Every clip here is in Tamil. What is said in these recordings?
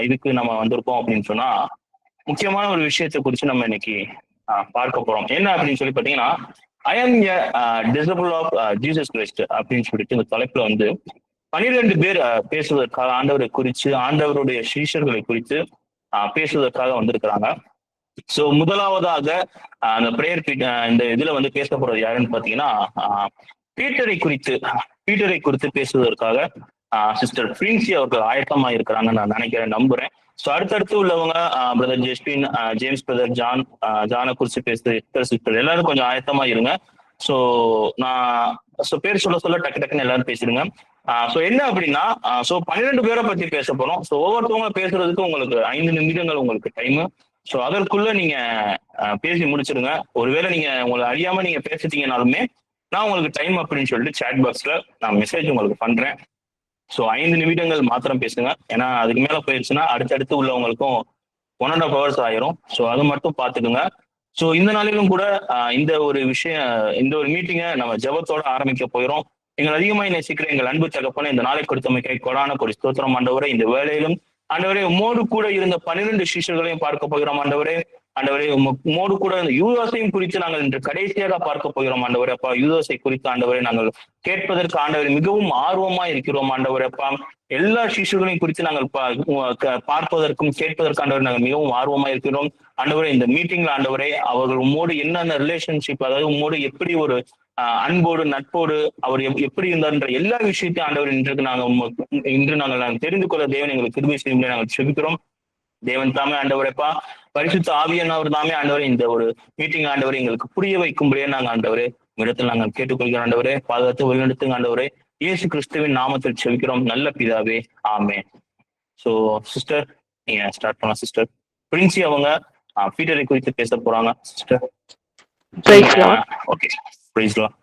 இதுக்கு நம்ம வந்திருக்கோம் அப்படின்னு சொன்னா முக்கியமான ஒரு விஷயத்தை குறித்து நம்ம இன்னைக்கு பார்க்க போறோம். என்ன அப்படின்னு சொல்லி பாத்தீங்கன்னா, ஐ ஆம் எ டிசபிள் ஆஃப் ஜீசஸ் கிரைஸ்ட் அப்படின்னு சொல்லிட்டு இந்த தலைப்புல வந்து 12 பேர் பேசுவதற்காக ஆண்டவரை குறித்து, ஆண்டவருடைய சீஷர்களை குறித்து பேசுவதற்காக வந்திருக்கிறாங்க. சோ முதலாவதாக அந்த பிரேயர் இந்த இதுல வந்து பேச போறது யாருன்னு பாத்தீங்கன்னா, பீட்டரை குறித்து பேசுவதற்காக சிஸ்டர் பிரின்சி அவர்கள் ஆயத்தமா இருக்கிறாங்கன்னு நான் நினைக்கிறேன், நம்புறேன். ஸோ அடுத்தடுத்து உள்ளவங்க பிரதர் ஜெஸ்பின், ஜேம்ஸ் பிரதர் ஜானை குறித்து பேசுறது சிஸ்டர் எல்லாரும் கொஞ்சம் ஆயத்தமா இருங்க. ஸோ நான் பேர் சொல்ல டக்கு டக்குன்னு எல்லாரும் பேசிடுங்க. ஸோ என்ன அப்படின்னா, ஸோ 12 பேரை பத்தி பேச போறோம். ஸோ ஒவ்வொருத்தவங்க பேசுறதுக்கு உங்களுக்கு 5 நிமிடங்கள் உங்களுக்கு டைம். ஸோ அதற்குள்ள நீங்க பேசி முடிச்சிருங்க. ஒருவேளை நீங்க உங்களை அறியாம நீங்க பேசிட்டீங்கனாலுமே நான் உங்களுக்கு டைம் அப்படின்னு சொல்லிட்டு சாட் பாக்ஸ்ல நான் மெசேஜ் உங்களுக்கு பண்றேன். ஸோ 5 நிமிடங்கள் மாத்திரம் பேசுங்க. ஏன்னா அதுக்கு மேல போயிடுச்சுன்னா அடுத்தடுத்து உள்ளவங்களுக்கும் 1.5 hours ஆயிரும். ஸோ அது மட்டும் பார்த்துக்குங்க. ஸோ இந்த நாளிலும் கூட இந்த ஒரு மீட்டிங்கை நம்ம ஜெபத்தோட ஆரம்பிக்க போயிடும். எங்கள் அதிகமாக நேசிக்கிற எங்கள் அன்பு தகப்பன இந்த நாளை கொடுத்தமைக்கை கொடான கொடி ஸ்தோத்திரம் ஆண்டவரே. இந்த வேளையிலும் ஆண்டவரே உம்மோடு கூட இருந்த 12 சீஷர்களையும் பார்க்க போகிறோம் ஆண்டவரே. ஆண்டவரே உம்மோடு கூட இந்த யூதாசையும் குறித்து நாங்கள் இன்று கடைசியாக பார்க்க போகிறோம் ஆண்டவரே. அப்பா யூதாசை குறித்து ஆண்டவரை நாங்கள் கேட்பதற்கு ஆண்டவரை மிகவும் ஆர்வமா இருக்கிறோம் ஆண்டவரே. அப்பா எல்லா சீஷர்களையும் குறித்து நாங்கள் பார்ப்பதற்கும் கேட்பதற்கு ஆண்டவரை நாங்கள் மிகவும் ஆர்வமா இருக்கிறோம் ஆண்டவரே. இந்த மீட்டிங்ல ஆண்டவரை அவர்கள் உம்மோடு என்னென்ன ரிலேஷன்ஷிப், அதாவது உம்மோடு எப்படி ஒரு அன்போடு நட்போடு அவர் எப்படி இருந்தார்ன்ற எல்லா விஷயத்தையும் ஆண்டவர் இன்று நாங்கள் தெரிந்து கொள்ள தேவன் எங்களுக்கு கிருபை செய்யும் நாங்கள் செபிக்கிறோம். தேவன் தாமே ஆண்டவரைப்பா பரிசுத்த ஆவியானவர் தாமே ஆண்டவரை இந்த ஒரு மீட்டிங் ஆண்டவரை எங்களுக்கு புரிய வைக்கும்படியே நாங்கள் ஆண்டவரே இடத்தில் நாங்கள் கேட்டுக்கொள்கிறோம் ஆண்டவரே. பாதுகாத்து வழிநடத்துங்க ஆண்டவரே. இயேசு கிறிஸ்துவின் நாமத்தில் செபிக்கிறோம் நல்ல பிதாவே, ஆமென். ஸோ சிஸ்டர் நீங்க ஸ்டார்ட் பண்ணலாம். சிஸ்டர் பிரின்சி அவங்க பீட்டரை குறித்து பேச போறாங்க. Sister okay, praise Lord.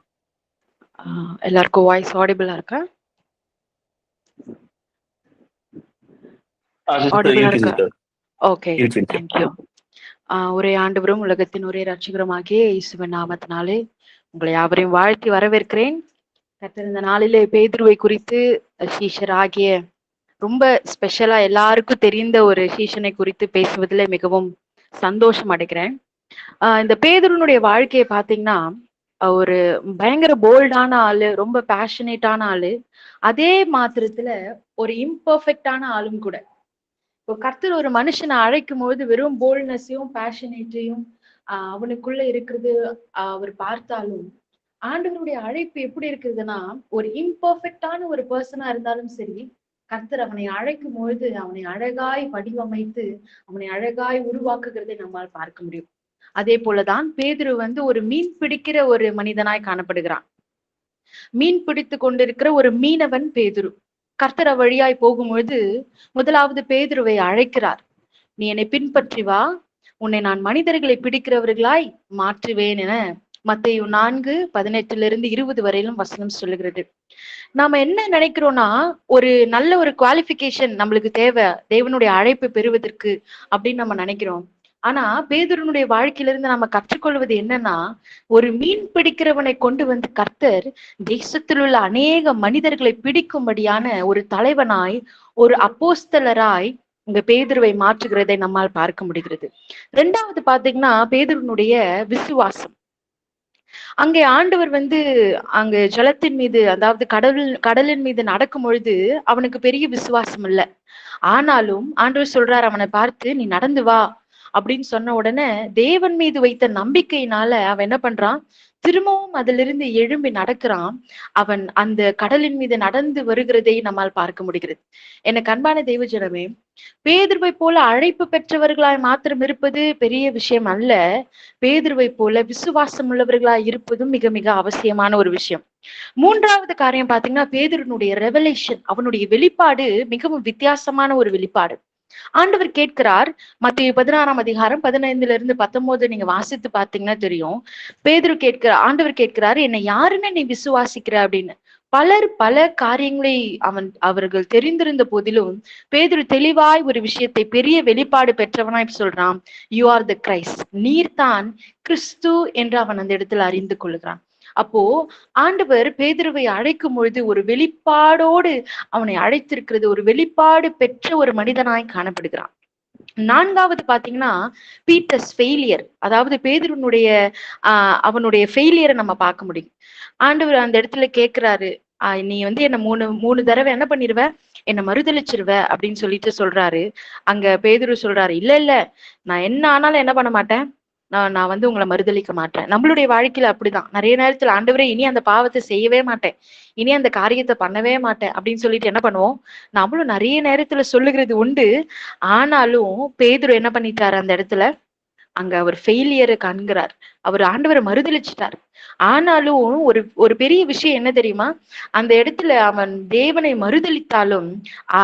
எல்லாருக்கும் வாய்ஸ் ஆடிபிளா இருக்கா? Okay, thank you. ஒரே ஆண்டவரும் உலகத்தின் ஒரே ரட்சகருமாகிய இயேசுவின் நாமத்தினாலே உங்களை யாவரையும் வாழ்த்தி வரவேற்கிறேன். கர்த்தர் இந்த நாளிலே பேதுருவை குறித்து சீஷர் ஆகிய ரொம்ப ஸ்பெஷலா எல்லாருக்கும் தெரிந்த ஒரு சீஷனை குறித்து பேசுவதில் மிகவும் சந்தோஷம் அடைகிறேன். இந்த பேதுருனுடைய வாழ்க்கையை பார்த்தீங்கன்னா, ஒரு பயங்கர போல்டான ஆளு, ரொம்ப பேஷனேட்டான ஆளு, அதே மாத்திரத்துல ஒரு இம்பர்ஃபெக்டான ஆளும் கூட. இப்போ கர்த்தர் ஒரு மனுஷனை அழைக்கும் போது வெறும் போல்ட்னஸையும் பேஷனேட்டையும் அவனுக்குள்ள இருக்கிறது அவர் பார்த்தாலும், ஆண்டவருடைய அழைப்பு எப்படி இருக்குதுன்னா, ஒரு இம்பர்ஃபெக்டான ஒரு பர்சனா இருந்தாலும் சரி, கர்த்தர் அவனை அழைக்கும் பொழுது அவனை அழகாய் வடிவமைத்து அவனை அழகாய் உருவாக்குகிறதை நம்மால் பார்க்க முடியும். அதே போலதான் பேதுரு ஒரு மீன் பிடிக்கிற ஒரு மனிதனாய் காணப்படுகிறான். மீன் பிடித்து கொண்டிருக்கிற ஒரு மீனவன் பேதுரு. கர்த்தர் வழியாய் போகும்பொழுது முதலாவது பேதுருவை அழைக்கிறார். நீ என்னை பின்பற்றி வா, உன்னை நான் மனிதர்களை பிடிக்கிறவர்களாய் மாற்றுவேன் என மத்தேயு 4:18-20 வரையிலும் வசனம் சொல்லுகிறது. நாம என்ன நினைக்கிறோம்னா, ஒரு நல்ல ஒரு குவாலிஃபிகேஷன் நம்மளுக்கு தேவை தேவனுடைய அழைப்பு பெறுவதற்கு அப்படின்னு நம்ம நினைக்கிறோம். ஆனா பேதுருனுடைய வாழ்க்கையிலிருந்து நம்ம கற்றுக்கொள்வது என்னன்னா, ஒரு மீன் பிடிக்கிறவனை கொண்டு வந்து கர்த்தர் தேசத்தில் உள்ள அநேக மனிதர்களை பிடிக்கும்படியான ஒரு தலைவனாய், ஒரு அப்போஸ்தலராய் இந்த பேதுருவை மாற்றுகிறதை நம்மால் பார்க்க முடிகிறது. 2வது பாத்தீங்கன்னா பேதுருனுடைய விசுவாசம். அங்கே ஆண்டவர் அங்க ஜலத்தின் மீது, அதாவது கடலின் மீது நடக்கும் பொழுது அவனுக்கு பெரிய விசுவாசம் இல்லை. ஆனாலும் ஆண்டவர் சொல்றார் அவனை பார்த்து, நீ நடந்து வா அப்படின்னு சொன்ன உடனே தேவன் மீது வைத்த நம்பிக்கையினால அவன் என்ன பண்றான், திரும்பவும் அதிலிருந்து எழும்பி நடக்கிறான். அவன் அந்த கடலின் மீது நடந்து வருகிறதை நம்மால் பார்க்க முடிகிறது. எனக்கு அன்பான தெய்வ ஜனமே, பேதுருவை போல அழைப்பு பெற்றவர்களாய் மாத்திரம் இருப்பது பெரிய விஷயம் அல்ல. பேதுருவை போல விசுவாசம் உள்ளவர்களாய் இருப்பதும் மிக மிக அவசியமான ஒரு விஷயம். 3வது காரியம் பாத்தீங்கன்னா, பேதுருனுடைய ரெவலேஷன், அவனுடைய வெளிப்பாடு மிகவும் வித்தியாசமான ஒரு வெளிப்பாடு. ஆண்டவர் கேட்கிறார். மத்தேயு 16:15-19 நீங்க வாசித்து பாத்தீங்கன்னா தெரியும். ஆண்டவர் கேட்கிறார், என்னை யாருன்னு நீ விசுவாசிக்கிற அப்படின்னு. பல காரியங்களை அவர்கள் தெரிந்திருந்த போதிலும் பேதுரு தெளிவாய் ஒரு விஷயத்தை, பெரிய வெளிப்பாடு பெற்றவனாய் சொல்றான், யூ ஆர் த கிரைஸ்ட், நீர்தான் கிறிஸ்து என்று அவன் அந்த இடத்துல அறிந்து கொள்கிறான். அப்போ ஆண்டவர் பேதுருவை அழைக்கும் பொழுது ஒரு வெளிப்பாடோடு அவனை அழைத்திருக்கிறது, ஒரு வெளிப்பாடு பெற்ற ஒரு மனிதனாய் காணப்படுகிறான். நான்காவது பாத்தீங்கன்னா பீட்டர்ஸ் ஃபெயிலியர், அதாவது பேதுருனுடைய அவனுடைய ஃபெயிலியரை நம்ம பார்க்க முடியும். ஆண்டவர் அந்த இடத்துல கேட்கிறாரு, நீ வந்து என்ன மூணு தடவை என்ன பண்ணிருவ, என்ன மறுதளிச்சிருவ அப்படின்னு சொல்லிட்டு சொல்றாரு. அங்க பேதுரு சொல்றாரு, இல்ல நான் என்ன ஆனாலும் என்ன பண்ண மாட்டேன், நான் வந்து உங்களை மறுதளிக்க மாட்டேன். நம்மளுடைய வாழ்க்கையில அப்படிதான் நிறைய நேரத்துல ஆண்டவரே இனி அந்த பாவத்தை செய்யவே மாட்டேன், இனி அந்த காரியத்தை பண்ணவே மாட்டேன் அப்படின்னு சொல்லிட்டு என்ன பண்ணுவோம், நம்மளும் நிறைய நேரத்துல சொல்லுகிறது உண்டு. ஆனாலும் பேதுரு என்ன பண்ணிட்டாரு அந்த இடத்துல, அங்க அவர் ஃபெயிலியரை காண்கிறார், அவர் ஆண்டவரை மறுதளிச்சிட்டார். ஆனாலும் ஒரு பெரிய விஷயம் என்ன தெரியுமா, அந்த இடத்துல அவன் தேவனை மறுதளித்தாலும்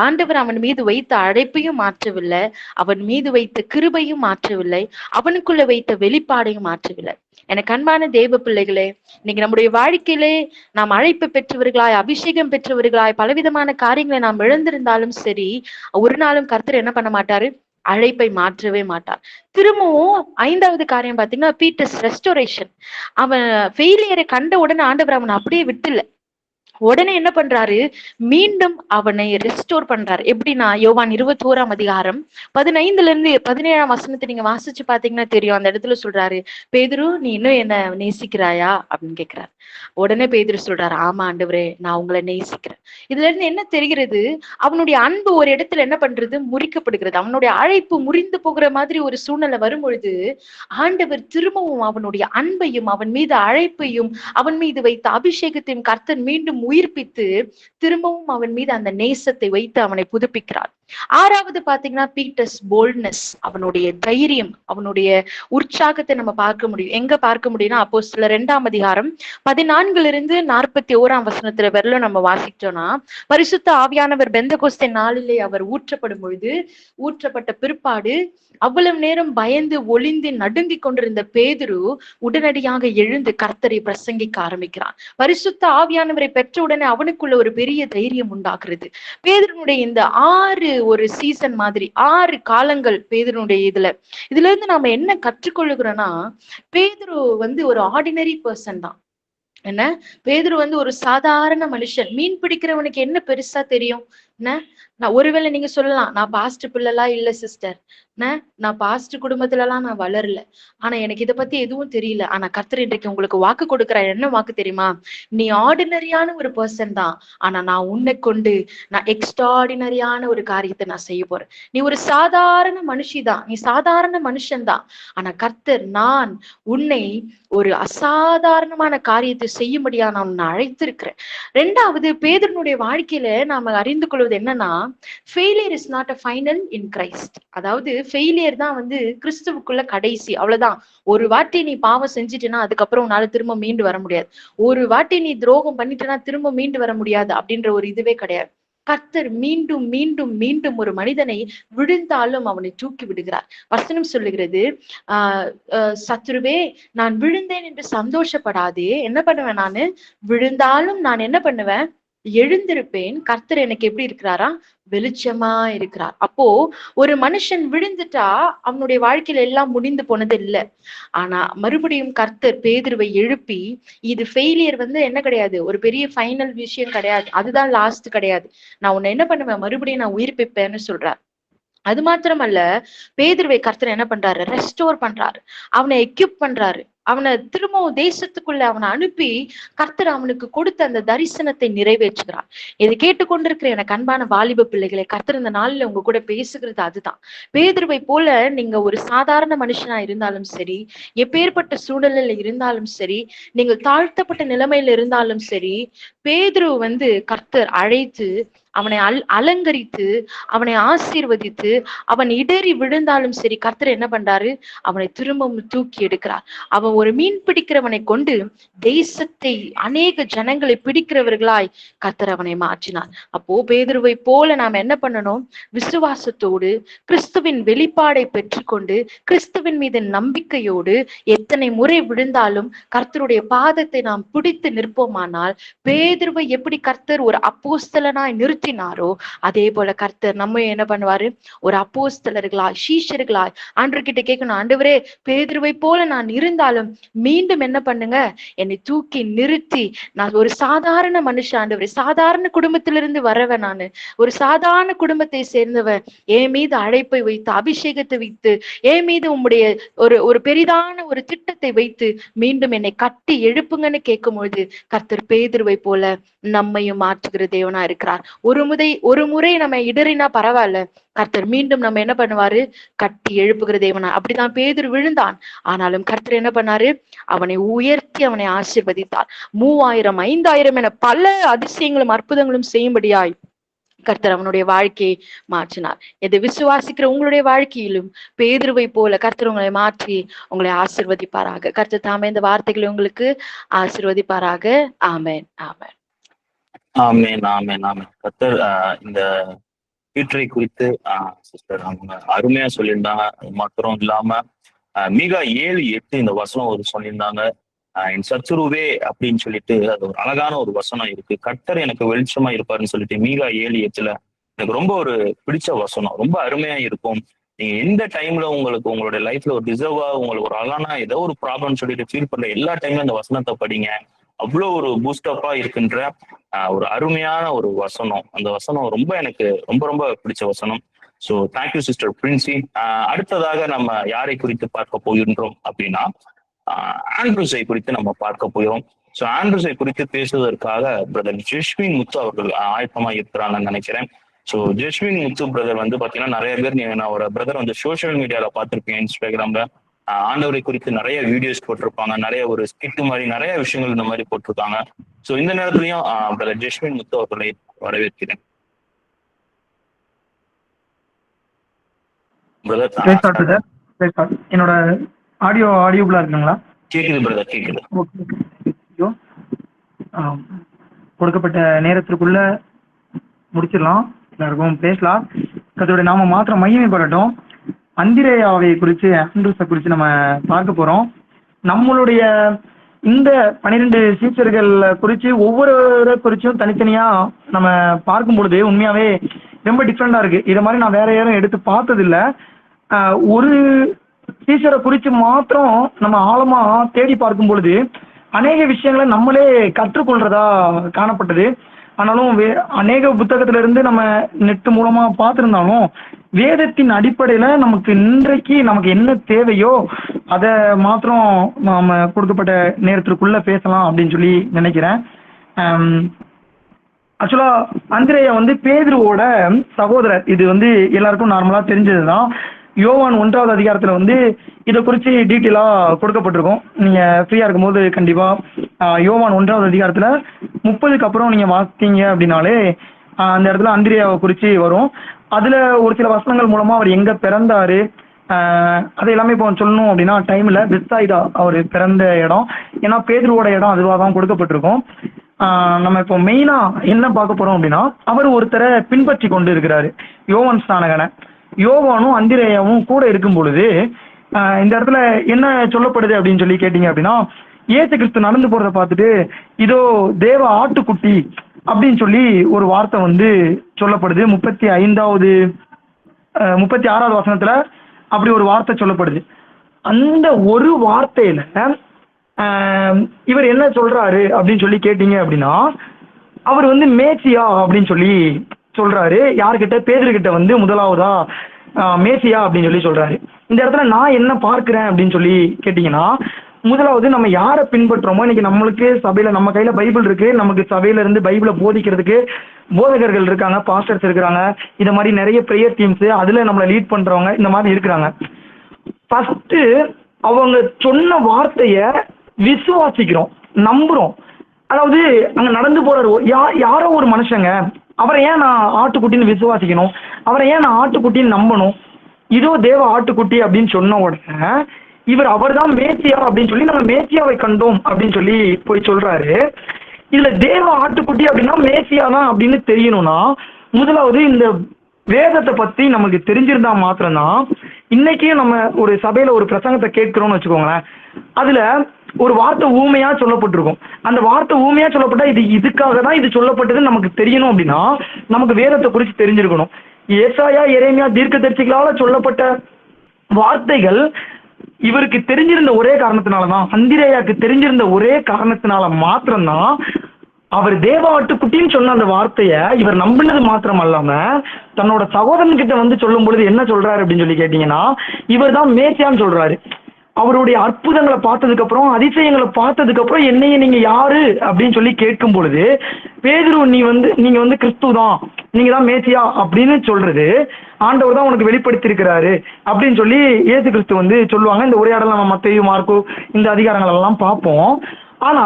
ஆண்டவர் அவன் மீது வைத்த அழைப்பையும் மாற்றவில்லை, அவன் மீது வைத்த கிருபையும் மாற்றவில்லை, அவனுக்குள்ள வைத்த வெளிப்பாடையும் மாற்றவில்லை. எனக்கு அன்பான தேவ பிள்ளைகளே, இன்னைக்கு நம்முடைய வாழ்க்கையிலே நாம் அழைப்பு பெற்றவர்களாய், அபிஷேகம் பெற்றவர்களாய், பலவிதமான காரியங்களை நாம் இழந்திருந்தாலும் சரி, ஒரு நாளும் கர்த்தர் என்ன பண்ண மாட்டாரு, அழைப்பை மாற்றவே மாட்டார். திரும்பவும் ஐந்தாவது காரியம் பாத்தீங்கன்னா பீட்டர்ஸ் ரெஸ்டோரேஷன். அவன் ஃபெயிலியரை கண்ட உடனே ஆண்டவர் அவனை அப்படியே விட்டுல, உடனே என்ன பண்றாரு, மீண்டும் அவனை ரெஸ்டோர் பண்றாரு. எப்படின்னா யோவான் 21ஆம் அதிகாரம் 15 to 17 நீங்க வாசிச்சு பாத்தீங்கன்னா தெரியும். அந்த இடத்துல சொல்றாரு, பேதுரு நீ இன்னும் என்ன நேசிக்கிறாயா அப்படின்னு கேட்கிறாரு. உடனே பேதுரு சொல்றாரு, ஆமா ஆண்டவரே நான் உங்களை நேசிக்கிறேன். இதுல இருந்து என்ன தெரிகிறது, அவனுடைய அன்பு ஒரு இடத்துல என்ன பண்றது, முறிக்கப்படுகிறது. அவனுடைய அழைப்பு முறிந்து போகிற மாதிரி ஒரு சூழ்நிலை வரும் பொழுது ஆண்டவர் திரும்பவும் அவனுடைய அன்பையும் அவன் மீது அழைப்பையும் அவன் மீது வைத்த அபிஷேகத்தையும் கர்த்தர் மீண்டும் உயிர்ப்பித்து திரும்பவும் அவன் மீது அந்த நேசத்தை வைத்து அவனை புதுப்பிக்கிறார். ஆறாவது பாத்தீங்கன்னா பீட்டர்ஸ் போல்ட்னஸ், அவனுடைய தைரியம், அவனுடைய உற்சாகத்தை நம்ம பார்க்க முடியும். எங்க பார்க்க முடியும்னா அப்போஸ்தலர் 2ஆம் அதிகாரம் 14-41 வரலும் நம்ம வாசிச்சோம்னா, பரிசுத்த ஆவியானவர் பெந்தெகோஸ்தே நாளிலே அவர் ஊற்றப்படும் பொழுது, ஊற்றப்பட்ட பிற்பாடு அவ்வளவு நேரம் பயந்து ஒளிந்து நடுங்கிக் கொண்டிருந்த பேதுரு உடனடியாக எழுந்து கர்த்தரை பிரசங்கிக்க ஆரம்பிக்கிறான். பரிசுத்த ஆவியானவரை பெற்ற உடனே அவனுக்குள்ள ஒரு பெரிய தைரியம் உண்டாக்குறது. பேதுருனுடைய இந்த 6 ஒரு சீசன் மாதிரி 6 காலங்கள் பேதுருனுடைய இதுல இருந்து நாம என்ன கற்றுக்கொள்ளுகிறோம்னா, பேதுரு வந்து ஒரு ஆர்டினரி பர்சன் தான். என்ன, பேதுரு வந்து ஒரு சாதாரண மனுஷன். மீன் பிடிக்கிறவனுக்கு என்ன பெருசா தெரியும் என்ன? நான் ஒருவேளை நீங்க சொல்லலாம், நான் பாஸ்ட் பிள்ளைலாம் இல்ல சிஸ்டர், நான் பாஸ்ட் குடும்பத்துல எல்லாம் நான் வளரல, ஆனா எனக்கு இதை பத்தி எதுவும் தெரியல. ஆனா கர்த்தர் இன்றைக்கு உங்களுக்கு வாக்கு கொடுக்குற, என்ன வாக்கு தெரியுமா, நீ ஆர்டினரியான ஒரு பர்சன் தான், ஆனா நான் உன்னை கொண்டு நான் எக்ஸ்ட்ராடினரியான ஒரு காரியத்தை நான் செய்ய போறேன். நீ ஒரு சாதாரண மனுஷிதான், நீ சாதாரண மனுஷன்தான், ஆனா கர்த்தர் நான் உன்னை ஒரு அசாதாரணமான காரியத்தை செய்யும்படியா நான் உன்னை அழைத்திருக்கிறேன். ரெண்டாவது, பேதுருனுடைய வாழ்க்கையில நாம அறிந்து கொள்வது என்னன்னா, failure is not a final in Christ. அதாவது ஃபெயிலியர் தான் வந்து கிறிஸ்துவுக்குள்ள கடைசி, அவ்வளவுதான். ஒரு வாட்டி நீ பாவம் செஞ்சுட்டேன்னா அதுக்கப்புறம் உன்னால திரும்ப மீண்டு வர முடியாது. ஒரு வாட்டி நீ துரோகம் பண்ணிட்டேன்னா திரும்ப மீண்டு வர முடியாது அப்படின்ற ஒரு இதுவே கிடையாது. கர்த்தர் மீண்டும் மீண்டும் மீண்டும் ஒரு மனிதனை விழுந்தாலும் அவனை தூக்கி விடுகிறார். வசனம் சொல்லுகிறது, சத்துருவே நான் விழுந்தேன் என்று சந்தோஷப்படாதே, என்ன பண்ணுவேன், நானு விழுந்தாலும் நான் என்ன பண்ணுவேன், எழுந்திருப்பேன். கர்த்தர் எனக்கு எப்படி இருக்கிறாரா, வெளிச்சமா இருக்கிறார். அப்போ ஒரு மனுஷன் விழுந்துட்டா அவனுடைய வாழ்க்கையில எல்லாம் முடிந்து போனது இல்லை. ஆனா மறுபடியும் கர்த்தர் பேதுருவை எழுப்பி, இது ஃபெயிலியர் வந்து என்ன கிடையாது, ஒரு பெரிய ஃபைனல் விஷயம் கிடையாது, அதுதான் லாஸ்ட் கிடையாது, நான் உன்னை என்ன பண்ணுவேன், மறுபடியும் நான் உயிர்ப்பிப்பேன்னு சொல்றார். அது மாத்திரமல்ல, பேதுருவை கர்த்தர் என்ன பண்றாரு, ரெஸ்டோர் பண்றாரு, அவனை எக்யூப் பண்றாரு, அவனை திரும்பவும் தேசத்துக்குள்ள அவனை அனுப்பி கர்த்தர் அவனுக்கு கொடுத்த அந்த தரிசனத்தை நிறைவேற்றுகிறார். இதை கேட்டுக்கொண்டிருக்கிற எனக்கு அன்பான வாலிப பிள்ளைகளை, கர்த்தர் இந்த நாளில் உங்க கூட பேசுகிறது அதுதான். பேதுருவை போல நீங்க ஒரு சாதாரண மனுஷனா இருந்தாலும் சரி, எப்பேற்பட்ட சூழலில் இருந்தாலும் சரி, நீங்கள் தாழ்த்தப்பட்ட நிலைமையில இருந்தாலும் சரி, பேதுரு வந்து கர்த்தர் அழைத்து அவனை அலங்கரித்து அவனை ஆசீர்வதித்து, அவன் இடறி விழுந்தாலும் சரி, கர்த்தர் என்ன பண்றாரு, அவனை திரும்பவும் தூக்கி எடுக்கிறார். அவன் ஒரு மீன் பிடிக்கிறவனை கொண்டு தேசத்தை அநேக ஜனங்களை பிடிக்கிறவர்களாய் கர்த்தர் அவனை மாற்றினார். அப்போ பேதுருவை போல நாம் என்ன பண்ணணும், விசுவாசத்தோடு கிறிஸ்துவின் வெளிப்பாடை பெற்றுக்கொண்டு கிறிஸ்துவின் மீது நம்பிக்கையோடு எத்தனை முறை விழுந்தாலும் கர்த்தருடைய பாதத்தை நாம் பிடித்து நிற்போமானால், பேதுருவை எப்படி கர்த்தர் ஒரு அப்போஸ்தலனாய் நிறுத்தி நிறுத்தினாரோ அதே போல கர்த்தர் நம்ம என்ன பண்ணுவாரு, ஒரு அப்போஸ்தலர்களாய் சீஷர்களாய் ஆண்டவர்கிட்ட கேட்கணும், ஆண்டவரே பேதுருவை போல நான் இருந்தாலும் மீண்டும் என்ன பண்ணுங்க, என்னை தூக்கி நிறுத்தி, நான் ஒரு சாதாரண மனுஷன் ஆண்டவரே, சாதாரண குடும்பத்திலிருந்து வரவன், நானு ஒரு சாதாரண குடும்பத்தை சேர்ந்தவன், என் மீது அழைப்பை வைத்து அபிஷேகத்தை வைத்து என் மீது உம்முடைய ஒரு ஒரு பெரிதான ஒரு திட்டத்தை வைத்து மீண்டும் என்னை கட்டி எழுப்புங்கன்னு கேட்கும்பொழுது கர்த்தர் பேதுருவை போல நம்மையும் மாற்றுகிற தேவனா இருக்கிறார். ஒரு முறை நம்ம இடறினா பரவாயில்ல, கர்த்தர் மீண்டும் நம்ம என்ன பண்ணுவாரு, கட்டி எழுப்புகிற தேவனா. அப்படிதான் பேதுரு விழுந்தான், ஆனாலும் கர்த்தர் என்ன பண்ணாரு, அவனை உயர்த்தி அவனை ஆசீர்வதித்தார். 3000 5000 என பல அதிசயங்களும் அற்புதங்களும் செய்யும்படியாய் கர்த்தர் அவனுடைய வாழ்க்கையை மாற்றினார். எதை விசுவாசிக்கிற உங்களுடைய வாழ்க்கையிலும் பேதுருவை போல கர்த்தர் உங்களை மாற்றி உங்களை ஆசீர்வதிப்பாராக. கர்த்தர் தாமே இந்த வார்த்தைகளை உங்களுக்கு ஆசீர்வதிப்பாராக. ஆமென், ஆமென், ஆமென், ஆமென், ஆமென். கர்த்தர் இந்த பீட்டரை குறித்து சிஸ்டர் அவங்க அருமையா சொல்லியிருந்தாங்க. மாத்திரம் இல்லாம மீகா 7:8 இந்த வசனம் ஒரு சொல்லியிருந்தாங்க, என் சத்துருவே அப்படின்னு சொல்லிட்டு. அது ஒரு அழகான ஒரு வசனம் இருக்கு. கர்த்தர் எனக்கு வெளிச்சமா இருப்பாருன்னு சொல்லிட்டு மீகா 7:8 எனக்கு ரொம்ப ஒரு பிடிச்ச வசனம். ரொம்ப அருமையா இருக்கும். நீங்க எந்த டைம்ல உங்களுக்கு உங்களுடைய லைஃப்ல ஒரு டிசர்வா உங்களுக்கு ஒரு அழகான ஏதோ ஒரு ப்ராப்ளம் சொல்லிட்டு ஃபீல் பண்ற எல்லா டைம்ல இந்த வசனத்தை படிங்க. அவ்வளவு ஒரு பூஸ்டப்பா இருக்கின்ற ஒரு அருமையான ஒரு வசனம். அந்த வசனம் ரொம்ப எனக்கு ரொம்ப ரொம்ப பிடிச்ச வசனம். So thank you sister Princy. அடுத்ததாக நம்ம யாரை குறித்து பார்க்க போகின்றோம் அப்படின்னா ஆண்ட்ரூஸை குறித்து நம்ம பார்க்க போகிறோம். ஸோ ஆண்ட்ரூஸை குறித்து பேசுவதற்காக பிரதர் ஜெஸ்வின் முத்து அவர்கள் ஆயத்தமா இருக்கிறாங்கன்னு நினைக்கிறேன். ஸோ ஜெஸ்வின் முத்து பிரதர் வந்து பாத்தீங்கன்னா நிறைய பேர் நான் ஒரு பிரதர் வந்து சோசியல் மீடியால பார்த்திருப்பேன், இன்ஸ்டாகிராம்ல ஆண்டவரை குறித்து நிறைய வீடியோஸ் போட்டிருப்பாங்க, நிறைய ஒரு ஸ்கிட் மாதிரி நிறைய விஷயங்கள் இந்த மாதிரி போட்டிருக்காங்க. ஸோ இந்த நேரத்திலையும் பிரதர் ஜெஸ்வின் முத்து அவர்களை வரவேற்கிறேன். என்னோட ஆடியோபிளா இருக்குங்களா? கேக்குது பிரதர், கேக்குது. கொடுக்கப்பட்ட நேரத்திற்குள்ள முடிச்சிடலாம், எல்லாருக்கும் பேசலாம். அதோட நாம மாத்திரம் மகிமைப்படட்டும். அந்திரேயாவை குறித்து ஆண்ட்ரூஸை குறித்து நம்ம பார்க்க போறோம். நம்மளுடைய இந்த 12 சீச்சர்கள் குறித்து ஒவ்வொரு குறிச்சும் தனித்தனியா நம்ம பார்க்கும் பொழுது உண்மையாவே ரொம்ப டிஃப்ரெண்டா இருக்கு. இதை மாதிரி நான் வேற யாரும் எடுத்து பார்த்தது இல்லை. ஒரு டீச்சரை குறித்து மாத்திரம் நம்ம ஆழமா தேடி பார்க்கும் பொழுது அநேக விஷயங்களை நம்மளே கற்றுக்கொள்றதா காணப்பட்டது. ஆனாலும் அநேக புத்தகத்துல இருந்து நம்ம நெட் மூலமா பார்த்திருந்தாலும் வேதத்தின் அடிப்படையில நமக்கு இன்றைக்கு நமக்கு என்ன தேவையோ அதை மாத்திரம் நாம கொடுக்கப்பட்ட நேரத்திற்குள்ள பேசலாம் அப்படின்னு சொல்லி நினைக்கிறேன். ஆக்சுவலா அந்திரேயா வந்து பேதுருவோட சகோதரர். இது வந்து எல்லாருக்கும் நார்மலா தெரிஞ்சதுதான். யோவான் 1வது அதிகாரத்துல வந்து இதை குறித்து டீட்டெயிலா கொடுக்கப்பட்டிருக்கும். நீங்க ஃப்ரீயா இருக்கும்போது கண்டிப்பா யோவான் 1வது அதிகாரத்துல 30க்கு அப்புறம் நீங்க வாசித்தீங்க அப்படின்னாலே அந்த இடத்துல அந்திரேயாவை குறித்து வரும். அதுல ஒரு சில வசனங்கள் மூலமா அவர் எங்க பிறந்தாரு அதை எல்லாமே இப்போ சொல்லணும் அப்படின்னா டைம்ல பெத்சாயிதா அவர் பிறந்த இடம். ஏன்னா பேதுருவோட இடம் அதுவாக தான் கொடுக்கப்பட்டிருக்கும். நம்ம இப்போ மெயினா என்ன பார்க்க போறோம் அப்படின்னா அவர் ஒருத்தரை பின்பற்றி கொண்டு இருக்கிறாரு, யோவான் ஸ்நானகனை. யோவானும் அந்திரேயாவும் கூட இருக்கும் பொழுது இந்த இடத்துல என்ன சொல்லப்படுது அப்படின்னு சொல்லி கேட்டீங்க அப்படின்னா, இயேசு கிறிஸ்து நடந்து போறதை பார்த்துட்டு இதோ தேவ ஆட்டுக்குட்டி அப்படின்னு சொல்லி ஒரு வார்த்தை வந்து சொல்லப்படுது. 36வது வசனத்துல அப்படி ஒரு வார்த்தை சொல்லப்படுது. அந்த ஒரு வார்த்தையில இவர் என்ன சொல்றாரு அப்படின்னு சொல்லி கேட்டீங்க அப்படின்னா, அவர் வந்து மேசியா அப்படின்னு சொல்லி சொல்றாரு. யாருக்கிட்ட? பேதுருக்கிட்ட வந்து முதலாவதா மேசியா அப்படின்னு சொல்லி சொல்றாரு. இந்த இடத்துல நான் என்ன பார்க்கிறேன் அப்படின்னு சொல்லி கேட்டீங்கன்னா, முதலாவது நம்ம யாரை பின்பற்றுறோமோ, இன்னைக்கு நம்மளுக்கு சபையில நம்ம கையில பைபிள் இருக்கு, நமக்கு சபையில இருந்து பைபிளை போதிக்கிறதுக்கு போதகர்கள் இருக்காங்க, பாஸ்டர்ஸ் இருக்கிறாங்க, இந்த மாதிரி நிறைய ப்ரேயர் டீம்ஸ் அதுல நம்மளை லீட் பண்றவங்க இந்த மாதிரி இருக்கிறாங்க. ஃபர்ஸ்ட் அவங்க சொன்ன வார்த்தைய விசுவாசிக்கிறோம், நம்புறோம். அதாவது அங்க நடந்து போறாரு யாரோ ஒரு மனுஷங்க, அவரை ஏன் நான் ஆட்டுக்குட்டின்னு விசுவாசிக்கணும், அவரை ஏன் நான் ஆட்டுக்குட்டின்னு நம்பணும், இதோ தேவ ஆட்டுக்குட்டி அப்படின்னு சொன்ன உடனே இவர் அவர் தான் மேசியா அப்படின்னு சொல்லி நம்ம மேசியாவை கண்டோம் அப்படின்னு சொல்லி போய் சொல்றாரு. இதுல தேவ ஆட்டுக்குட்டி அப்படின்னா மேசியா தான் அப்படின்னு தெரியணும்னா முதலாவது இந்த வேதத்தை பத்தி நமக்கு தெரிஞ்சிருந்தா மாத்திரம்தான். இன்னைக்கு நம்ம ஒரு சபையில ஒரு பிரசங்கத்தை கேட்கிறோம்னு வச்சுக்கோங்களேன், அதுல ஒரு வார்த்தை ஊமையா சொல்லப்பட்டிருக்கும். அந்த வார்த்தை ஊமையா சொல்லப்பட்டா இது இதுக்காக தான் இது சொல்லப்பட்டதுன்னு நமக்கு தெரியணும் அப்படின்னா நமக்கு வேதத்தை குறித்து தெரிஞ்சிருக்கணும். ஏசாயா எரேமியா தீர்க்கதரிசிகளால சொல்லப்பட்ட வார்த்தைகள் இவருக்கு தெரிஞ்சிருந்த ஒரே காரணத்தினாலதான், அந்திரேயாக்கு தெரிஞ்சிருந்த ஒரே காரணத்தினால மாத்திரம்தான் அவர் தேவ ஆட்டுக்குட்டின்னு சொன்ன அந்த வார்த்தைய இவர் நம்பினது மாத்திரம் அல்லாம தன்னோட சகோதரன் கிட்ட வந்து சொல்லும் பொழுது என்ன சொல்றாரு அப்படின்னு சொல்லி கேட்டீங்கன்னா, இவர் தான் மேசியான்னு சொல்றாரு. அவருடைய அற்புதங்களை பார்த்ததுக்கு அப்புறம், அதிசயங்களை பார்த்ததுக்கு அப்புறம் என்னைய நீங்க யாரு அப்படின்னு சொல்லி கேட்கும் பொழுது, பேதுரு நீங்க வந்து கிறிஸ்து தான், நீங்க தான் மேசியா அப்படின்னு சொல்றது ஆண்டவர் தான் உனக்கு வெளிப்படுத்தி இருக்கிறாரு அப்படின்னு சொல்லி இயேசு கிறிஸ்து வந்து சொல்லுவாங்க. இந்த உரையாடல் நம்ம மத்தேயு மார்க்கு இந்த அதிகாரங்கள் எல்லாம் பார்ப்போம். ஆனா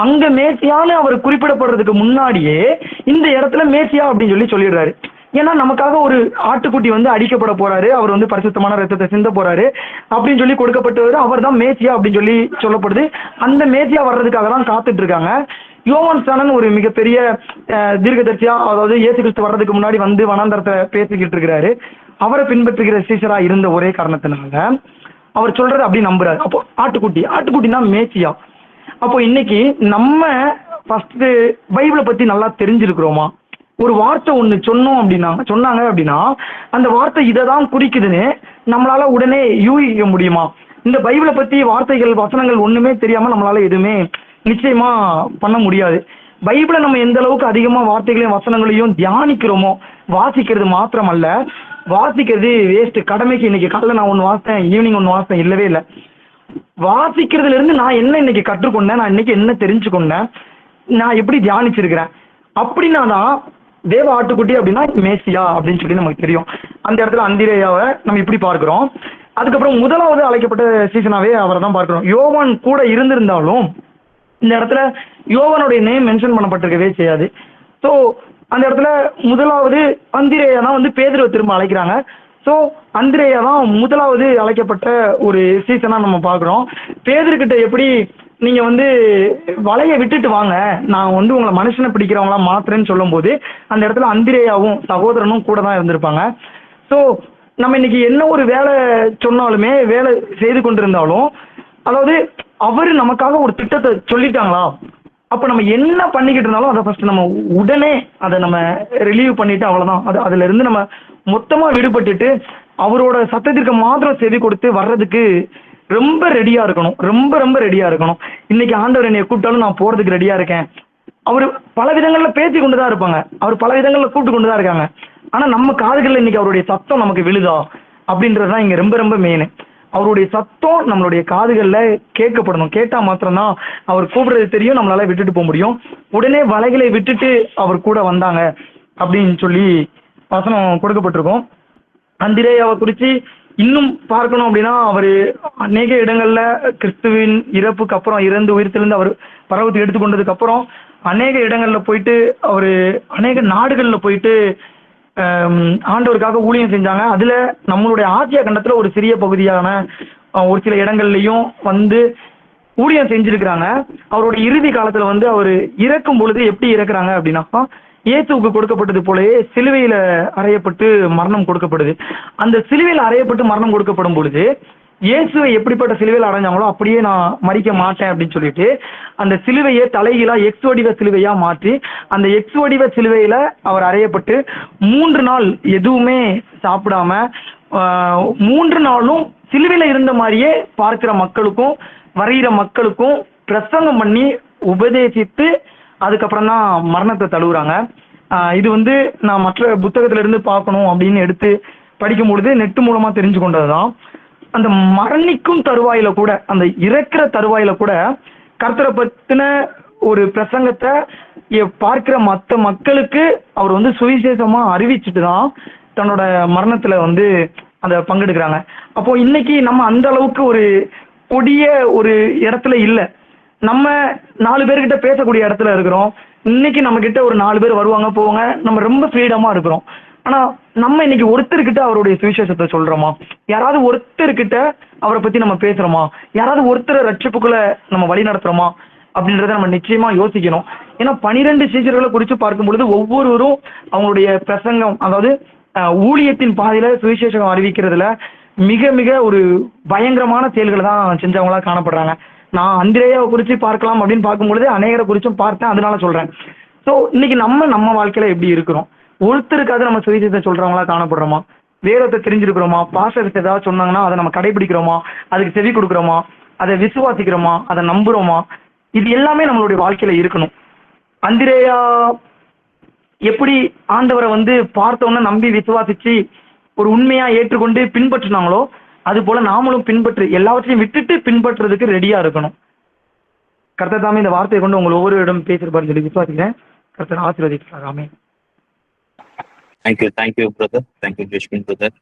அங்க மேசியான்னு அவர் குறிப்பிடப்படுறதுக்கு முன்னாடியே இந்த இடத்துல மேசியா அப்படின்னு சொல்லிடுறாரு. ஏன்னா நமக்காக ஒரு ஆட்டுக்குட்டி வந்து அடிக்கப்பட போறாரு, அவர் வந்து பரிசுத்தமான ரத்தத்தை சிந்த போறாரு அப்படின்னு சொல்லி கொடுக்கப்பட்டவர் அவர் தான் மேசியா அப்படின்னு சொல்லி சொல்லப்படுது. அந்த மேசியா வர்றதுக்காக தான் காத்துட்டு இருக்காங்க. யோவான் ஸ்நானன் ஒரு மிகப்பெரிய தீர்க்கதரிசியா, அதாவது இயேசு கிறிஸ்து வர்றதுக்கு முன்னாடி வந்து வனாந்தரத்தை பேசிக்கிட்டு இருக்கிறாரு. அவரை பின்பற்றுகிற சீசரா இருந்த ஒரே காரணத்தினால அவர் சொல்றது அப்படி நம்புறாரு. அப்போ ஆட்டுக்குட்டினா மேசியா. அப்போ இன்னைக்கு நம்ம ஃபர்ஸ்ட் பைபிளை பத்தி நல்லா தெரிஞ்சிருக்கிறோமா? ஒரு வார்த்தை ஒண்ணு சொன்னாங்க அப்படின்னா அந்த வார்த்தை இதை தான் குறிக்குதுன்னு நம்மளால உடனே யூகிக்க முடியுமா? இந்த பைபிளை பத்தி வார்த்தைகள் வசனங்கள் ஒண்ணுமே தெரியாம நம்மளால எதுவுமே நிச்சயமா பண்ண முடியாது. பைபிளை நம்ம எந்த அளவுக்கு அதிகமா வார்த்தைகளையும் வசனங்களையும் தியானிக்கிறோமோ, வாசிக்கிறது மாத்திரம் அல்ல, வாசிக்கிறது வேஸ்ட். கடமைக்கு இன்னைக்கு காலைல நான் ஒன்று வாசித்தேன், ஈவினிங் ஒன்று வாசித்தேன், இல்லவே இல்லை. வாசிக்கிறதுல இருந்து நான் என்ன இன்னைக்கு கற்றுக்கொண்டேன், நான் இன்னைக்கு என்ன தெரிஞ்சுக்கொண்டேன், நான் எப்படி தியானிச்சிருக்கிறேன் அப்படின்னா தான் தேவ ஆட்டுக்குட்டி அப்படின்னா மேசியா அப்படின்னு சொல்லி நமக்கு தெரியும். அந்த இடத்துல அந்திரேயாவை நம்ம இப்படி பார்க்கிறோம். அதுக்கப்புறம் முதலாவது அழைக்கப்பட்ட சீசனாவே அவரை தான் பார்க்கிறோம். யோவான் கூட இருந்திருந்தாலும் இந்த இடத்துல யோவானுடைய நேம் மென்ஷன் பண்ணப்பட்டிருக்கவே செய்யாது. ஸோ அந்த இடத்துல முதலாவது அந்திரேயா தான் வந்து பேதுருவை திரும்ப அழைக்கிறாங்க. ஸோ அந்திரேயா தான் முதலாவது அழைக்கப்பட்ட ஒரு சீசனாக நம்ம பார்க்குறோம். பேதுருக்கிட்ட எப்படி நீங்கள் வந்து வலையை விட்டுட்டு வாங்க, நான் வந்து உங்களை மனுஷனை பிடிக்கிறவங்களா மாத்திரன்னு சொல்லும் போது அந்த இடத்துல அந்திரேயாவும் சகோதரனும் கூட தான் இருந்திருப்பாங்க. ஸோ நம்ம இன்னைக்கு என்ன ஒரு வேலை சொன்னாலுமே, வேலை செய்து கொண்டிருந்தாலும், அதாவது அவர் நமக்காக ஒரு திட்டத்தை சொல்லிட்டாங்களா, அப்போ நம்ம என்ன பண்ணிக்கிட்டு இருந்தாலும் அதை ஃபர்ஸ்ட் நம்ம உடனே அதை நம்ம ரிலீவ் பண்ணிட்டு அவ்வளோதான். அதுல இருந்து நம்ம மொத்தமாக விடுபட்டுட்டு அவரோட சத்தத்திற்கு மாத்திரம் செவி கொடுத்து வர்றதுக்கு ரொம்ப ரெடியா இருக்கணும். ரொம்ப ரெடியா இருக்கணும். இன்னைக்கு ஆண்டவர் என்னை கூப்பிட்டாலும் நான் போறதுக்கு ரெடியா இருக்கேன். அவர் பல விதங்கள்ல பேசி கொண்டு தான் இருப்பாங்க, அவர் பல விதங்கள்ல கூப்பிட்டு கொண்டு தான் இருக்காங்க. ஆனா நம்ம காதுகள்ல இன்னைக்கு அவருடைய சத்தம் நமக்கு விழுதா அப்படின்றதுதான் இங்க ரொம்ப மெயின். அவருடைய சத்தம் நம்மளுடைய காதுகள்ல கேட்கப்படணும். கேட்டா மாத்திரம்தான் அவர் கூப்பிடுறது தெரியும், நம்மளால விட்டுட்டு போக முடியும். உடனே வலைகளை விட்டுட்டு அவர் கூட வந்தாங்க அப்படின்னு சொல்லி வசனம் கொடுக்கப்பட்டிருக்கும். அந்திரேயாவை குறித்து இன்னும் பார்க்கணும் அப்படின்னா, அவர் அநேக இடங்கள்ல கிறிஸ்துவின் இறப்புக்கு அப்புறம், இறந்து உயிர்த்திலிருந்து அவர் பரவத்துக்கு எடுத்துக்கொண்டதுக்கு அப்புறம் அநேக இடங்கள்ல போயிட்டு அவர் அநேக நாடுகள்ல போயிட்டு ஆண்டவருக்காக ஊழியம் செஞ்சாங்க. அதுல நம்மளுடைய ஆசியா கண்டத்துல ஒரு சிறிய பகுதியான ஒரு சில இடங்கள்லயும் வந்து ஊழியம் செஞ்சிருக்கிறாங்க. அவருடைய இறுதி காலத்துல வந்து அவர் இறக்கும் பொழுது எப்படி இறக்குறாங்க அப்படின்னா, இயேசுவுக்கு கொடுக்கப்பட்டது போலயே சிலுவையில அறையப்பட்டு மரணம் கொடுக்கப்படுது. அந்த சிலுவையில் அறையப்பட்டு மரணம் கொடுக்கப்படும் பொழுது இயேசுவை எப்படிப்பட்ட சிலுவையில் அடைஞ்சாங்களோ அப்படியே நான் மறிக்க மாட்டேன் அப்படின்னு சொல்லிட்டு அந்த சிலுவையை தலைகீழா எக்ஸ் வடிவ சிலுவையா மாற்றி அந்த எக்ஸ் வடிவ சிலுவையில அவர் அறையப்பட்டு 3 நாள் எதுவுமே சாப்பிடாம 3 நாளும் சிலுவையில இருந்த மாதிரியே பார்க்கிற மக்களுக்கும் வரைகிற மக்களுக்கும் பிரசங்கம் பண்ணி உபதேசித்து அதுக்கப்புறம் தான் மரணத்தை தழுவுறாங்க. இது வந்து நான் மற்ற புத்தகத்துல இருந்து பார்க்கணும் அப்படின்னு எடுத்து படிக்கும் பொழுது நெட்டு மூலமா தெரிஞ்சு கொண்டதுதான். அந்த மரணிக்கும் தருவாயில கூட, அந்த இறக்குற தருவாயில கூட கர்த்தரை பத்தின ஒரு பிரசங்கத்தை பார்க்கிற மற்ற மக்களுக்கு அவர் வந்து சுவிசேஷமா அறிவிச்சுட்டு தான் தன்னோட மரணத்துல வந்து அதை பங்கெடுக்கிறாங்க. அப்போ இன்னைக்கு நம்ம அந்த அளவுக்கு ஒரு கொடிய ஒரு இடத்துல இல்லை. நம்ம 4 பேர்கிட்ட பேசக்கூடிய இடத்துல இருக்கிறோம். இன்னைக்கு நம்ம கிட்ட ஒரு 4 பேர் வருவாங்க போவாங்க, நம்ம ரொம்ப ஃப்ரீடமா இருக்கிறோம். ஆனா நம்ம இன்னைக்கு ஒருத்தர்கிட்ட அவருடைய சுவிசேஷத்தை சொல்றோமா? யாராவது ஒருத்தர்கிட்ட அவரை பத்தி நம்ம பேசுறோமா? யாராவது ஒருத்தரை ரட்சிப்புக்குள்ள நம்ம வழி நடத்துறோமா அப்படின்றத நம்ம நிச்சயமா யோசிக்கணும். ஏன்னா 12 சீஷர்களை குறித்து பார்க்கும் பொழுது ஒவ்வொருவரும் அவங்களுடைய பிரசங்கம், அதாவது ஊழியத்தின் பாதையில சுவிசேஷம் அறிவிக்கிறதுல மிக மிக ஒரு பயங்கரமான செயல்களை தான் செஞ்சவங்களா காணப்படுறாங்க. நான் அந்திரேயாவை குறித்து பார்க்கலாம் அப்படின்னு பார்க்கும்பொழுது அநேகரை குறிச்சும் பார்த்தேன், அதனால சொல்றேன். ஸோ இன்னைக்கு நம்ம வாழ்க்கையில எப்படி இருக்கிறோம்? ஒருத்தருக்காவது நம்ம சுவிசேஷத்தை சொல்றவங்களா காணப்படுறோமா? வேதத்தை தெரிஞ்சிருக்கிறோமா? பாஸ்டர்ஸ் ஏதாவது சொன்னாங்கன்னா அதை நம்ம கடைபிடிக்கிறோமா? அதுக்கு செவி கொடுக்குறோமா? அதை விசுவாசிக்கிறோமா? அதை நம்புறோமா? இது எல்லாமே நம்மளுடைய வாழ்க்கையில இருக்கணும். அந்திரேயா எப்படி ஆண்டவரை வந்து பார்த்தோன்னு நம்பி விசுவாசிச்சு ஒரு உண்மையா ஏற்றுக்கொண்டு பின்பற்றினாங்களோ அது போல நாமளும் பின்பற்று எல்லாவற்றையும் விட்டுட்டு பின்பற்றுறதுக்கு ரெடியா இருக்கணும். கர்த்தர் தாமே இந்த வார்த்தையை கொண்டு உங்களை ஒவ்வொருவரிடம் பேசியிருப்பாருன்னு சொல்லி விசுவாசிக்கிறேன். கர்த்தர் ஆசீர்வதிக்கிறார். ஆமென். Thank you brother, thank you Jasmine brother.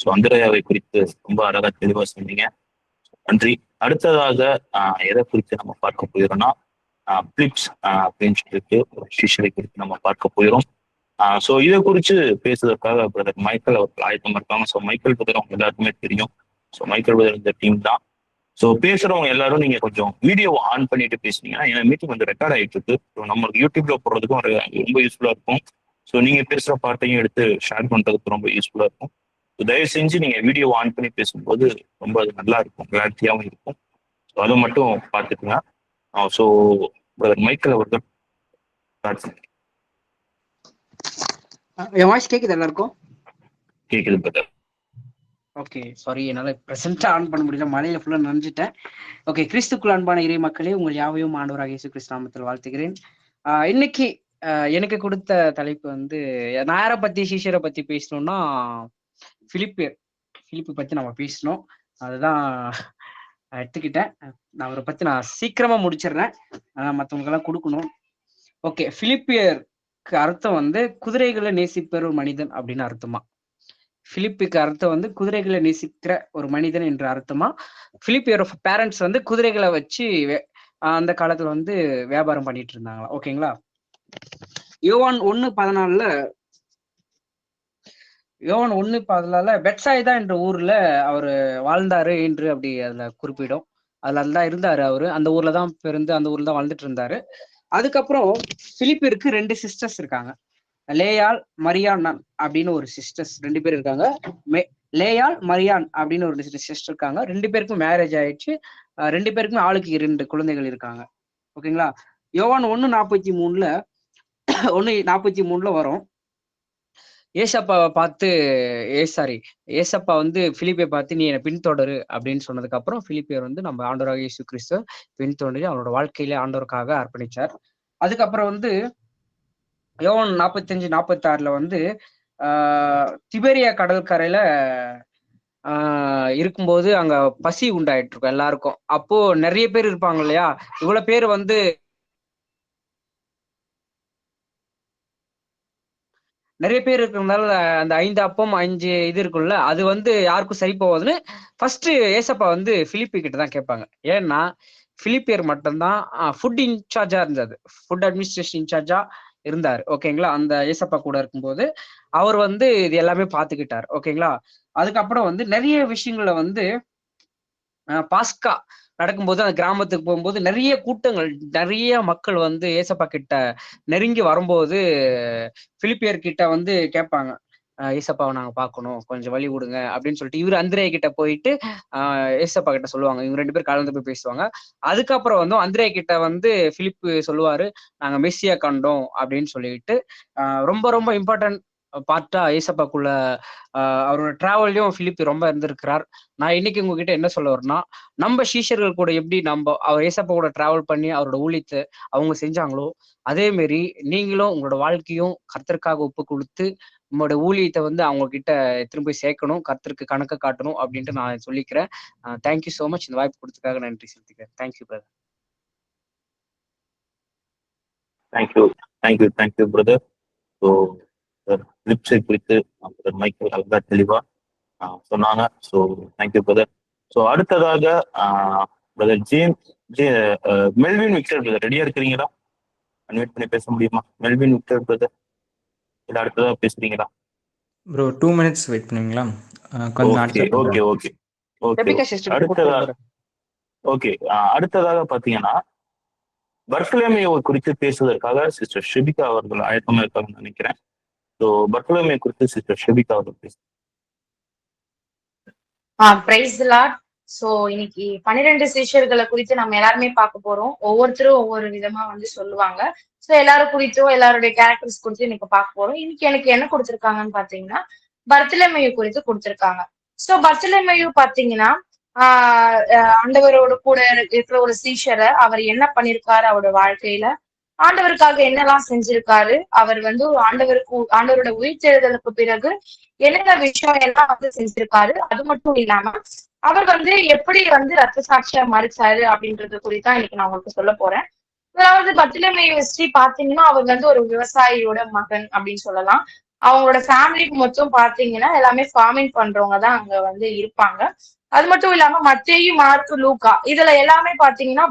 So அந்திரேயாவை குறித்து ரொம்ப அழகா தெளிவா சொன்னீங்க, நன்றி. அடுத்ததாக எதை குறித்து நம்ம பார்க்க போயிடறோம்னா பிலிப்ஸ் அப்படின்னு சொல்லிட்டு ஒரு சிஷ்யரை குறித்து நம்ம பார்க்க போயிடும். ஸோ இதை குறித்து பேசுவதற்காக பிரதர் மைக்கேல் அவர்கள் ஆயத்தமா இருக்காங்க. ஸோ மைக்கேல் பிரதர் அவங்க எல்லாருக்குமே தெரியும். ஸோ மைக்கேல் பிரதர் இந்த டீம் தான். ஸோ பேசுறவங்க எல்லாரும் நீங்க கொஞ்சம் வீடியோவை ஆன் பண்ணிட்டு பேசுனீங்கன்னா, ஏன்னா மீட்டிங் வந்து ரெக்கார்ட் ஆகிட்டு இருக்கு. ஸோ நம்மளுக்கு யூடியூப்ல போடுறதுக்கும் ரொம்ப யூஸ்ஃபுல்லா இருக்கும். ஸோ நீங்க பேசுற பாட்டையும் எடுத்து ஷேர் பண்றதுக்கு ரொம்ப யூஸ்ஃபுல்லா இருக்கும். ஸோ தயவு செஞ்சு நீங்க வீடியோ ஆன் பண்ணி பேசும்போது ரொம்ப அது நல்லா இருக்கும், கிளாரிட்டியாகவும் இருக்கும். ஸோ அதை மட்டும் பார்த்துக்குங்க. ஸோ பிரதர் மைக்கேல் அவர்கள் என் வாய்ஸ் கேக்குது எல்லாருக்கும்? கேக்குது பிரதர். ஓகே, சாரி என்னால பிரசன்டா ஆன் பண்ண முடியல, மழையில ஃபுல்லா நனைஞ்சிட்டேன். ஓகே, கிறிஸ்துக்குள் அன்பான இறை மக்களே, உங்கள் யாவையும் ஆண்டவராக இயேசு கிறிஸ்து நாமத்தில் வாழ்த்துகிறேன். இன்னைக்கு எனக்கு கொடுத்த தலைப்பு வந்து நான் யாரை பத்தி சீஷரை பத்தி பேசணும்னா பிலிப்பு பத்தி நம்ம பேசணும். அதுதான் எடுத்துக்கிட்டேன். நான் அவரை பத்தி நான் சீக்கிரமா முடிச்சிடுறேன், மற்றவங்களுக்கு எல்லாம் கொடுக்கணும். ஓகே, பிலிப்பியருக்கு அர்த்தம் வந்து குதிரைகளை நேசிப்பர் ஒரு மனிதன் அப்படின்னு அர்த்தமா. பிலிப்புக்கு அர்த்தம் வந்து குதிரைகளை நேசிக்கிற ஒரு மனிதன் என்ற அர்த்தமா. பிலிப்பியரோட பேரண்ட்ஸ் வந்து குதிரைகளை வச்சு அந்த காலத்துல வந்து வியாபாரம் பண்ணிட்டு இருந்தாங்களா. ஓகேங்களா. யோவான் 1:14 பெட்சாய்தா என்ற ஊர்ல அவரு வாழ்ந்தாரு என்று அப்படி அதுல குறிப்பிடும். அதுலதான் இருந்தாரு அவரு. அந்த ஊர்ல தான் பிறந்து அந்த ஊர்ல தான் வாழ்ந்துட்டு இருந்தாரு. அதுக்கப்புறம் பிலிப்பிற்கு 2 சிஸ்டர்ஸ் இருக்காங்க, லேயாள் மரியான் அப்படின்னு ஒரு சிஸ்டர்ஸ் 2 பேர் இருக்காங்க. லேயாள் மரியான் அப்படின்னு ஒரு சிஸ்டர் இருக்காங்க. 2 பேருக்கும் மேரேஜ் ஆயிடுச்சு. 2 பேருக்குமே ஆளுக்கு 2 குழந்தைகள் இருக்காங்க. ஓகேங்களா. யோவான் 1:43 வரும். ஏசப்பாவை பார்த்து ஏசப்பா வந்து பிலிப்பை பார்த்து நீ என்னை பின்தொடரு அப்படின்னு சொன்னதுக்கு அப்புறம் பிலிப்பியர் வந்து நம்ம ஆண்டவராக இயேசு கிறிஸ்து பின்தொடரி அவரோட வாழ்க்கையில ஆண்டவருக்காக அர்ப்பணிச்சார். அதுக்கப்புறம் வந்து யோவான் 45:46 வந்து திபேரியா கடற்கரையில இருக்கும்போது அங்க பசி உண்டாயிட்டு இருக்கும் எல்லாருக்கும். அப்போ நிறைய பேர் இருப்பாங்க இல்லையா, இவ்வளவு பேர் வந்து நிறைய பேர் இருக்கிறதுனால அந்த 5 அப்பம் 5 இது இருக்குல்ல, அது வந்து யாருக்கும் சரி போவாதுன்னு ஃபர்ஸ்ட் ஏசப்பா வந்து பிலிப்பி கிட்ட தான் கேட்பாங்க. ஏன்னா பிலிப்பியர் மட்டும்தான் ஃபுட் இன்சார்ஜா இருந்தாரு, ஃபுட் அட்மினிஸ்ட்ரேஷன் இன்சார்ஜா இருந்தாரு. ஓகேங்களா. அந்த ஏசப்பா கூட இருக்கும்போது அவர் வந்து இது எல்லாமே பார்த்துக்கிட்டார். ஓகேங்களா. அதுக்கப்புறம் வந்து நிறைய விஷயங்களை வந்து பாஸ்கா நடக்கும்போது அந்த கிராமத்துக்கு போகும்போது நிறைய கூட்டங்கள், நிறைய மக்கள் வந்து ஏசப்பா கிட்ட நெருங்கி வரும்போது பிலிப்பியர் கிட்ட வந்து கேட்பாங்க, ஏசப்பாவை நாங்க பார்க்கணும், கொஞ்சம் வழி விடுங்க அப்படின்னு சொல்லிட்டு இவர் அந்திரேயா கிட்ட போயிட்டு ஏசப்பா கிட்ட சொல்லுவாங்க. இவங்க 2 பேரும் கலந்து போய் பேசுவாங்க. அதுக்கப்புறம் வந்து அந்திரேயா கிட்ட வந்து பிலிப்பு சொல்லுவாரு, நாங்க மெஸ்ஸியா கண்டோம் அப்படின்னு சொல்லிட்டு. ரொம்ப ரொம்ப இம்பார்ட்டன்ட் பார்ட்டா ஏசப்பாக்குள்ள அவரோட டிராவல்லையும் பிலிப்பு ரொம்ப இருந்திருக்கிறார். நான் இன்னைக்கு உங்ககிட்ட என்ன சொல்ல வரேன்னா, நம்ம சீஷர்கள் கூட எப்படி நம்ம அவர் ஏசப்பா கூட டிராவல் பண்ணி அவரோட ஊழியத்தை அவங்க செஞ்சாங்களோ அதே மாதிரி நீங்களும் உங்களோட வாழ்க்கையும் கர்த்தருக்காக ஒப்பு கொடுத்து உங்களோட ஊழியத்தை வந்து அவங்க கிட்ட திரும்ப சேர்க்கணும், கர்த்தருக்கு கணக்கு காட்டணும் அப்படின்ட்டு நான் சொல்லிக்கிறேன். Thank you so much. இந்த வாய்ப்பு கொடுத்ததுக்காக நன்றி செலுத்திக்கிறேன். Thank you brother. Thank you brother. So பிலிப்ஸை குறித்து மைக்கேல் அழகா தெளிவா சொன்னாங்க. So thank you brother. ஸோ அடுத்ததாக பிரதர் மெல்வின் விக்டர் பிரதர் ரெடியா இருக்கிறீங்களா? அன்வைட் பண்ணி பேச முடியுமா? மெல்வின் விக்டர் பிரதர் இல்ல அடுத்ததாக பேசுறீங்களா? ப்ரோ 2 மினிட்ஸ் வெயிட் பண்ணுவீங்களா? அடுத்ததாக பாத்தீங்கன்னா பர்த்லோமேயை குறித்து பேசுவதற்காக சிஸ்டர் ஷெபிகா அவர்கள் ஆயத்தமா இருக்காங்கன்னு நினைக்கிறேன். ஸோ பர்த்லோமே குறித்து சிஸ்டர் ஷெபிகா அவர்கள் பேச. Praise the Lord. சோ இன்னைக்கு 12 சீஷர்களை குறித்து நம்ம எல்லாருமே பார்க்க போறோம். ஒவ்வொருத்தரும் ஒவ்வொரு விதமா வந்து சொல்லுவாங்க. சோ எல்லாரும் குறித்தும் எல்லாருடைய கேரக்டர்ஸ் குறித்து இன்னைக்கு பார்க்க போறோம். இன்னைக்கு எனக்கு என்ன கொடுத்திருக்காங்கன்னு பாத்தீங்கன்னா பர்த்தலமேயு குறித்து கொடுத்திருக்காங்க. சோ பர்த்தலமேயு பாத்தீங்கன்னா ஆண்டவரோட கூட இருக்கிற ஒரு சீஷரை அவர் என்ன பண்ணிருக்காரு அவரோட வாழ்க்கையில, ஆண்டவருக்காக என்னெல்லாம் செஞ்சிருக்காரு, அவர் வந்து ஆண்டவரோட உயிர்த்தெழுதலுக்கு பிறகு என்னென்ன விஷயம் எல்லாம் வந்து செஞ்சிருக்காரு, அது மட்டும் இல்லாம அவர் வந்து எப்படி வந்து ரத்த சாட்சியா மறிச்சாரு அப்படின்றது குறித்தான் இன்னைக்கு நான் உங்களுக்கு சொல்ல போறேன். அதாவது பர்த்தலமேயு ஹிஸ்டரி பாத்தீங்கன்னா அவர் வந்து ஒரு விவசாயியோட மகன் அப்படின்னு சொல்லலாம். அவங்களோட ஃபேமிலிக்கு மொத்தம் பாத்தீங்கன்னா எல்லாமே ஃபார்மிங் பண்றவங்க தான் அங்க வந்து இருப்பாங்க. அது மட்டும் இல்லாம மத்தேயு, மார்க்கு, லூக்கா இதுல எல்லாமே பாத்தீங்கன்னா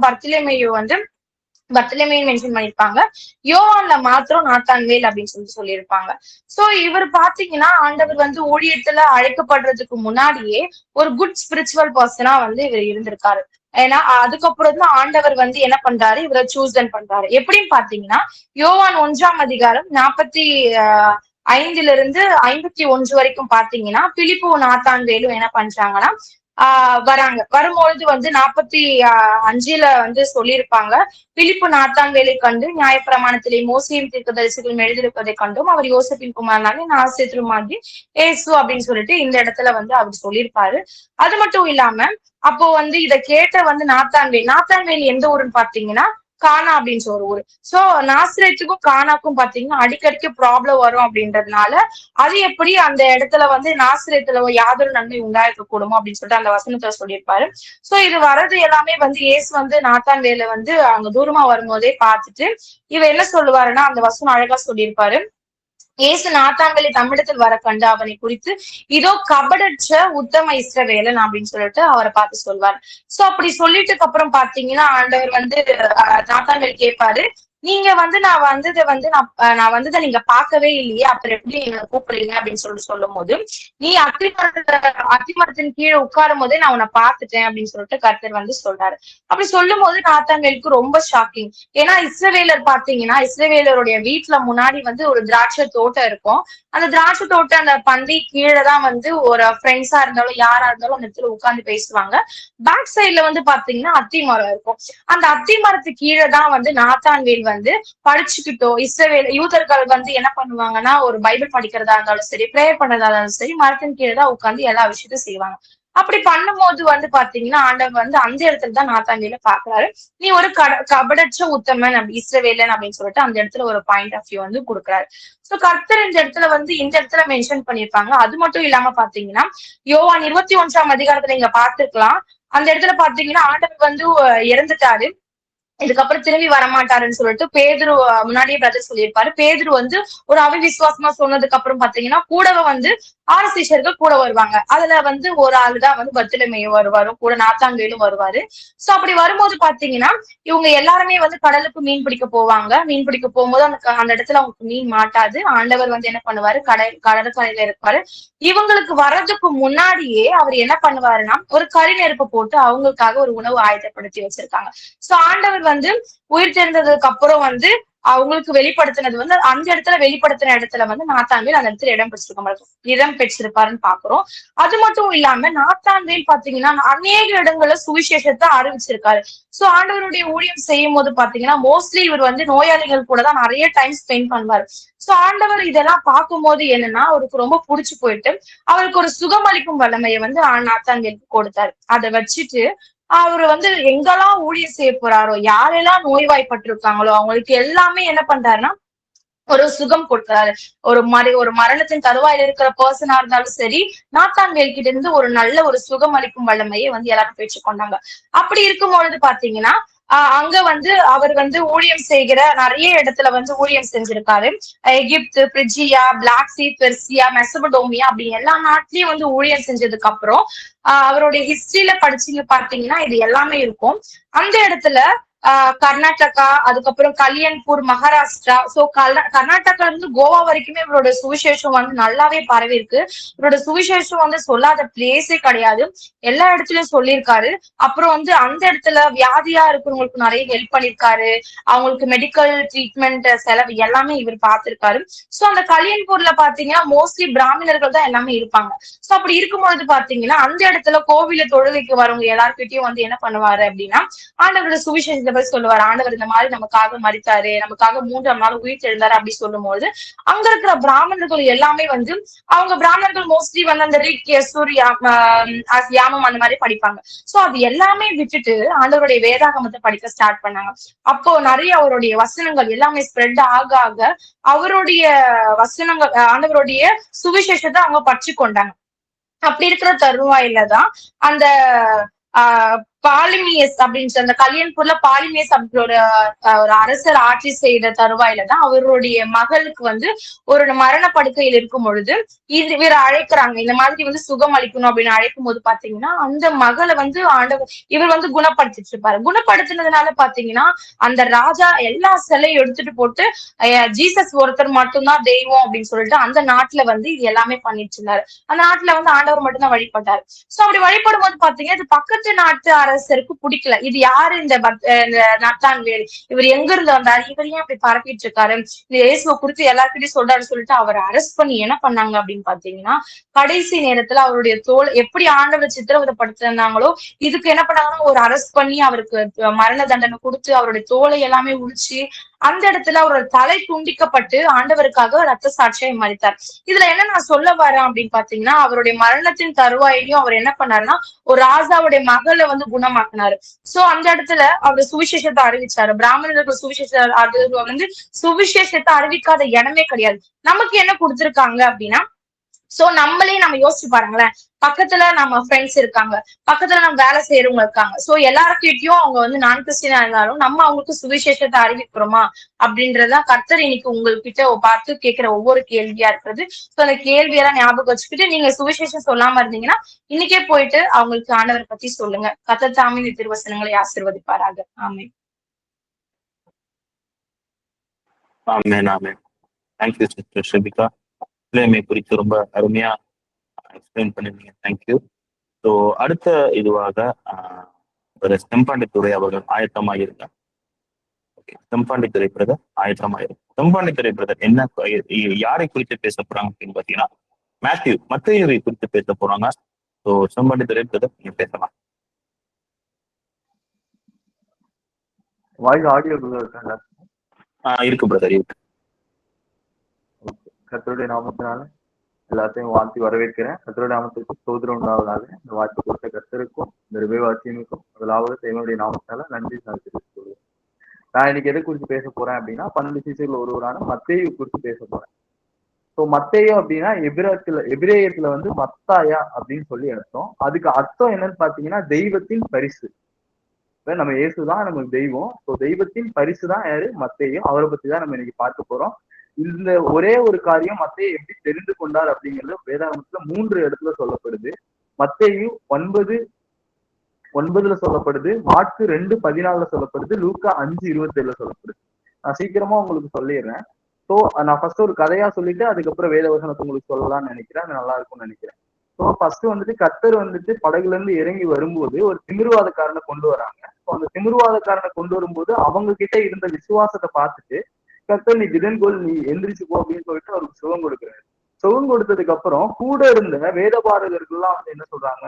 பர்த்தலமேயு மென்ஷன் பண்ணிருப்பாங்க. யோவான்ல மாத்திரம் நாத்தான்வேல் அப்படின்னு சொல்லியிருப்பாங்க. சோ இவர் பாத்தீங்கன்னா ஆண்டவர் வந்து ஊழியத்துல அழைக்கப்படுறதுக்கு முன்னாடியே ஒரு குட் ஸ்பிரிச்சுவல் பர்சனா வந்து இவர் இருந்திருக்காரு. ஏன்னா அதுக்கப்புறம் தான் ஆண்டவர் வந்து என்ன பண்றாரு, இவரை சூசன் பண்றாரு. எப்படின்னு பாத்தீங்கன்னா யோவான் 1 5 51 வரைக்கும் பாத்தீங்கன்னா பிலிப்பு நாத்தான்வேலும் என்ன பண்றாங்கன்னா வராங்க. வரும்பொழுது வந்து 45 வந்து சொல்லியிருப்பாங்க, பிலிப்பு நாத்தான்வேலை கண்டு நியாயப்பிரமாணத்திலே மோசேயும் தீர்க்கதரிசிகளும் எழுதியிருப்பதை கண்டும் அவர் யோசேப்பின் குமாரனாலே நாசரேத்திலுமாகிய இயேசு அப்படின்னு சொல்லிட்டு இந்த இடத்துல வந்து அவர் சொல்லியிருப்பாரு. அது மட்டும் இல்லாம அப்போ வந்து இத கேட்ட வந்து நாத்தான்வேல் எந்த ஊருன்னு பாத்தீங்கன்னா கானா அப்படின்னு ஒரு ஊரு. சோ நாசரேத்துக்கும் கானாக்கும் பாத்தீங்கன்னா அடிக்கடிக்கு ப்ராப்ளம் வரும் அப்படின்றதுனால அது எப்படி அந்த இடத்துல வந்து நாசரேத்துல யாதொரு நன்மை உண்டாயிருக்க கூடுமோ அப்படின்னு சொல்லிட்டு அந்த வசனத்துல சொல்லியிருப்பாரு. சோ இது வர்றது எல்லாமே வந்து இயேசு வந்து நாத்தான்வேலை வந்து அங்க தூரமா வரும்போதே பார்த்துட்டு இவ என்ன சொல்லுவாருன்னா அந்த வசனம் அழகா சொல்லியிருப்பாரு. இயேசு நாத்தான்வேலை தம்மிடத்தில் வர கண்டு அவனை குறித்து இதோ கபடற்ற உத்தம இஸ்ரவேலன் அப்படின்னு சொல்லிட்டு அவரை பார்த்து சொல்வார். சோ அப்படி சொல்லிட்டுக்கு அப்புறம் பாத்தீங்கன்னா ஆண்டவர் வந்து நாத்தான்வேல் கேட்பாரு, நீங்க வந்து நான் வந்ததை நீங்க பார்க்கவே இல்லையே, அப்புறம் எப்படி நீங்க கூப்பிடுறீங்க அப்படின்னு சொல்லும் போது, நீ அத்திமரத்தின் கீழே உட்காரும் போதே நான் உன்னை பார்த்துட்டேன் அப்படின்னு சொல்லிட்டு கர்த்தர் வந்து சொல்றாரு. அப்படி சொல்லும் போது நாத்தான்வேலுக்கு ரொம்ப ஷாக்கிங். ஏன்னா இஸ்ரவேலர் பாத்தீங்கன்னா இஸ்ரவேலருடைய வீட்டுல முன்னாடி வந்து ஒரு திராட்சை தோட்டம் இருக்கும். அந்த திராட்சை தோட்டம் அந்த பந்தி கீழே தான் வந்து ஒரு ஃப்ரெண்ட்ஸா இருந்தாலும் யாரா இருந்தாலும் அந்த இடத்துல உட்கார்ந்து பேசுவாங்க. பேக் சைட்ல வந்து பாத்தீங்கன்னா அத்தி மரம் இருக்கும். அந்த அத்தி மரத்துக்கு கீழே தான் வந்து நாத்தான்வேல் வந்து படிச்சுக்கிட்டோ யூதர்கள் வந்து என்ன பண்ணுவாங்கன்னா ஒரு பைபிள் படிக்கிறதா இருந்தாலும் சரி, பிரேயர் பண்றதா இருந்தாலும் சரி, மரத்தின் கீழே தான் உட்கார்ந்து எல்லா விஷயத்தையும் செய்வாங்க. அப்படி பண்ணும்போது வந்து பாத்தீங்கன்னா ஆண்டவர் வந்து அந்த இடத்துல தான் நாத்தான்வேல பாக்குறாரு. நீ ஒரு கபடற்ற உத்தமன் இஸ்ரவேலன் அப்படின்னு சொல்லிட்டு அந்த இடத்துல ஒரு பாயிண்ட் ஆஃப் வியூ வந்து கொடுக்குறாரு. சோ கர்த்தர் இந்த இடத்துல மென்ஷன் பண்ணிருப்பாங்க. அது மட்டும் இல்லாம பாத்தீங்கன்னா யோவான் 21 நீங்க பார்த்திருக்கலாம். அந்த இடத்துல பாத்தீங்கன்னா ஆண்டவர் வந்து இறந்துட்டாரு, இதுக்கப்புறம் திரும்பி வரமாட்டாருன்னு சொல்லிட்டு பேதுரு முன்னாடியே பிரதர் சொல்லியிருப்பாரு. பேதுரு வந்து ஒரு அவிவிசுவாசமா சொன்னதுக்கு அப்புறம் பாத்தீங்கன்னா கூடவே வந்து 6 சீஷர்கள் கூட வருவாங்க. அதுல வந்து ஒரு ஆளுதான் வந்து பர்த்தலமேயு வருவாரு, கூட நாத்தான்வேலும் வருவாரு. சோ அப்படி வரும்போது பாத்தீங்கன்னா இவங்க எல்லாருமே வந்து கடலுக்கு மீன் பிடிக்க போவாங்க. மீன் பிடிக்க போகும்போது அந்த இடத்துல அவங்களுக்கு மீன் மாட்டாது. ஆண்டவர் வந்து என்ன பண்ணுவாரு, கடற்கரையில இருப்பாரு. இவங்களுக்கு வர்றதுக்கு முன்னாடியே அவர் என்ன பண்ணுவாருன்னா ஒரு கறி நெருப்பு போட்டு அவங்களுக்காக ஒரு உணவு ஆயத்தப்படுத்தி வச்சிருக்காங்க. சோ ஆண்டவர் வந்து உயிர் தெரிந்ததுக்கு அப்புறம் வந்து அவங்களுக்கு வெளிப்படுத்தினது வந்து அந்த இடத்துல வெளிப்படுத்தின இடத்துல வந்து நாத்தான்வேல் அந்த இடத்துல இடம் பெற்றிருப்பாருன்னு பாக்குறோம். அது மட்டும் இல்லாம நாத்தான்வேல் பாத்தீங்கன்னா அநேக இடங்கள்ல சுவிசேஷத்தை அறிவிச்சிருக்காரு. சோ ஆண்டவருடைய ஊழியம் செய்யும் போது பாத்தீங்கன்னா மோஸ்ட்லி இவர் வந்து நோயாளிகள் கூட தான் நிறைய டைம் ஸ்பெண்ட் பண்ணுவாரு. சோ ஆண்டவர் இதெல்லாம் பார்க்கும்போது என்னன்னா அவருக்கு ரொம்ப புடிச்சு போயிட்டு அவருக்கு ஒரு சுகமளிக்கும் வல்லமையை வந்து நாத்தான்வேலுக்கு கொடுத்தாரு. அதை வச்சுட்டு அவரு வந்து எங்கெல்லாம் ஊழியம் செய்ய போறாரோ, யாரெல்லாம் நோய்வாய்ப்பட்டிருக்காங்களோ அவங்களுக்கு எல்லாமே என்ன பண்றாருன்னா ஒரு சுகம் கொடுக்கிறாரு. ஒரு மரணத்தின் தருவாயில இருக்கிற பர்சனா இருந்தாலும் சரி, நாத்தான்வேல் கிட்ட இருந்து ஒரு நல்ல ஒரு சுகம் அளிக்கும் வல்லமையை வந்து எல்லாரும் பெற்றுக்கொண்டாங்க. அப்படி இருக்கும் பொழுது பாத்தீங்கன்னா அங்க வந்து அவர் வந்து ஊழியம் செய்கிற நிறைய இடத்துல வந்து ஊழியம் செஞ்சிருக்காரு. எகிப்து, பிரிஜியா, பிளாக் சி, பெர்சியா, மெசபடோமியா அப்படி எல்லா நாட்டிலயும் வந்து ஊழியம் செஞ்சதுக்கு அப்புறம் அவருடைய ஹிஸ்டரியில படிச்சீங்க பாத்தீங்கன்னா இது எல்லாமே இருக்கும். அந்த இடத்துல கர்நாடகா, அதுக்கப்புறம் கல்யாண்பூர், மகாராஷ்டிரா. சோ கர்நாடகால இருந்து கோவா வரைக்குமே இவரோட சுவிசேஷம் வந்து நல்லாவே பரவி இருக்கு. இவரோட சுவிசேஷம் வந்து சொல்லாத பிளேஸே கிடையாது, எல்லா இடத்துலயும் சொல்லியிருக்காரு. அப்புறம் வந்து அந்த இடத்துல வியாதியா இருக்கிறவங்களுக்கு நிறைய ஹெல்ப் பண்ணிருக்காரு. அவங்களுக்கு மெடிக்கல் ட்ரீட்மெண்ட் செலவு எல்லாமே இவர் பார்த்திருக்காரு. சோ அந்த கல்யாண்பூர்ல பாத்தீங்கன்னா மோஸ்ட்லி பிராமணர்கள் தான் எல்லாமே இருப்பாங்க. சோ அப்படி இருக்கும்பொழுது பாத்தீங்கன்னா அந்த இடத்துல கோவில தொழுகைக்கு வரவங்க எல்லார்கிட்டயும் வந்து என்ன பண்ணுவாரு அப்படின்னா ஆண்டவரோட சுவிசேஷத்தை பத்தி சொல்லுவாரு. ஆண்டவர் இந்த மாதிரி நமக்காக மரித்தாரு, நமக்காக 3ஆம் நாள் உயிர் எழுந்தாரு அப்படி சொல்லும்போது அங்க இருக்கிற பிராமணர்கள் எல்லாமே வந்து அவங்க பிராமணர்கள் மோஸ்ட்லி வந்து அந்த ரிக், யசுர், யாமம் அந்த மாதிரி படிப்பாங்க. சோ அது எல்லாமே விட்டுட்டு ஆண்டவருடைய வேதாகமத்தை படிக்க ஸ்டார்ட் பண்ணாங்க. அப்போ நிறைய அவருடைய வசனங்கள் எல்லாமே ஸ்ப்ரெட் ஆக ஆக அவருடைய வசனங்கள் ஆண்டவருடைய சுவிசேஷத்தை அவங்க பற்றி கொண்டாங்க. அப்படி இருக்கிற தருவாயில தான் அந்த பாலிமியஸ் அப்படின்னு அந்த கல்யாண்பூர்ல பாலிமியஸ் அப்படின்ற ஒரு அரசர் ஆட்சி செய்த தருவாயில தான் அவருடைய மகளுக்கு வந்து ஒரு மரண படுக்கையில் இருக்கும் பொழுது இவர் அழைக்கிறாங்க, இந்த மாதிரி வந்து சுகம் அளிக்கணும் அப்படின்னு அழைக்கும் போது பாத்தீங்கன்னா அந்த மகளை வந்து ஆண்டவர் இவர் வந்து குணப்படுத்திட்டு இருப்பாரு. குணப்படுத்தினதுனால பாத்தீங்கன்னா அந்த ராஜா எல்லா சிலையும் எடுத்துட்டு போட்டு ஜீசஸ் ஒருத்தர் மட்டும்தான் தெய்வம் அப்படின்னு சொல்லிட்டு அந்த நாட்டுல வந்து இது எல்லாமே பண்ணிட்டு இருந்தாரு. அந்த நாட்டுல வந்து ஆண்டவர் மட்டும்தான் வழிபட்டாரு. சோ அப்படி வழிபடும் போது பாத்தீங்கன்னா இது பக்கத்து நாட்டு அரசருக்கு பிடிக்கல. இது யாரு இந்த நத்தான்வேல், இவர் எங்க இருந்து வந்தாரு, இவர் ஏன் அப்படி பரப்பிட்டு இருக்காரு, இந்த இயேசுவை குறித்து எல்லார்கிட்டையும் சொல்றாரு சொல்லிட்டு அவரை அரெஸ்ட் பண்ணி என்ன பண்ணாங்க அப்படின்னு பாத்தீங்கன்னா கடைசி நேரத்துல அவருடைய தோல் எப்படி ஆண்டவர் சித்திரவதைப்படுத்திருந்தாங்களோ இதுக்கு என்ன பண்ணாங்கன்னா ஒரு அரெஸ்ட் பண்ணி அவருக்கு மரண தண்டனை கொடுத்து அவருடைய தோலை எல்லாமே உரிச்சு அந்த இடத்துல அவரோட தலை துண்டிக்கப்பட்டு ஆண்டவருக்காக ரத்த சாட்சியை மறித்தார். இதுல என்ன நான் சொல்ல வரேன் அப்படின்னு பாத்தீங்கன்னா அவருடைய மரணத்தின் தருவாயிலையும் அவர் என்ன பண்ணாருன்னா ஒரு ராஜாவுடைய மகளை வந்து குணமாக்குனாரு. சோ அந்த இடத்துல அவர் சுவிசேஷத்தை அறிவிச்சாரு. பிராமணர்கள் சுவிசேஷத்தை அறிவிக்காத இடமே கிடையாது. நமக்கு என்ன கொடுத்திருக்காங்க அப்படின்னா சோ நம்ம யோசிச்சு பாருங்களேன், பக்கத்துல நம்ம ஃப்ரெண்ட்ஸ் இருக்காங்க, பக்கத்துல நம்ம வேலை செய்யறவங்க இருக்காங்க. சோ எல்லாருக்கிட்டையும் அவங்க வந்து நான் கிறிஸ்டியனா இருந்தாலும் நம்ம அவங்களுக்கு சுவிசேஷத்தை அறிவிக்கிறோமா அப்படின்றதுதான் கர்த்தர் இன்னைக்கு உங்ககிட்ட பார்த்து கேட்கிற ஒவ்வொரு கேள்வியா இருக்கிறது. சோ அந்த கேள்வியெல்லாம் ஞாபகம் வச்சுக்கிட்டு நீங்க சுவிசேஷம் சொல்லாம இருந்தீங்கன்னா இன்னைக்கே போயிட்டு அவங்களுக்கு ஆண்டவரை பத்தி சொல்லுங்க. கர்த்தர் தாமே இந்த திருவசனங்களை ஆசீர்வதிப்பாராக. ஆமென். ஆமென் ஆமென். Thank you sister ஷெபிகா. பிள்ளைமை குறித்து ரொம்ப அருமையா எக்ஸ்பிளைன் பண்ணிருந்தீங்க. தேங்க்யூ. ஸோ அடுத்த இதுவாக ஒரு செம்பாண்டித்துறை அவர்கள் ஆயத்தமாயிருங்க. ஓகே, செம்பாண்டித்துறை பிரதர் ஆயத்தமாயிரும். செம்பாண்டித்துறை பிரதர் என்ன யாரை குறித்து பேச போறாங்க அப்படின்னு பாத்தீங்கன்னா மத்தேயுவை குறித்து பேச போறாங்க. ஸோ செம்பாண்டித்துறை பிரதர் நீங்க பேசலாம். வாய்ஸ் ஆடியோ இருக்காங்க? இருக்கு பிரதர், இருக்கு. கர்த்தருடைய நாமத்தினால எல்லாத்தையும் வாழ்த்தி வரவேற்கிறேன். கர்த்தருடைய நாமத்திற்கு ஸ்தோத்திரம் உண்டாவதாக. இந்த வாய்ப்பு கொடுத்த கர்த்தருக்கும் இந்த ரிபைவாசியனுக்கும் முதலாவது தேவனுடைய நாமத்தினால நன்றி சொல்லுவேன். நான் இன்னைக்கு எதை குறித்து பேச போறேன் அப்படின்னா 12 சீசர்கள் ஒருவரான மத்தேயு குறித்து பேச போறேன். ஸோ மத்தேயு அப்படின்னா எபிரேயத்துல வந்து மத்தாயா அப்படின்னு சொல்லி அர்த்தம். அதுக்கு அர்த்தம் என்னன்னு பாத்தீங்கன்னா தெய்வத்தின் பரிசு. நம்ம இயேசுதான் நமக்கு தெய்வம். ஸோ தெய்வத்தின் பரிசு தான் யாரு? மத்தேயு. அவரை பத்தி தான் நம்ம இன்னைக்கு பார்க்க போறோம். இந்த ஒரே ஒரு காரியம் மத்தேயு எப்படி தெரிந்து கொண்டார் அப்படிங்கிறது வேதாகமத்துல 3 இடத்துல சொல்லப்படுது. மத்தேயு 9:9 சொல்லப்படுது, மார்க்கு 2:14 சொல்லப்படுது, லூக்கா 5:27 சொல்லப்படுது. நான் சீக்கிரமா உங்களுக்கு சொல்லிடுறேன். ஸோ நான் ஃபர்ஸ்ட் ஒரு கதையா சொல்லிட்டு அதுக்கப்புறம் வேதவசனத்தை உங்களுக்கு சொல்லலாம்னு நினைக்கிறேன். அது நல்லா இருக்கும்னு நினைக்கிறேன். ஸோ ஃபர்ஸ்ட் வந்துட்டு கர்த்தர் வந்துட்டு படகுல இருந்து இறங்கி வரும்போது ஒரு திமிர்வாதக்காரனை கொண்டு வராங்க. ஸோ அந்த திமிர்வாதக்காரனை கொண்டு வரும்போது அவங்க கிட்ட இருந்த விசுவாசத்தை பார்த்துட்டு கர்த்தர் நீ திடன்கோள், நீ எந்திரிச்சு போ அப்படின்னு சொல்லிட்டு அவருக்கு சுகம் கொடுக்குறாரு. சுகம் கொடுத்ததுக்கு அப்புறம் கூட இருந்த வேதபாரகர்கள்லாம் வந்து என்ன சொல்றாங்க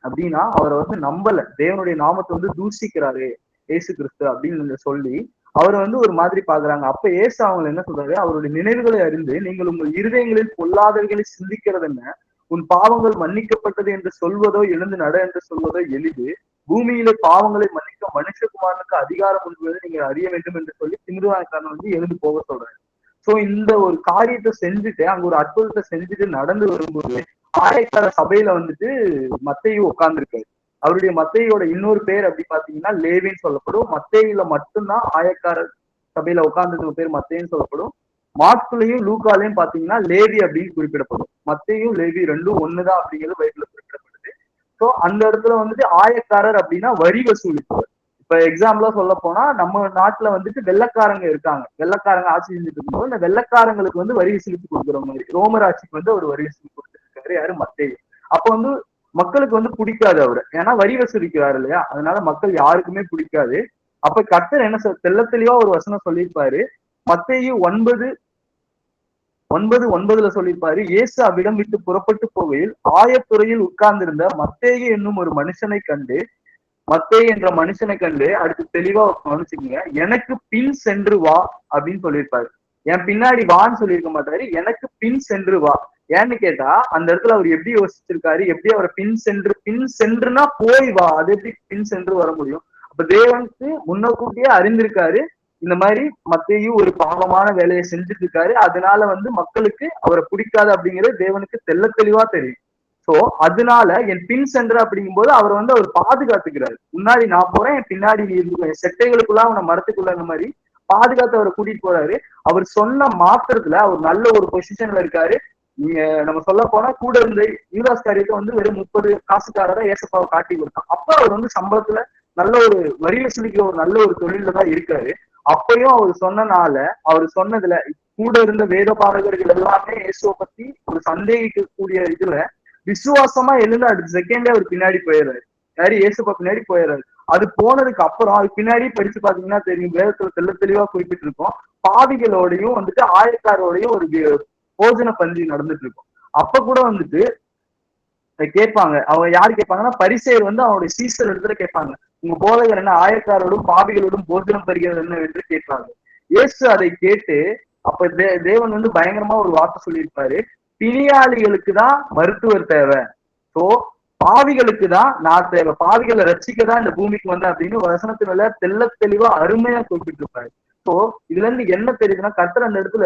அப்படின்னா அவரை வந்து நம்பல, தேவனுடைய நாமத்தை வந்து தூஷிக்கிறாரு ஏசு கிறிஸ்து அப்படின்னு சொல்லி அவரை வந்து ஒரு மாதிரி பாக்குறாங்க. அப்ப ஏசு அவங்க என்ன சொல்றாரு, அவருடைய நினைவுகளை அறிந்து நீங்கள் உங்கள் இருதயங்களில் பொல்லாதவர்களை சிந்திக்கிறது என்ன, உன் பாவங்கள் மன்னிக்கப்பட்டது என்று சொல்வதோ எழுந்து நட என்று சொல்வதோ எளிது, பூமியிலே பாவங்களை மன்னிக்க மனுஷகுமாரனுக்கு அதிகாரம் உண்டு நீங்க அறிய வேண்டும் என்று சொல்லி திமிர்வாதக்காரன் வந்து எழுந்து போக சொல்றாரு. சோ இந்த ஒரு காரியத்தை செஞ்சுட்டு அங்க ஒரு அற்புதத்தை செஞ்சுட்டு நடந்து வரும்போது ஆயக்கார சபையில வந்துட்டு மத்தேயு உட்கார்ந்துருக்காரு. அவருடைய மத்தேயோட இன்னொரு பேர் அப்படி பாத்தீங்கன்னா லேவின்னு சொல்லப்படும். மத்தேயில மட்டும்தான் ஆயக்கார சபையில உட்கார்ந்து பேர் மத்தேன்னு சொல்லப்படும். மார்க்குலையும் லூக்காலையும் பாத்தீங்கன்னா லேவி அப்படின்னு குறிப்பிடப்படும். மத்தேயும் லேவி ரெண்டும் ஒண்ணுதான் அப்படிங்கிறது பைபிள்ல குறிப்பிடப்படுது. ஸோ அந்த இடத்துல வந்துட்டு ஆயக்காரர் அப்படின்னா வரி வசூலிப்பவர். இப்ப இப்ப எக்ஸாம்பிளா சொல்ல போனா நம்ம நாட்டுல வந்துட்டு வெள்ளைக்காரங்க இருக்காங்க, வெள்ளைக்காரங்க ஆட்சி செஞ்சுட்டு இருக்கும்போது இந்த வெள்ளைக்காரங்களுக்கு வந்து வரி வசூலித்து கொடுக்குற மாதிரி ரோமர் ஆட்சிக்கு வந்து அவர் வரி வசூலித்து கொடுத்துருக்காரு யாரு, மத்தேயு. அப்ப வந்து மக்களுக்கு வந்து பிடிக்காது அவரு, ஏன்னா வரி வசூலிக்கிறாரு இல்லையா, அதனால மக்கள் யாருக்குமே பிடிக்காது. அப்ப கர்த்தர் என்ன தெள்ள தெளிவா ஒரு வசனம் சொல்லியிருப்பாரு. மத்தேயு 9:9 சொல்லியிருப்பாரு, இயேசு அவ்விடம் விட்டு புறப்பட்டு போகையில் ஆயத்துறையில் உட்கார்ந்திருந்த மத்தேயு என்னும் ஒரு மனுஷனை கண்டு, மத்தேயு என்ற மனுஷனை கண்டு அடுத்து தெளிவா கவனிச்சுக்கங்க, எனக்கு பின் சென்று வா அப்படின்னு சொல்லியிருப்பாரு. என் பின்னாடி வான்னு சொல்லியிருக்க மாட்டாரு, எனக்கு பின் சென்று வா. ஏன்னு கேட்டா அந்த இடத்துல அவர் எப்படி யோசிச்சிருக்காரு, எப்படி அவரை பின் சென்றுனா போய் வா, அது எப்படி பின் சென்று வர முடியும்? அப்ப தேவனுக்கு முன்னக்கூட்டியே அறிந்திருக்காரு இந்த மாதிரி மத்தேயு ஒரு பாவமான வேலையை செஞ்சுட்டு இருக்காரு, அதனால வந்து மக்களுக்கு அவரை பிடிக்காது அப்படிங்கிறது தேவனுக்கு தெள்ள தெளிவா தெரியும். சோ அதனால என் பின் சென்ற அப்படிங்கும் போது அவர் வந்து அவர் பாதுகாத்துக்கிறாரு. முன்னாடி நான் போறேன், என் பின்னாடி நீ இருந்துக்கோ, என் செட்டைகளுக்குள்ள அவனை மரத்துக்குள்ள இந்த மாதிரி பாதுகாத்து அவரை கூட்டிட்டு போறாரு. அவர் சொன்ன மாத்திரத்துல அவர் நல்ல ஒரு பொசிஷன்ல இருக்காரு. நீங்க நம்ம சொல்ல போனா கூட இருந்த யூதாஸ் காரியத்தை வந்து வெறும் 30 காசுக்காரரை ஏசப்பாவை காட்டி கொடுத்தான். அப்ப அவர் வந்து சம்பளத்துல நல்ல ஒரு வரி வசூலிக்கிற ஒரு நல்ல ஒரு தொழில தான் இருக்காரு. அப்பயும் அவர் சொன்னனால, அவர் சொன்னதுல கூட இருந்த வேத பாரகர்கள் எல்லாமே இயேசுவை பத்தி ஒரு சந்தேகிக்கக்கூடிய இதுல விசுவாசமா எழுந்து அடுத்த செகண்டே அவர் பின்னாடி போயிடுறாரு. யாரு, இயேசுப்பா பின்னாடி போயிடுறாரு. அது போனதுக்கு அப்புறம் அது பின்னாடி படிச்சு பாத்தீங்கன்னா தெரியும், வேதத்துல தெள்ள தெளிவா குறிப்பிட்டு இருக்கோம், பாவிகளோடையும் வந்துட்டு ஆயக்காரோடையும் ஒரு போஜன பந்தி நடந்துட்டு இருக்கும். அப்ப கூட வந்துட்டு கேட்பாங்க, அவங்க யாரு கேட்பாங்கன்னா பரிசேயர் வந்து அவனுடைய சீசர் இடத்துல கேட்பாங்க, உங்க போதகர் என்ன ஆயக்காரோடும் பாவிகளோடும் போஜனம் பெறுகிறது என்ன என்று கேட்பாங்க. இயேசு அதை கேட்டு அப்ப தேவன் வந்து பயங்கரமா ஒரு வார்த்தை சொல்லியிருப்பாரு, பிணியாளிகளுக்கு தான் மருத்துவர் தேவை, சோ பாவிகளுக்கு தான் நான் தேவை, பாவிகளை ரட்சிக்கதான் இந்த பூமிக்கு வந்தேன் அப்படின்னு வசனத்தினால தெள்ள தெளிவா அருமையா குறிப்பிட்டு இருப்பாரு. சோ இதுல இருந்து என்ன தெரியுதுன்னா, கர்த்தர் அந்த இடத்துல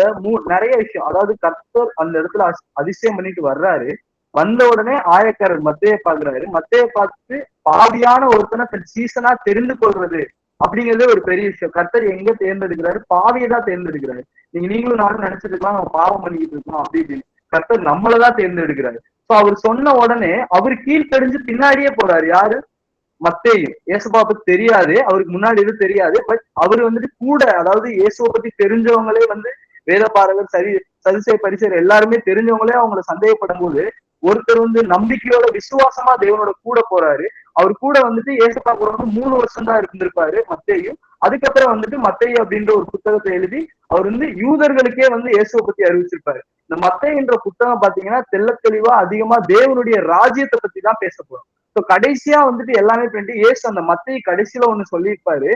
நிறைய விஷயம், அதாவது கர்த்தர் அந்த இடத்துல அதிசயம் பண்ணிட்டு வர்றாரு. வந்த உடனே ஆயக்காரர் மத்தேயை பாக்குறாரு, மத்தேயை பார்த்து பாவியான ஒருத்தனை தன் சீசனா தெரிந்து கொள்றது அப்படிங்கிறதே ஒரு பெரிய விஷயம். கர்த்தர் எங்க தேர்ந்தெடுக்கிறாரு, பாவியை தான் தேர்ந்தெடுக்கிறாரு. நீங்களும் நானும் நினைச்சிட்டு இருக்கலாம் நம்ம பாவம் பண்ணிக்கிட்டு இருக்கோம் அப்படி இப்படின்னு, கர்த்தர் நம்மளதான் தேர்ந்தெடுக்கிறாரு. சோ அவர் சொன்ன உடனே அவர் கீழ்ப்படிஞ்சு பின்னாடியே போறாரு. யாரு, மத்தேயு. இயேசுவை பத்தி தெரியாது, அவருக்கு முன்னாடி எதுவும் தெரியாது, பட் அவரு வந்துட்டு கூட, அதாவது இயேசுவை பத்தி தெரிஞ்சவங்களே வந்து வேதபாரகர் சதுசேயர் பரிசேயர் எல்லாருமே தெரிஞ்சவங்களே அவங்களை சந்தேகப்படும் போது ஒருத்தர் வந்து நம்பிக்கையோட விசுவாசமா தேவனோட கூட போறாரு. அவர் கூட வந்துட்டு இயேசுப்பா கூட வந்து 3 வருஷம் தான் இருந்திருப்பாரு மத்தேயு. அதுக்கப்புறம் வந்துட்டு மத்தேயு அப்படின்ற ஒரு புத்தகத்தை எழுதி அவர் வந்து யூதர்களுக்கே வந்து இயேசுவை பத்தி அறிவிச்சிருப்பாரு. இந்த மத்தேயு என்ற புத்தகம் பாத்தீங்கன்னா தெள்ள தெளிவா அதிகமா தேவனுடைய ராஜ்யத்தை பத்தி தான் பேச போறோம். சோ கடைசியா வந்துட்டு எல்லாமே பண்ணிட்டு இயேசு அந்த மத்தேயு கடைசியில ஒண்ணு சொல்லியிருப்பாரு,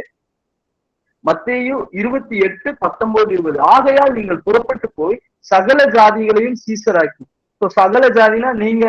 மத்தேயு 28:19-20, ஆகையால் நீங்கள் புறப்பட்டு போய் சகல ஜாதிகளையும் சீசராக்கி. சோ சகல ஜாதினா நீங்க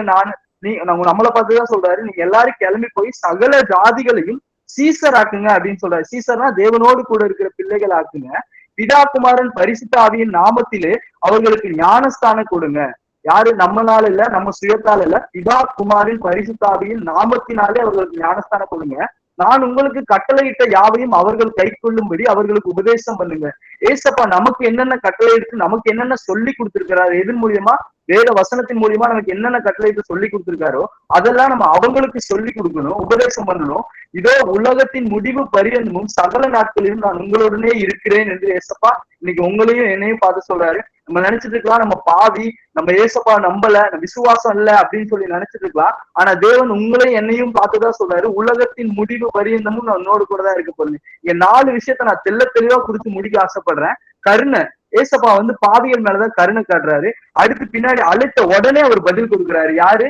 நம்மளை பார்த்துதான் சொல்றாரு, நீங்க எல்லாரும் கிளம்பி போய் சகல ஜாதிகளையும் சீசர் ஆக்குங்க அப்படின்னு சொல்றாரு. சீசர்னா தேவனோடு கூட இருக்கிற பிள்ளைகள் ஆக்குங்க, பிதா குமாரன் பரிசுத்த ஆவியின் நாமத்திலே அவர்களுக்கு ஞானஸ்தானம் கொடுங்க. யாரு, நம்மளால இல்ல, நம்ம சுயத்தால் இல்ல, பிதா குமாரின் பரிசுத்த ஆவியின் நாமத்தினாலே அவர்களுக்கு ஞானஸ்தானம் கொடுங்க. நான் உங்களுக்கு கட்டளையிட்ட யாவையும் அவர்கள் கை கொள்ளும்படி அவர்களுக்கு உபதேசம் பண்ணுங்க. ஏசப்பா நமக்கு என்னென்ன கட்டளை எடுத்து நமக்கு என்னென்ன சொல்லி கொடுத்திருக்கிறாரு, எதன் மூலியமா, வேத வசனத்தின் மூலியமா நமக்கு என்னென்ன கட்டளையிட்டு சொல்லி கொடுத்திருக்காரோ அதெல்லாம் நம்ம அவங்களுக்கு சொல்லி கொடுக்கணும், உபதேசம் பண்ணணும். இதோ உலகத்தின் முடிவு பரியந்தமும் சகல நாட்களிலும் நான் உங்களுடனே இருக்கிறேன் என்று ஏசப்பா இன்னைக்கு உங்களையும் என்னையும் பார்த்து சொல்றாரு. நம்ம நினைச்சிட்டு இருக்கலாம் நம்ம பாவி, நம்ம ஏசப்பா நம்பல, நம்ம விசுவாசம் இல்ல அப்படின்னு சொல்லி நினைச்சிட்டு இருக்கலாம். ஆனா தேவன் உங்களையும் என்னையும் பார்த்துதான் சொல்றாரு, உலகத்தின் முடிவு பரியந்தமும் நான் உன்னோடு கூட தான் இருக்க போறேன். இங்க 4 விஷயத்த நான் தெள்ள தெளிவா குறிச்சு முடிக்க ஆசைப்படுறேன். கருணை, ஏசப்பா வந்து பாவிகள் மேலதான் கருணை காட்டுறாரு. அடுத்து பின்னாடி அழுத்த உடனே அவர் பதில் கொடுக்குறாரு. யாரு,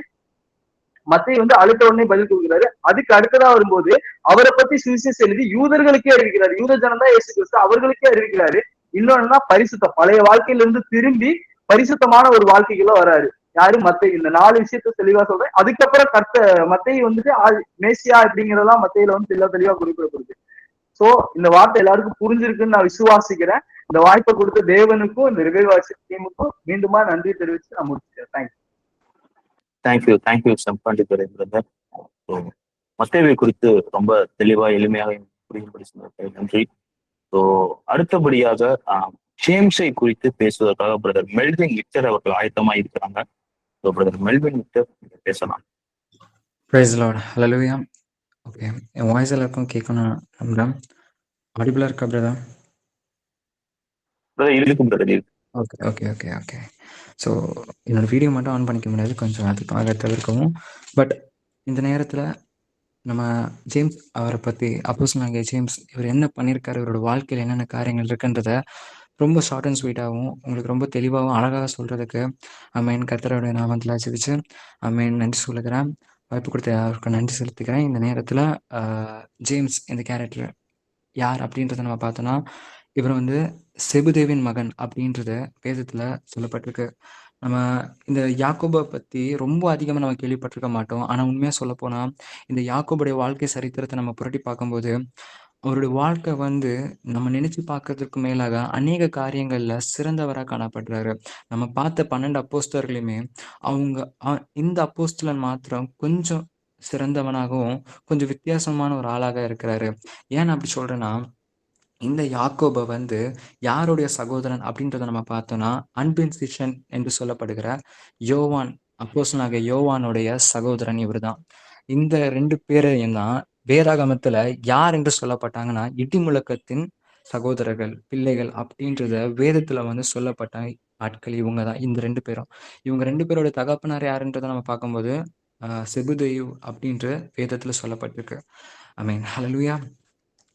மத்தேயு வந்து அழுத்த உடனே பதில் கொடுக்குறாரு. அதுக்கு அடுத்ததா வரும்போது அவரை பத்தி சுவிசேஷம் எழுதி யூதர்களுக்கே அறிவிக்கிறாரு. யூத ஜனம் தான் இயேசு கிறிஸ்து, அவர்களுக்கே அறிவிக்கிறாரு. இன்னொன்னா பரிசுத்தம், பழைய வாழ்க்கையில இருந்து திரும்பி பரிசுத்தமான ஒரு வாழ்க்கைக்குள்ள வராரு. யாரு, மத்தேயு. இந்த 4 விஷயத்த தெளிவா சொல்றேன். அதுக்கப்புறம் மத்தேயு வந்துட்டு மேசியா அப்படிங்கிறதெல்லாம் மத்தேயுல வந்து தெளிவா குறிப்பிடப்படுது. சோ இந்த வார்த்தை எல்லாருக்கும் புரிஞ்சிருக்குன்னு நான் விசுவாசிக்கிறேன். இந்த வாய்ப்பை கொடுத்த தேவனுக்கும் இந்த ரிவைவ் டீமுக்கும் மீண்டுமா நன்றி தெரிவிச்சு நான் முடிச்சுக்கிறேன். தேங்க்யூ செம்பண்டி துரை பிரதர். மத்தேயுவை குறித்து ரொம்ப தெளிவா எளிமையாக புரியும்படி சொன்னது நன்றி. ஸோ அடுத்தபடியாக ஜேம்ஸை குறித்து பேசுவதற்காக பிரதர் மெல்வின் விக்டர் அவர்கள் ஆயத்தமா இருக்கிறாங்க. ஸோ பிரதர் மெல்வின் விக்டர் பேசலாம். Praise Lord. ஹல்லேலூயா. ஓகே. என் வாய்ஸ் எல்லாருக்கும் கேட்கணும் நம்புறேன். ஆடிபிளா இருக்கா பிரதர்? இருக்கும் brother. Okay okay okay okay. So என்னோட வீடியோ மட்டும் ஆன் பண்ணிக்க முடியாது, கொஞ்சம் அதுக்காக தவிர்க்கவும். பட் இந்த நேரத்தில் நம்ம ஜேம்ஸ் அவரை பற்றி, அப்போஸ்தலனாகிய ஜேம்ஸ் இவர் என்ன பண்ணியிருக்காரு, இவரோட வாழ்க்கையில் என்னென்ன காரியங்கள் இருக்குன்றத ரொம்ப ஷார்ட் அண்ட் ஸ்வீட்டாகவும் உங்களுக்கு ரொம்ப தெளிவாகவும் அழகாக சொல்கிறதுக்கு அம்மேன் கர்த்தரோட நாமத்தில் ஜெபிச்சு அம்மேன் நன்றி சொல்லுகிறேன். வாய்ப்பு கொடுத்த அவருக்கு நன்றி செலுத்திக்கிறேன். இந்த நேரத்தில் ஜேம்ஸ் இந்த கேரக்டர் யார் அப்படின்றத நம்ம பார்த்தோன்னா, இவர் வந்து செபுதேவின் மகன் அப்படின்றது வேதத்தில் சொல்லப்பட்டிருக்கு. நம்ம இந்த யாக்கோபை பற்றி ரொம்ப அதிகமாக நம்ம கேள்விப்பட்டிருக்க மாட்டோம். ஆனால் உண்மையாக சொல்லப்போனால் இந்த யாக்கோபுடைய வாழ்க்கை சரித்திரத்தை நம்ம புரட்டி பார்க்கும்போது, அவருடைய வாழ்க்கை வந்து நம்ம நினைச்சு பார்க்கறதுக்கு மேலாக அநேக காரியங்கள்ல சிறந்தவராக காணப்படுறாரு. நம்ம பார்த்த 12 அப்போஸ்தலர்களையுமே அவங்க இந்த அப்போஸ்தலன் மாத்திரம் கொஞ்சம் சிறந்தவனாகவும் கொஞ்சம் வித்தியாசமான ஒரு ஆளாக இருக்கிறாரு. ஏன் அப்படி சொல்றேன்னா, இந்த யாக்கோபை வந்து யாருடைய சகோதரன் அப்படின்றத நம்ம பார்த்தோம்னா, அன்பின் சிஷ்யன் என்று சொல்லப்படுகிற யோவான், அப்போஸ்தலனாகிய யோவானுடைய சகோதரன் இவர்தான். இந்த 2 பேரையும் தான் வேதாகமத்துல யார் என்று சொல்லப்பட்டாங்கன்னா, இடிமுழக்கத்தின் சகோதரர்கள், பிள்ளைகள் அப்படின்றத வேதத்துல வந்து சொல்லப்பட்ட ஆட்கள் இவங்க தான். இந்த 2 பேரும். இவங்க 2 பேரோட தகப்பனார் யாருன்றத நம்ம பார்க்கும்போது, செபுதேயு அப்படின்ற வேதத்துல சொல்லப்பட்டிருக்கு. ஆமென். ஹல்லேலூயா.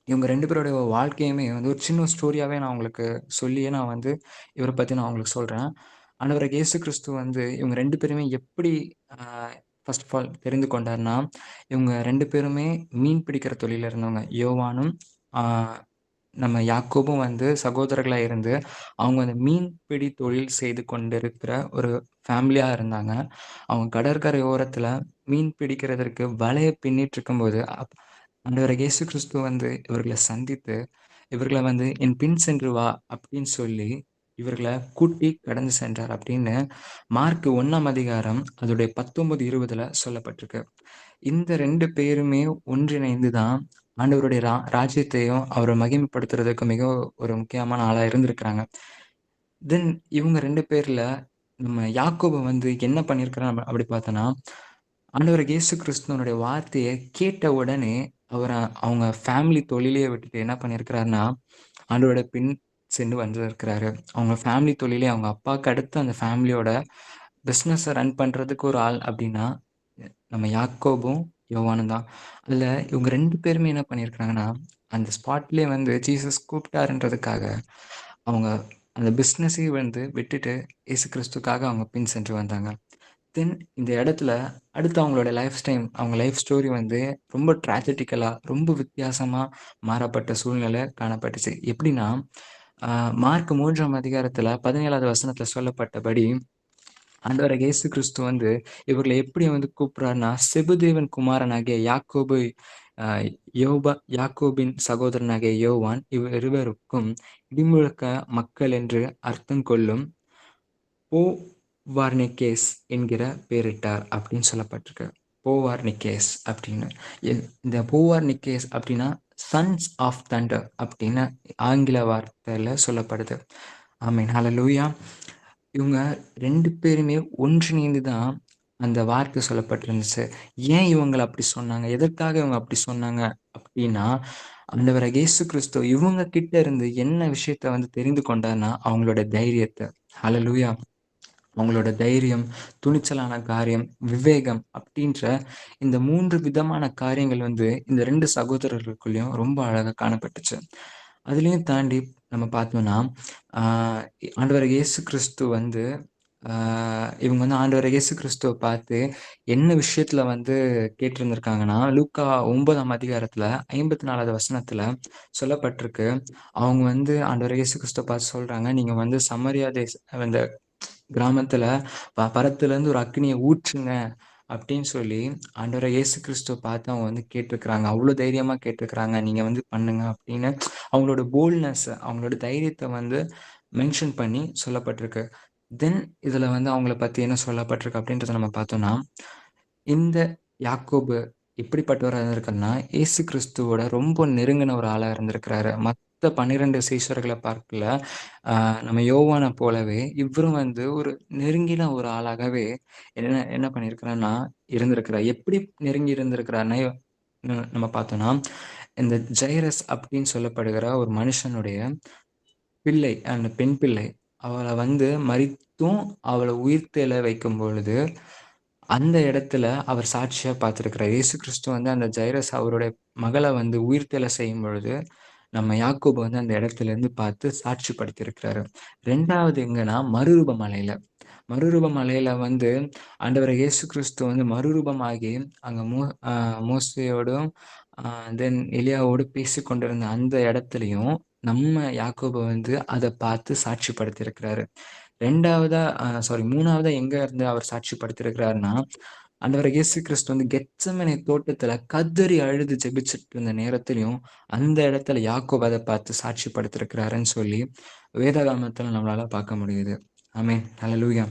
இவங்க 2 பேரோட வாழ்க்கையுமே வந்து ஒரு சின்ன ஸ்டோரியாவே நான் உங்களுக்கு சொல்லியே நான் வந்து இவரை பத்தி நான் உங்களுக்கு சொல்றேன். ஆண்டவராகிய இயேசு கிறிஸ்து வந்து இவங்க 2 பேருமே எப்படி ஃபர்ஸ்ட் ஆஃப் ஆல் தெரிந்து கொண்டார்னா, இவங்க 2 பேருமே மீன் பிடிக்கிற தொழில்ல இருந்தவங்க. யோவானும் நம்ம யாக்கோபும் வந்து சகோதரர்களா இருந்து, அவங்க அந்த மீன்பிடி தொழில் செய்து கொண்டிருக்கிற ஒரு ஃபேமிலியா இருந்தாங்க. அவங்க கடற்கரை ஓரத்துல மீன் பிடிக்கிறதற்கு வலைய பின்னிட்டு இருக்கும்போது, ஆண்டவராகிய இயேசு கிறிஸ்து வந்து இவர்களை சந்தித்து, இவர்களை வந்து என் பின் சென்று வா அப்படின்னு சொல்லி இவர்களை கூட்டி கடந்து சென்றார் அப்படின்னு மார்க் 1ஆம் அதிகாரம் அதோடைய 19, 20ல சொல்லப்பட்டிருக்கு. இந்த 2 பேருமே ஒன்றிணைந்து தான் ஆண்டவருடைய ராஜ்யத்தையும் அவரை மகிமைப்படுத்துறதுக்கு மிக ஒரு முக்கியமான ஆளா இருந்திருக்கிறாங்க. தென் இவங்க 2 பேர்ல நம்ம யாக்கோபு வந்து என்ன பண்ணியிருக்கிறான் அப்படி பார்த்தோன்னா, ஆண்டவர் இயேசு கிறிஸ்துவனுடைய வார்த்தையை கேட்ட உடனே அவங்க ஃபேமிலி தொழிலையே விட்டுட்டு என்ன பண்ணியிருக்கிறாருன்னா, ஆண்டவரோட பின் சென்று வந்திருக்கிறாரு. அவங்க ஃபேமிலி தொழிலே அவங்க அப்பாவுக்கு அடுத்து அந்த ஃபேமிலியோட பிஸ்னஸை ரன் பண்ணுறதுக்கு ஒரு ஆள் அப்படின்னா நம்ம யாக்கோபும் யோவானும் தான். அதில் இவங்க 2 பேருமே என்ன பண்ணியிருக்கிறாங்கன்னா, அந்த ஸ்பாட்லேயே வந்து ஜீசஸ் கூப்பிட்டாருன்றதுக்காக அவங்க அந்த பிஸ்னஸையும் வந்து விட்டுட்டு இயேசு கிறிஸ்துக்காக அவங்க பின் சென்று வந்தாங்க. தென் இந்த இடத்துல அடுத்து அவங்களோட அவங்க லைஃப் ஸ்டோரி வந்து ரொம்ப ட்ராஜடிக்கலா, ரொம்ப வித்தியாசமா மாறப்பட்ட சூழ்நிலை காணப்பட்டுச்சு. எப்படின்னா, மார்க் 3ஆம் அதிகாரத்துல 17வது வசனத்துல சொல்லப்பட்டபடி, ஆண்டவராகிய இயேசு கிறிஸ்து வந்து இவர்களை எப்படி வந்து கூப்பிடுறாருன்னா, செபுதேவின் குமாரனாகிய யாக்கோபு, யாக்கோபின் சகோதரனாகிய யோவான் இருவருக்கும் இடிமுழக்க மக்கள் என்று அர்த்தம் கொள்ளும் போவார்னிகேஸ் என்கிற பேரிட்டார் அப்படின்னு சொல்லப்பட்டிருக்கு. போவார்னிகேஸ் அப்படின்னு. இந்த போவார்னிகேஸ் அப்படின்னா சன்ஸ் ஆஃப் தண்டர் அப்படின்னு ஆங்கில வார்த்தையில சொல்லப்படுது. ஆமீன். ஹல்லேலூயா. இவங்க 2 பேருமே ஒன்றிணைந்து தான் அந்த வார்த்தை சொல்லப்பட்டிருந்துச்சு. ஏன் இவங்களை அப்படி சொன்னாங்க, எதற்காக இவங்க அப்படி சொன்னாங்க அப்படின்னா, ஆண்டவராகிய இயேசு கிறிஸ்து இவங்க கிட்ட இருந்து என்ன விஷயத்த வந்து தெரிந்து கொண்டார்னா, அவங்களோட தைரியத்தை. ஹல்லேலூயா. அவங்களோட தைரியம், துணிச்சலான காரியம், விவேகம் அப்படின்ற இந்த 3 விதமான காரியங்கள் வந்து இந்த 2 சகோதரர்களுக்குள்ளேயும் ரொம்ப அழகா காணப்பட்டுச்சு. அதுலேயும் தாண்டி நம்ம பார்த்தோம்னா, ஆண்டவர் இயேசு கிறிஸ்து வந்து இவங்க வந்து ஆண்டவர் இயேசு கிறிஸ்துவ பார்த்து என்ன விஷயத்துல வந்து கேட்டிருந்திருக்காங்கன்னா, லூக்கா 9ஆம் அதிகாரத்துல 54வது வசனத்துல சொல்லப்பட்டிருக்கு. அவங்க வந்து ஆண்டவர் இயேசு கிறிஸ்துவ பார்த்து சொல்றாங்க, நீங்க வந்து சமரியா அந்த கிராமத்துல பரத்துல இருந்து ஒரு அக்னியை ஊற்றுங்க அப்படின்னு சொல்லி ஆண்டவரை இயேசு கிறிஸ்துவ பார்த்து அவங்க வந்து கேட்டிருக்கிறாங்க. அவ்வளவு தைரியமா கேட்டிருக்கிறாங்க, நீங்க வந்து பண்ணுங்க அப்படின்னு அவங்களோட போல்ட்னஸ், அவங்களோட தைரியத்தை வந்து மென்ஷன் பண்ணி சொல்லப்பட்டிருக்கு. தென் இதுல வந்து அவங்கள பத்தி என்ன சொல்லப்பட்டிருக்கு அப்படின்றத நம்ம பார்த்தோம்னா, இந்த யாக்கோபு எப்படிப்பட்டவராக இருந்திருக்காருன்னா, இயேசு கிறிஸ்துவோட ரொம்ப நெருங்கின ஒரு ஆளா இருந்திருக்கிறாரு. மற்ற 12 சீஷர்களை பார்க்கல, நம்ம யோவானை போலவே இவரும் வந்து ஒரு நெருங்கின ஒரு ஆளாகவே என்ன பண்ணியிருக்கிறாருன்னா இருந்திருக்கிறார். எப்படி நெருங்கி இருந்திருக்கிறாருன்னா, நம்ம பார்த்தோம்னா, இந்த ஜைரஸ் அப்படின்னு சொல்லப்படுகிற ஒரு மனுஷனுடைய பிள்ளை, அந்த பெண் பிள்ளை, அவள வந்து மரித்தும் அவள உயிர்த்தெழ வைக்கும் பொழுது, அந்த இடத்துல அவர் சாட்சியா பார்த்திருக்கிறார். இயேசு கிறிஸ்து வந்து அந்த ஜைரஸ் அவருடைய மகள வந்து உயிர்த்தெழ செய்யும் பொழுது, நம்ம யாக்கோபு வந்து அந்த இடத்துல இருந்து பார்த்து சாட்சிப்படுத்தியிருக்கிறாரு. 2வது எங்கன்னா, மறுரூப மலையில. மறுரூப மலையில வந்து ஆண்டவர் இயேசு கிறிஸ்து வந்து மறுரூபமாகி அங்க மோசேயோடும் தென் எலியாவோடு பேசிக் கொண்டிருந்த அந்த இடத்துலயும் நம்ம யாக்கோபு வந்து அத பார்த்து சாட்சிப்படுத்தியிருக்கிறாரு. 3வதா எங்க இருந்து அவர் சாட்சிப்படுத்தியிருக்கிறாருன்னா, ஆண்டவர் இயேசு கிறிஸ்து வந்து கெத்செமனே தோட்டத்துல கதறி அழுது ஜெபிச்சுட்டு இருந்த நேரத்திலயும் அந்த இடத்துல யாக்கோபு அத பார்த்து சாட்சிப்படுத்தியிருக்கிறாருன்னு சொல்லி வேதாகமத்துல நம்மளால பார்க்க முடியுது. ஆமென். ஹல்லேலூயா.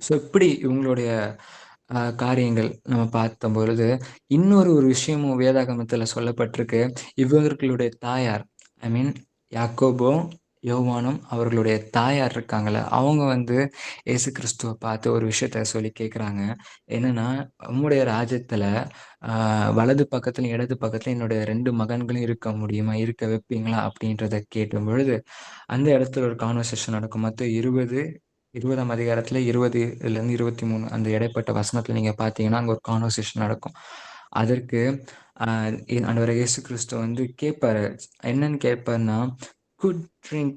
ஸோ இப்படி இவங்களுடைய காரியங்கள் நம்ம பார்த்தம்பொழுது, ஒரு விஷயமும் வேதாகமத்துல சொல்லப்பட்டிருக்கு. இவர்களுடைய தாயார், ஐ மீன் யாக்கோபும், யோவானும் அவர்களுடைய தாயார் இருக்காங்கல்ல, அவங்க வந்து இயேசு கிறிஸ்துவ பார்த்து ஒரு விஷயத்த சொல்லி கேட்குறாங்க. என்னன்னா, "உம்முடைய ராஜ்யத்துல வலது பக்கத்துலயும், இடது பக்கத்துலயும் என்னுடைய 2 மகன்களும் இருக்க முடியுமா? இருக்க வைப்பீங்களா?" அப்படின்றத கேட்கும்பொழுது, அந்த இடத்துல ஒரு கான்வர்சேஷன் நடக்கும். மத்தேயு 20ஆம் அதிகாரத்துல 20லேருந்து 23 அந்த இடைப்பட்ட வசனத்துல நீங்க பார்த்தீங்கன்னா, அங்க ஒரு கான்வர்சேஷன் நடக்கும். அதற்கு ஆண்டவர் இயேசு கிறிஸ்து வந்து கேட்பாரு. என்னன்னு கேட்பாருன்னா, could drink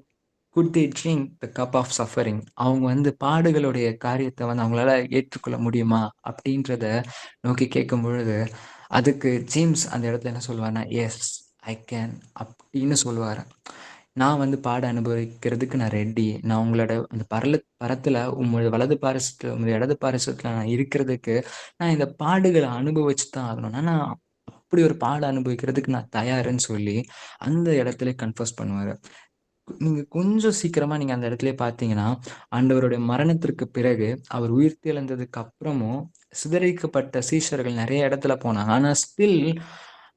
could they drink the cup of suffering. அவங்க வந்து பாடுகளுடைய காரியத்த வந்து அவங்களால ஏற்றுக்கொள்ள முடியுமா? அப்படின்றத நோக்கி கேட்கும் பொழுது, அதுக்கு ஜேம்ஸ் அந்த இடத்துல என்ன சொல்லுவாருன்னா, எஸ் ஐ கேன் அப்படின்னு சொல்லுவாரு. நான் வந்து பாட அனுபவிக்கிறதுக்கு நான் ரெடி. நான் உங்களோட அந்த பரத்துல உங்களுடைய வலது பாரிசத்துல, உங்களுடைய இடது பாரிசத்துல நான் இருக்கிறதுக்கு, நான் இந்த பாடுகள அனுபவிச்சு தான் ஆகணும். நான் அப்படி ஒரு பாட அனுபவிக்கிறதுக்கு நான் தயாருன்னு சொல்லி, அந்த இடத்திலே கன்ஃபர்ஸ் பண்ணுவாரு. நீங்க கொஞ்சம் சீக்கிரமா நீங்க அந்த இடத்திலேயே பார்த்தீங்கன்னா, ஆண்டவருடைய மரணத்திற்கு பிறகு, அவர் உயிர்த்தெழுந்ததுக்கு அப்புறமும், சிதறடிக்கப்பட்ட சீஷர்கள் நெறைய இடத்துல போனாங்க. ஆனா ஸ்டில்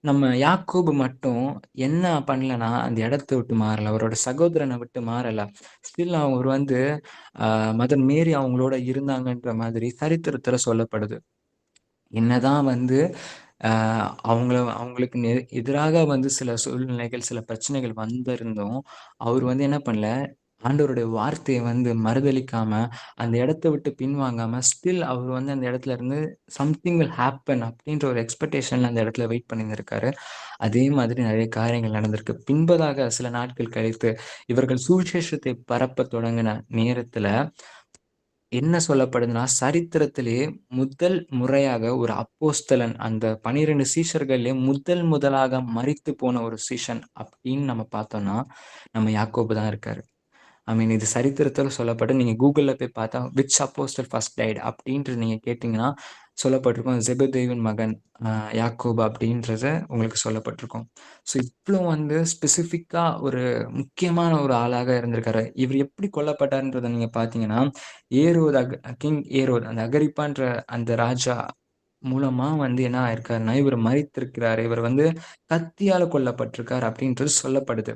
நம்ம யாக்கோபு மட்டும் என்ன பண்ணலன்னா, அந்த இடத்த விட்டு மாறல. அவரோட சகோதரன விட்டு மாறல. ஸ்டில் அவர் வந்து மதர் மேரி அவங்களோட இருந்தாங்கன்ற மாதிரி சரித்திரத்துல சொல்லப்படுது. என்னதான் வந்து அ அவங்களுக்கு எதிராக வந்து சில சூழ்நிலைகள், சில பிரச்சனைகள் வந்திருந்தும், அவர் வந்து என்ன பண்ணல, ஆண்டவருடைய வார்த்தைய வந்து மறுதலிக்காம, அந்த இடத்த விட்டு பின்வாங்காம, ஸ்டில் அவர் வந்து அந்த இடத்துல இருந்து சம்திங் வில் ஹேப்பன் அப்படின்ற ஒரு எக்ஸ்பெக்டேஷன்ல அந்த இடத்துல வெயிட் பண்ணியிருந்திருக்காரு. அதே மாதிரி நிறைய காரியங்கள் நடந்திருக்கு. பின்பதாக சில நாட்கள் கழித்து, இவர்கள் சுவிசேஷத்தை பரப்பத் தொடங்கின நேரத்துல என்ன சொல்லப்படுதுன்னா, சரித்திரத்திலேயே முதல் முறையாக ஒரு அப்போஸ்தலன், அந்த 12 சீஷர்கள்லயே முதலாக மரித்து போன ஒரு சீஷன் அப்படின்னு நம்ம பார்த்தோம்னா, நம்ம யாக்கோபு தான் இருக்காரு. ஐ மீன் இது சரித்திரத்துல சொல்லப்பட்டு நீங்க கூகுள்ல போய் பார்த்தா, விச் அப்போஸ்டல் ஃபர்ஸ்ட் டைட் அப்படின்ட்டு நீங்க கேட்டீங்கன்னா, சொல்லப்பட்டிருக்கும். செபெதேயுவின் மகன் யாக்கோபு அப்படின்றது உங்களுக்கு சொல்லப்பட்டிருக்கும். ஸோ இவ்ளோ வந்து ஸ்பெசிஃபிக்கா ஒரு முக்கியமான ஒரு ஆளாக இருந்திருக்காரு. இவர் எப்படி கொல்லப்பட்டார்ன்றத நீங்க பார்த்தீங்கன்னா, ஏரோது கிங் ஏரோது அந்த அகிரிப்பான்ற அந்த ராஜா மூலமா வந்து என்ன ஆயிருக்காருன்னா, இவர் மரித்திருக்கிறாரு. இவர் வந்து கத்தியால கொல்லப்பட்டிருக்கார் அப்படின்றது சொல்லப்படுது.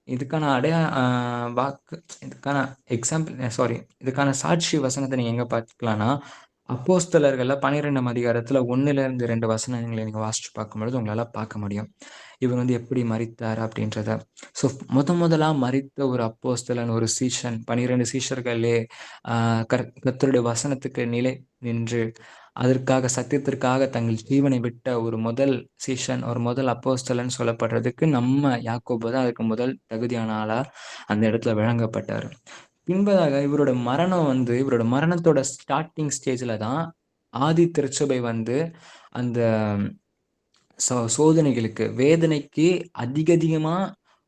இதுக்கான வாக்கு இதுக்கான இதுக்கான சாட்சி வசனத்த நீங்க எங்க பார்த்துக்கலாம்னா, அப்போஸ்தலர்கள்ல 12ஆம் அதிகாரத்துல 1லேருந்து 2 வசனங்கள நீங்க வாசிச்சு பார்க்கும்பொழுது உங்களால பார்க்க முடியும். இவர் வந்து எப்படி மரித்தார் அப்படின்றத. ஸோ முதலா மரித்த ஒரு அப்போஸ்தலன், ஒரு சீஷன் 12 சீஷர்கள்லே கர்த்தருடைய வசனத்துக்கு நிலை நின்று, அதற்காக சத்தியத்திற்காக தங்கள் ஜீவனை விட்ட ஒரு முதல் சீஷன், ஒரு முதல் அப்போஸ்தலன் சொல்லப்படுறதுக்கு நம்ம யாக்கோபு தான் அதுக்கு முதல் தகுதியான ஆளா அந்த இடத்துல வழங்கப்பட்டாரு. பின்பதாக இவரோட மரணத்தோட ஸ்டார்ட்டிங் ஸ்டேஜ்ல தான் ஆதி திருச்சபை வந்து அந்த சோதனைகளுக்கு, வேதனைக்கு அதிகமா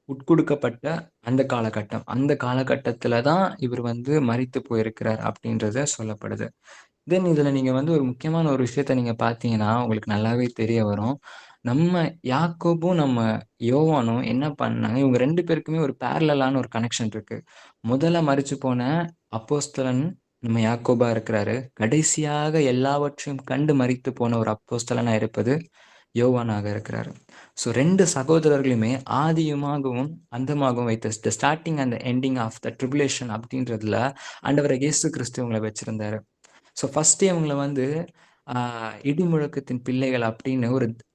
உட்குடுக்கப்பட்ட அந்த காலகட்டம். அந்த காலகட்டத்துல தான் இவர் வந்து மரித்து போயிருக்கிறார் அப்படின்றது சொல்லப்படுது. தென் இதுல நீங்க வந்து ஒரு முக்கியமான ஒரு விஷயத்த நீங்க பார்த்தீங்கன்னா, உங்களுக்கு நல்லாவே தெரிய வரும். நம்ம யாக்கோபும், நம்ம யோவானும் என்ன பண்ணாங்க, இவங்க 2 பேருக்குமே ஒரு பேரலலான ஒரு கனெக்ஷன் இருக்கு. முதல்ல மரிச்சு போன அப்போஸ்தலன் நம்ம யாக்கோபா இருக்கிறாரு. கடைசியாக எல்லாவற்றையும் கண்டு மரித்து போன ஒரு அப்போஸ்தலனா இருப்பது யோவானாக இருக்கிறாரு. ஸோ 2 சகோதரர்களுமே ஆதியுமாகவும், அந்தமாகவும் வைத்த the starting and the ending of the tribulation அப்படின்றதுல ஆண்டவர் இயேசு கிறிஸ்து இவங்கள வச்சிருந்தாரு. ஸோ ஃபர்ஸ்ட் இவங்கள வந்து இடி முழக்கத்தின் பிள்ளைகள் அப்படின்னு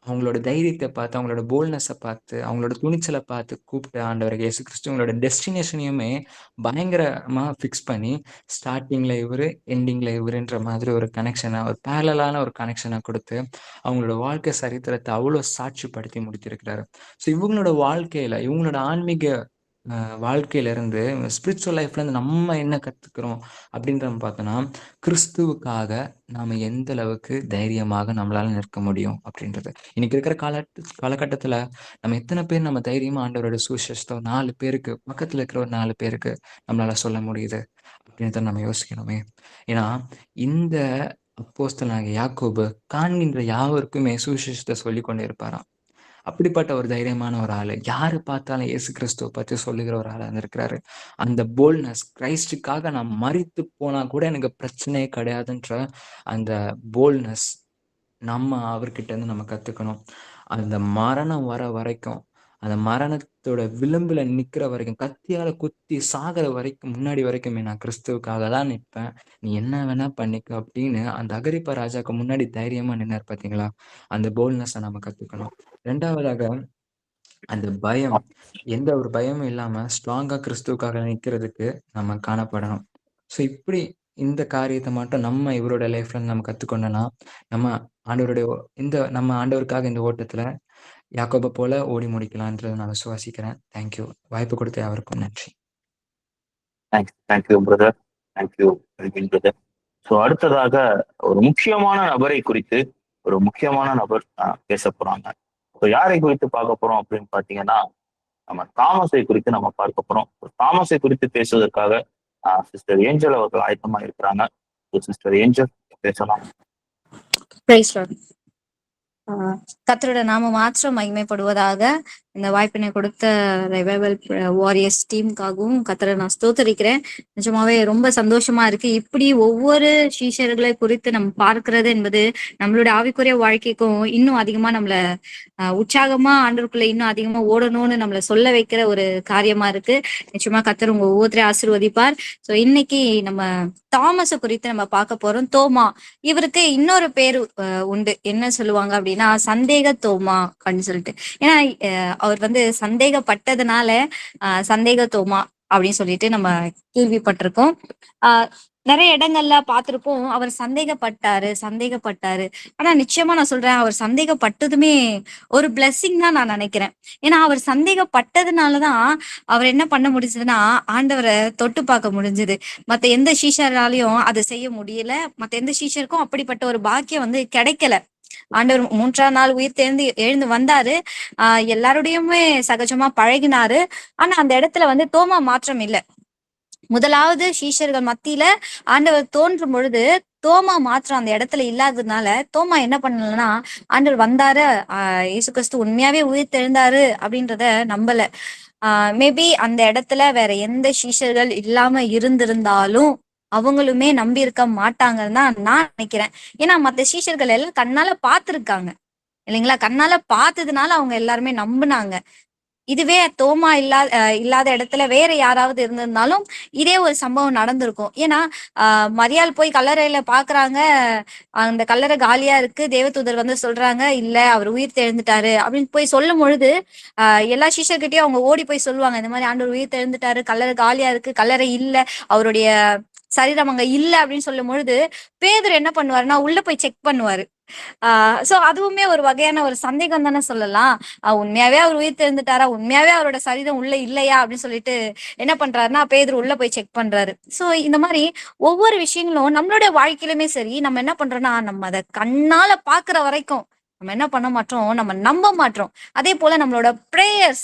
அவங்களோட தைரியத்தை பார்த்து, அவங்களோட போல்ட்னஸை பார்த்து, அவங்களோட துணிச்சலை பார்த்து கூப்பிட்ட ஆண்டவர் இயேசு கிறிஸ்து உங்களோட டெஸ்டினேஷனையுமே பயங்கரமா ஃபிக்ஸ் பண்ணி, ஸ்டார்ட்டிங்ல இவரு, எண்டிங்ல இவருன்ற மாதிரி ஒரு கனெக்ஷனை, ஒரு பேரலான ஒரு கனெக்ஷனை கொடுத்து, அவங்களோட வாழ்க்கை சரித்திரத்தை அவ்வளோ சாட்சிப்படுத்தி முடித்திருக்கிறாரு. ஸோ இவங்களோட வாழ்க்கையில, இவங்களோட ஆன்மீக வாழ்க்கையில இருந்து, ஸ்பிரிச்சுவல் லைஃப்ல இருந்து நம்ம என்ன கத்துக்கிறோம் அப்படின்ற பார்த்தோம்னா, கிறிஸ்துவுக்காக நாம எந்த அளவுக்கு தைரியமாக நம்மளால நிற்க முடியும் அப்படின்றது. இன்னைக்கு இருக்கிற காலகட்டத்துல நம்ம எத்தனை பேர் நம்ம தைரியமா ஆண்டவரோட சுவிசேஷத்தை 4 பேருக்கு, பக்கத்துல இருக்கிற ஒரு 4 பேருக்கு நம்மளால சொல்ல முடியுது அப்படின்றத நம்ம யோசிக்கணுமே. ஏன்னா இந்த அப்போஸ்தலனாகிய யாக்கோபு காண்கின்ற யாவருக்குமே சுவிசேஷத்தை சொல்லிக் கொண்டே இருப்பாராம். அப்படிப்பட்ட ஒரு தைரியமான ஒரு ஆளு, யாரு பார்த்தாலும் இயேசு கிறிஸ்துவ பத்தி சொல்லுகிற ஒரு ஆளா இருந்திருக்கிறாரு. அந்த போல்ட்னஸ், கிரைஸ்டுக்காக நான் மரித்து போனா கூட எனக்கு பிரச்சனையே கிடையாதுன்ற அந்த போல்ட்னஸ் நம்ம அவர்கிட்ட இருந்து நம்ம கத்துக்கணும். அந்த மரணம் வர வரைக்கும், அந்த மரணத்தோட விளிம்புல நிக்கிற வரைக்கும், கத்தியால குத்தி சாகிற வரைக்கும், முன்னாடி வரைக்குமே நான் கிறிஸ்துவுக்காக தான் நிற்பேன், நீ என்ன வேணா பண்ணிக்க அப்படின்னு அந்த அகிரிப்பா ராஜாக்கு முன்னாடி தைரியமா நின்னாரு பாத்தீங்களா? அந்த போல்ட்னஸை நம்ம கத்துக்கணும். 2வதாக அந்த பயம், எந்த ஒரு பயமும் இல்லாம ஸ்ட்ராங்கா கிறிஸ்துவுக்காக நிக்கிறதுக்கு நம்ம காணப்படணும். ஸோ இப்படி இந்த காரியத்தை மட்டும் நம்ம இவரோட லைஃப்ல நம்ம கத்துக்கொண்டோம்னா, நம்ம நம்ம ஆண்டவருக்காக இந்த ஓட்டத்துல யாக்கோபை போல ஓடி முடிக்கலான்றதை நான் விசுவாசிக்கிறேன். தேங்க்யூ. வாய்ப்பு கொடுத்த யாவருக்கும் நன்றி. Thank you brother. Thank you brother. So அடுத்ததாக ஒரு முக்கியமான நபரை குறித்து ஒரு முக்கியமான நபர் பேச போறாங்க. ஸோ யாரை குறித்து பார்க்க போறோம் அப்படின்னு பாத்தீங்கன்னா, நம்ம தாமஸை குறித்து நம்ம பார்க்க போறோம். தாமஸை குறித்து பேசுவதற்காக சிஸ்டர் ஏஞ்சல் அவர்கள் ஆயத்தமா இருக்கிறாங்க. சிஸ்டர் ஏஞ்சல் பேசலாம். கர்த்தரோட நாம மாத்திரம் மகிமைப்படுவதாக. இந்த வாய்ப்பினை கொடுத்த ரிவைவல் வாரியர்ஸ் டீமுக்காகவும் கர்த்தரை நான் ஸ்தோத்தரிக்கிறேன். நிஜமாவே ரொம்ப சந்தோஷமா இருக்கு. இப்படி ஒவ்வொரு சீஷர்களை குறித்து நம்ம பார்க்கிறது என்பது நம்மளுடைய ஆவிக்குரிய வாழ்க்கைக்கும் இன்னும் அதிகமா நம்மள உற்சாகமா ஆண்டவருக்குள்ள இன்னும் அதிகமா ஓடணும்னு நம்மள சொல்ல வைக்கிற ஒரு காரியமா இருக்கு. நிச்சயமா கர்த்தர் உங்க ஒவ்வொருத்தரையும் ஆசீர்வதிப்பார். சோ இன்னைக்கு நம்ம தாமஸ குறித்து நம்ம பார்க்க போறோம். தோமா, இவருக்கு இன்னொரு பேரு உண்டு. என்ன சொல்லுவாங்க அப்படின்னா சந்தேக தோமா அப்படின்னு சொல்லிட்டு. ஏன்னா அவர் வந்து சந்தேகப்பட்டதுனால சந்தேக தோமா அப்படின்னு சொல்லிட்டு நம்ம கேள்விப்பட்டிருக்கோம். நிறைய இடங்கள்ல பார்த்திருப்போம். அவர் சந்தேகப்பட்டாரு. ஆனா நிச்சயமா நான் சொல்றேன், அவர் சந்தேகப்பட்டதுமே ஒரு பிளெஸிங் தான் நான் நினைக்கிறேன். ஏன்னா அவர் சந்தேகப்பட்டதுனாலதான் அவர் என்ன பண்ண முடிஞ்சதுன்னா ஆண்டவரை தொட்டு பார்க்க முடிஞ்சது. மத்த எந்த சீஷராலையும் அதை செய்ய முடியல. மத்த எந்த சீஷருக்கும் அப்படிப்பட்ட ஒரு பாக்கியம் வந்து கிடைக்கல. ஆண்டவர் 3ஆம் நாள் உயிர் எழுந்து வந்தாரு. எல்லாருடையுமே சகஜமா பழகினாரு. ஆனா அந்த இடத்துல வந்து தோமா மாற்றம் இல்லை. முதலாவது சீஷர்கள் மத்தியில ஆண்டவர் தோன்றும் பொழுது தோமா மாத்திரம் அந்த இடத்துல இல்லாததுனால தோமா என்ன பண்ணலன்னா, ஆண்டவர் வந்தாரு, இயேசு கிறிஸ்து உண்மையாவே உயிர் தெழுந்தாரு அப்படின்றத நம்பல. மேபி அந்த இடத்துல வேற எந்த சீஷர்கள் இல்லாம இருந்திருந்தாலும் அவங்களுமே நம்பி இருக்க மாட்டாங்கன்னு தான் நான் நினைக்கிறேன். ஏன்னா மத்த சீஷர்கள் எல்லாம் கண்ணால பாத்துருக்காங்க இல்லைங்களா? கண்ணால பார்த்ததுனால அவங்க எல்லாருமே நம்புனாங்க. இதுவே தோமா இல்லாத இடத்துல வேற யாராவது இருந்திருந்தாலும் இதே ஒரு சம்பவம் நடந்திருக்கும். ஏன்னா மரியாள் போய் கல்லறையில பாக்குறாங்க, அந்த கல்லறை காலியா இருக்கு. தேவதூதர் வந்து சொல்றாங்க, இல்ல அவர் உயிர் தெழுந்துட்டாரு அப்படின்னு போய் சொல்லும் பொழுது எல்லா சீஷர்கிட்டயும் அவங்க ஓடி போய் சொல்லுவாங்க, இந்த மாதிரி ஆண்டவர் உயிர் தெழுந்துட்டாரு, கல்லறை காலியா இருக்கு, கல்லறை இல்ல, அவருடைய சரீரம் அங்க இல்ல அப்படின்னு சொல்லும் பொழுது பேதுரு என்ன பண்ணுவாருன்னா உள்ள போய் செக் பண்ணுவாரு. சோ அதுவுமே ஒரு வகையான ஒரு சந்தேகம் தானே சொல்லலாம். உண்மையாவே அவர் உயிர் தெரிந்துட்டாரா, உண்மையாவே அவரோட சரீரம் உள்ள இல்லையா அப்படின்னு சொல்லிட்டு என்ன பண்றாருன்னா பேதுரு உள்ள போய் செக் பண்றாரு. சோ இந்த மாதிரி ஒவ்வொரு விஷயங்களும் நம்மளுடைய வாழ்க்கையிலுமே சரி, நம்ம என்ன பண்றோம்னா நம்ம அதை கண்ணால பாக்குற வரைக்கும் நம்ம என்ன பண்ண மாட்டோம், நம்ம நம்ப மாட்டோம். அதே போல நம்மளோட பிரேயர்ஸ்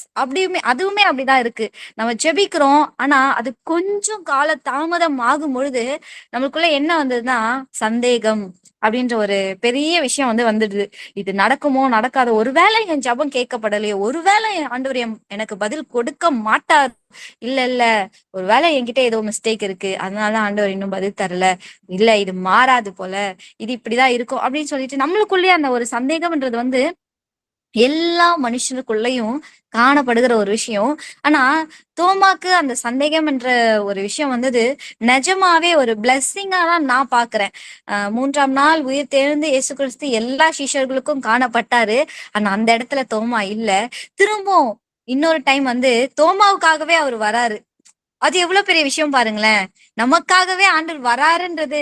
அதுவுமே அப்படிதான் இருக்கு. நம்ம ஜெபிக்கிறோம், ஆனா அது கொஞ்சம் கால தாமதம் ஆகும் பொழுது நம்மளுக்குள்ள என்ன வந்ததுன்னா சந்தேகம் அப்படின்ற ஒரு பெரிய விஷயம் வந்துடுது. இது நடக்குமோ நடக்காத, ஒருவேளை என் ஜபம் கேட்கப்படலையோ, ஒருவேளை ஆண்டவர் எனக்கு பதில் கொடுக்க மாட்டார், இல்ல ஒருவேளை என்கிட்ட ஏதோ மிஸ்டேக் இருக்கு, அதனால ஆண்டவர் இன்னும் பதில் தரல, இல்ல இது மாறாது போல, இது இப்படிதான் இருக்கும் அப்படின்னு சொல்லிட்டு நம்மளுக்குள்ளேயே அந்த ஒரு சந்தேகம்ன்றது எல்லா மனுஷனுக்குள்ளயும் காணப்படுகிற ஒரு விஷயம். ஆனா தோமாக்கு அந்த சந்தேகம் என்ற ஒரு விஷயம் வந்தது நிஜமாவே ஒரு பிளெஸ்ஸிங்கா தான் நான் பாக்குறேன். 3ஆம் நாள் உயிர் தெழுந்து இயேசு கிறிஸ்து எல்லா சிஷ்யர்களுக்கும் காணப்பட்டாரு. ஆனா அந்த இடத்துல தோமா இல்ல. திரும்பவும் இன்னொரு டைம் வந்து தோமாவுக்காகவே அவர் வராரு. அது எவ்வளவு பெரிய விஷயம் பாருங்களேன். நமக்காகவே ஆண்டவர் வராருன்றது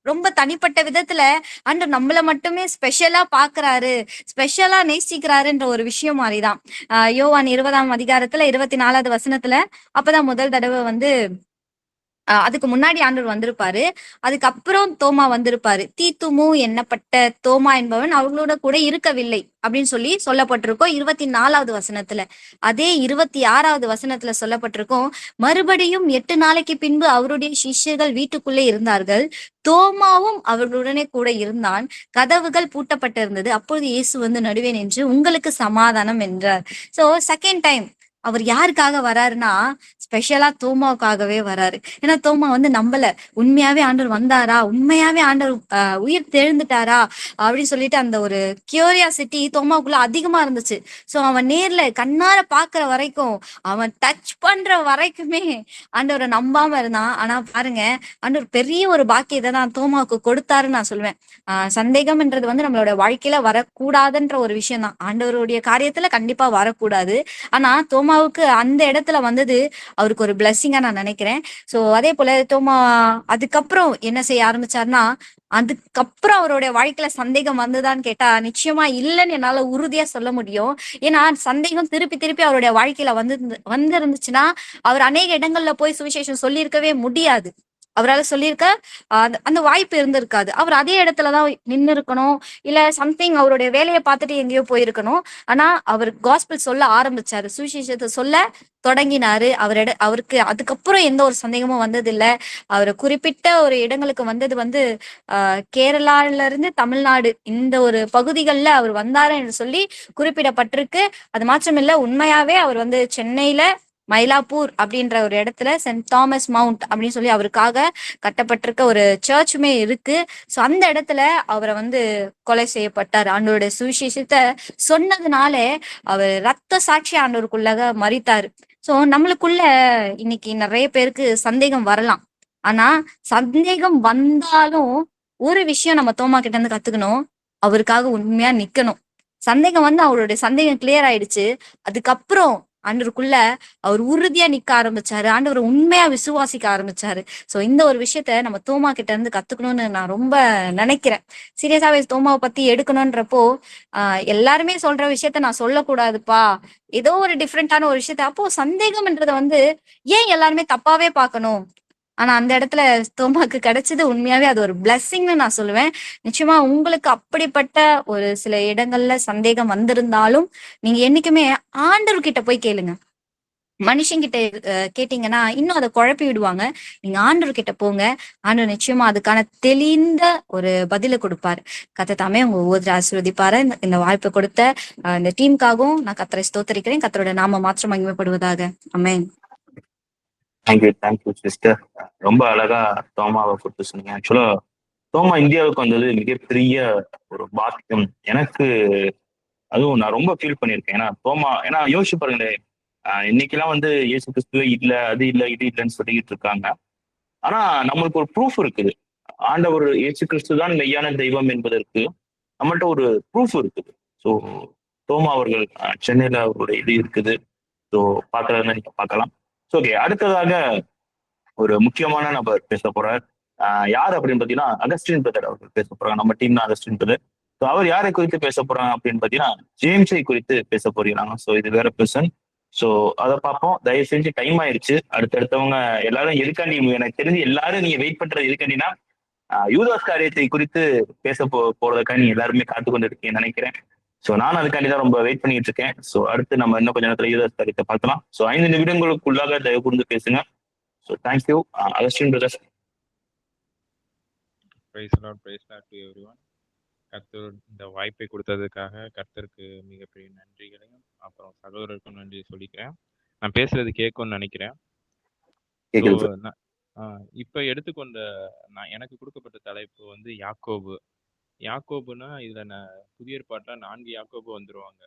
ரொம்ப தனிப்பட்ட விதத்துல ஆண்டவர் நம்மள மட்டுமே ஸ்பெஷலா பாக்குறாரு, ஸ்பெஷலா நேசிக்கிறாருன்ற ஒரு விஷயம் மாதிரிதான். யோவான் 20ஆம் அதிகாரத்துல 24வது வசனத்துல அப்பதான் முதல் தடவை வந்து அதுக்கு முன்னாடி ஆண்டவர் வந்திருப்பாரு. அதுக்கப்புறம் தோமா வந்திருப்பாரு. தீத்துமு எண்ணப்பட்ட தோமா என்பவன் அவர்களோட கூட இருக்கவில்லை அப்படின்னு சொல்லி சொல்லப்பட்டிருக்கோம் 24வது வசனத்துல. அதே 26வது வசனத்துல சொல்லப்பட்டிருக்கோம், மறுபடியும் 8 நாளைக்கு பின்பு அவருடைய சிஷ்யர்கள் வீட்டுக்குள்ளே இருந்தார்கள். தோமாவும் அவர்களுடனே கூட இருந்தான். கதவுகள் பூட்டப்பட்டிருந்தது. அப்பொழுது இயேசு வந்து நடுவே நின்று உங்களுக்கு சமாதானம் என்றார். சோ செகண்ட் டைம் அவர் யாருக்காக வராருன்னா ஸ்பெஷலா தோமாவுக்காகவே வராரு. ஏன்னா தோமா வந்து நம்பல, உண்மையாவே ஆண்டவர் வந்தாரா, உண்மையாவே ஆண்டவர் உயிர் தெழுந்துட்டாரா அப்படின்னு சொல்லிட்டு அந்த ஒரு கியூரியாசிட்டி தோமாவுக்குள்ள அதிகமா இருந்துச்சு. சோ அவன் நேர்ல கண்ணார பாக்குற வரைக்கும், அவன் டச் பண்ற வரைக்குமே ஆண்டவரை நம்பாம இருந்தான். ஆனா பாருங்க, ஆண்டவர் பெரிய ஒரு பாக்கியத்தை தான் தோமாவுக்கு கொடுத்தாருன்னு நான் சொல்லுவேன். சந்தேகம்ன்றது வந்து நம்மளோட வாழ்க்கையில வரக்கூடாதுன்ற ஒரு விஷயம் தான். ஆண்டவருடைய காரியத்துல கண்டிப்பா வரக்கூடாது. ஆனா தோமாவுக்கு அந்த இடத்துல வந்தது அவருக்கு ஒரு பிளெஸ்ஸிங்கா நான் நினைக்கிறேன். சோ அதே போல தோமா அதுக்கப்புறம் என்ன செய்ய ஆரம்பிச்சாருன்னா, அதுக்கப்புறம் அவருடைய வாழ்க்கையில சந்தேகம் வந்ததான்னு கேட்டா நிச்சயமா இல்லைன்னு என்னால உறுதியா சொல்ல முடியும். ஏன்னா சந்தேகம் திருப்பி திருப்பி அவருடைய வாழ்க்கையில வந்திருந்துச்சுன்னா அவர் அநேக இடங்கள்ல போய் சுவிசேஷம் சொல்லியிருக்கவே முடியாது. அவரால் சொல்லியிருக்க அந்த அந்த வாய்ப்பு இருந்திருக்காது. அவர் அதே இடத்துலதான் நின்னு இருக்கணும், இல்ல சம்திங் அவருடைய வேலையை பார்த்துட்டு எங்கேயோ போயிருக்கணும். ஆனா அவர் காஸ்பல் சொல்ல ஆரம்பிச்சாரு, சுவிசேஷத்தை சொல்ல தொடங்கினாரு. அவருக்கு அதுக்கப்புறம் எந்த ஒரு சந்தேகமும் வந்ததில்லை. அவர் குறிப்பிட்ட ஒரு இடங்களுக்கு வந்தது வந்து கேரளால இருந்து தமிழ்நாடு இந்த ஒரு பகுதிகளில் அவர் வந்தாரு என்று சொல்லி குறிப்பிடப்பட்டிருக்கு. அது மாத்திரமில்ல, உண்மையாவே அவர் வந்து சென்னையில மயிலாப்பூர் அப்படின்ற ஒரு இடத்துல சென்ட் தாமஸ் மவுண்ட் அப்படின்னு சொல்லி அவருக்காக கட்டப்பட்டிருக்க ஒரு சர்ச்சுமே இருக்கு. சோ அந்த இடத்துல அவரை வந்து கொலை செய்யப்பட்டார். ஆண்டவருடைய சுவிசேஷத்தை சொன்னதுனாலே அவர் ரத்த சாட்சி ஆண்டவருக்குள்ளாக மரித்தாரு. சோ நம்மளுக்குள்ள இன்னைக்கு நிறைய பேருக்கு சந்தேகம் வரலாம். ஆனா சந்தேகம் வந்தாலும் ஒரு விஷயம் நம்ம தோமா கிட்ட இருந்து கத்துக்கணும், அவருக்காக உண்மையா நிக்கணும். சந்தேகம் வந்து அவருடைய சந்தேகம் கிளியர் ஆயிடுச்சு. அதுக்கப்புறம் ஆண்டவருக்குள்ள அவர் உறுதியா நிக்க ஆரம்பிச்சாரு, ஆண்டவர் உண்மையா விசுவாசிக்க ஆரம்பிச்சாரு. சோ இந்த ஒரு விஷயத்த நம்ம தோமா கிட்ட இருந்து கத்துக்கணும்னு நான் ரொம்ப நினைக்கிறேன். சீரியஸாவே தோமாவை பத்தி எடுக்கணும்ன்றப்போ எல்லாருமே சொல்ற விஷயத்த நான் சொல்லக்கூடாதுப்பா, ஏதோ ஒரு டிஃப்ரெண்டான ஒரு விஷயத்த. அப்போ சந்தேகம்ன்றத வந்து ஏன் எல்லாருமே தப்பாவே பார்க்கணும்? ஆனா அந்த இடத்துல தோமாக்கு கிடைச்சது உண்மையாவே அது ஒரு பிளெஸ்ஸிங்னு நான் சொல்லுவேன். நிச்சயமா உங்களுக்கு அப்படிப்பட்ட ஒரு சில இடங்கள்ல சந்தேகம் வந்திருந்தாலும் நீங்க என்னைக்குமே ஆண்டவர்கிட்ட போய் கேளுங்க. மனுஷங்கிட்ட கேட்டீங்கன்னா இன்னும் அதை குழப்பி விடுவாங்க. நீங்க ஆண்டவர் கிட்ட போங்க, ஆண்டவர் நிச்சயமா அதுக்கான தெளிந்த ஒரு பதில கொடுப்பாரு. கர்த்தர் உங்க ஒவ்வொரு ஆசீர்வதிப்பாரு. இந்த வாய்ப்பு கொடுத்த இந்த டீமுக்காகவும் நான் கர்த்தரை ஸ்தோத்தரிக்கிறேன். கர்த்தரோட நாம மாத்திரம் மகிமைப்படுவதாக. ஆமென். Thank you sister. ரொம்ப அழகா தோமாவை குறித்து சொன்னீங்க. ஆக்சுவலா தோமா இந்தியாவுக்கு வந்தது மிகப்பெரிய ஒரு பாக்கியம் எனக்கு. அதுவும் நான் ரொம்ப ஃபீல் பண்ணியிருக்கேன். ஏன்னா யோசிச்சு பாருங்களேன், இன்னைக்கெல்லாம் வந்து இயேசு கிறிஸ்துவே இல்ல, அது இல்ல, இது இல்லைன்னு சொல்லிக்கிட்டு இருக்காங்க. ஆனா நம்மளுக்கு ஒரு ப்ரூஃப் இருக்குது. ஆண்டவர் இயேசு கிறிஸ்து தான் மெய்யான தெய்வம் என்பதற்கு நம்மள்ட்ட ஒரு ப்ரூஃப் இருக்குது. ஸோ தோமா அவர்கள் சென்னையில அவருடைய இது இருக்குது. ஸோ பார்க்கறதுனா நீங்க பார்க்கலாம். ஸோ ஓகே, அடுத்ததாக ஒரு முக்கியமான நபர் பேச போறார். யார் அப்படின்னு பாத்தீங்கன்னா அகஸ்டின் பிரதர் அவர்கள் பேச போறாங்க. நம்ம டீம் தான் அகஸ்டின் பிரதர். ஸோ அவர் யாரை குறித்து பேச போறாங்க அப்படின்னு பாத்தீங்கன்னா ஜேம்ஸை குறித்து பேச போறீங்க. ஸோ இது வேற பர்சன். ஸோ அதை பார்ப்போம். தயவு செஞ்சு டைம் ஆயிடுச்சு. அடுத்தடுத்தவங்க எல்லாரும் எதுக்காண்டி, எனக்கு தெரிஞ்சு எல்லாரும் நீங்க வெயிட் பண்றது எதுக்காண்டினா யூதாஸ் காரியத்தை குறித்து பேச போறதுக்காண்டி எல்லாருமே காத்து கொண்டு இருக்கீங்கன்னு நினைக்கிறேன். ஸோ நானும் அதுக்காண்டி தான் ரொம்ப வெயிட் பண்ணிட்டு இருக்கேன். ஸோ அடுத்து நம்ம இன்னும் கொஞ்ச நேரத்துல யூதாஸ் காரியத்தை பார்க்கலாம். ஸோ 5 நிமிடங்களுக்குள்ளாக தயவு கூர்ந்து பேசுங்க. So thank you Augustine brother. Praise Lord to everyone. கர்த்தர் இந்த வாய்ப்பை கொடுத்ததுக்காக கர்த்தருக்கு மிகப்பெரிய நன்றிகளையும் அப்புறம் சகோதரருக்கும் நன்றி சொல்லிக்கிறேன். நான் பேசுறது கேட்கும்னு நினைக்கிறேன். இப்ப எடுத்துக்கொண்ட எனக்கு கொடுக்கப்பட்ட தலைப்பு வந்து யாக்கோபு. யாக்கோபுனா இதுல புதிய ஏற்பாட்டுல 4 யாக்கோபு வந்துருவாங்க.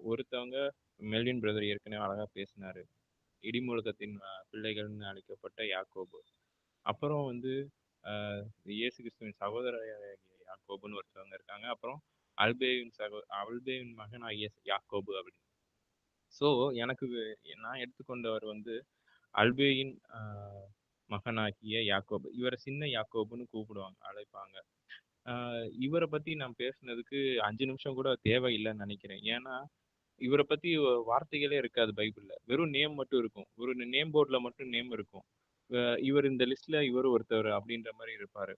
ஒருத்தவங்க மெல்வின் பிரதர் ஏற்கனவே அழகா பேசினாரு. இடிமுழக்கத்தின் பிள்ளைகள்னு அழைக்கப்பட்ட யாக்கோபு. அப்புறம் வந்து இயேசு கிறிஸ்துவின் சகோதரர் யாக்கோபுன்னு ஒருத்தவங்க இருக்காங்க. அப்புறம் அல்பேவின் மகன் ஆகிய யாக்கோபு அப்படின்னு. ஸோ எனக்கு நான் எடுத்துக்கொண்டவர் வந்து அல்பேயின் மகனாகிய யாக்கோபு. இவரை சின்ன யாக்கோபுன்னு கூப்பிடுவாங்க, அழைப்பாங்க. இவரை பத்தி நான் பேசுனதுக்கு 5 நிமிஷம் கூட தேவையில்லைன்னு நினைக்கிறேன். ஏன்னா இவரை பத்தி வார்த்தைகளே இருக்காது பைபிள்ல. வெறும் நேம் மட்டும் இருக்கும். ஒரு நேம் போர்ட்ல மட்டும் நேம் இருக்கும். இவர் இந்த லிஸ்ட்ல இவர் ஒருத்தவர் அப்படின்ற மாதிரி இருப்பாரு.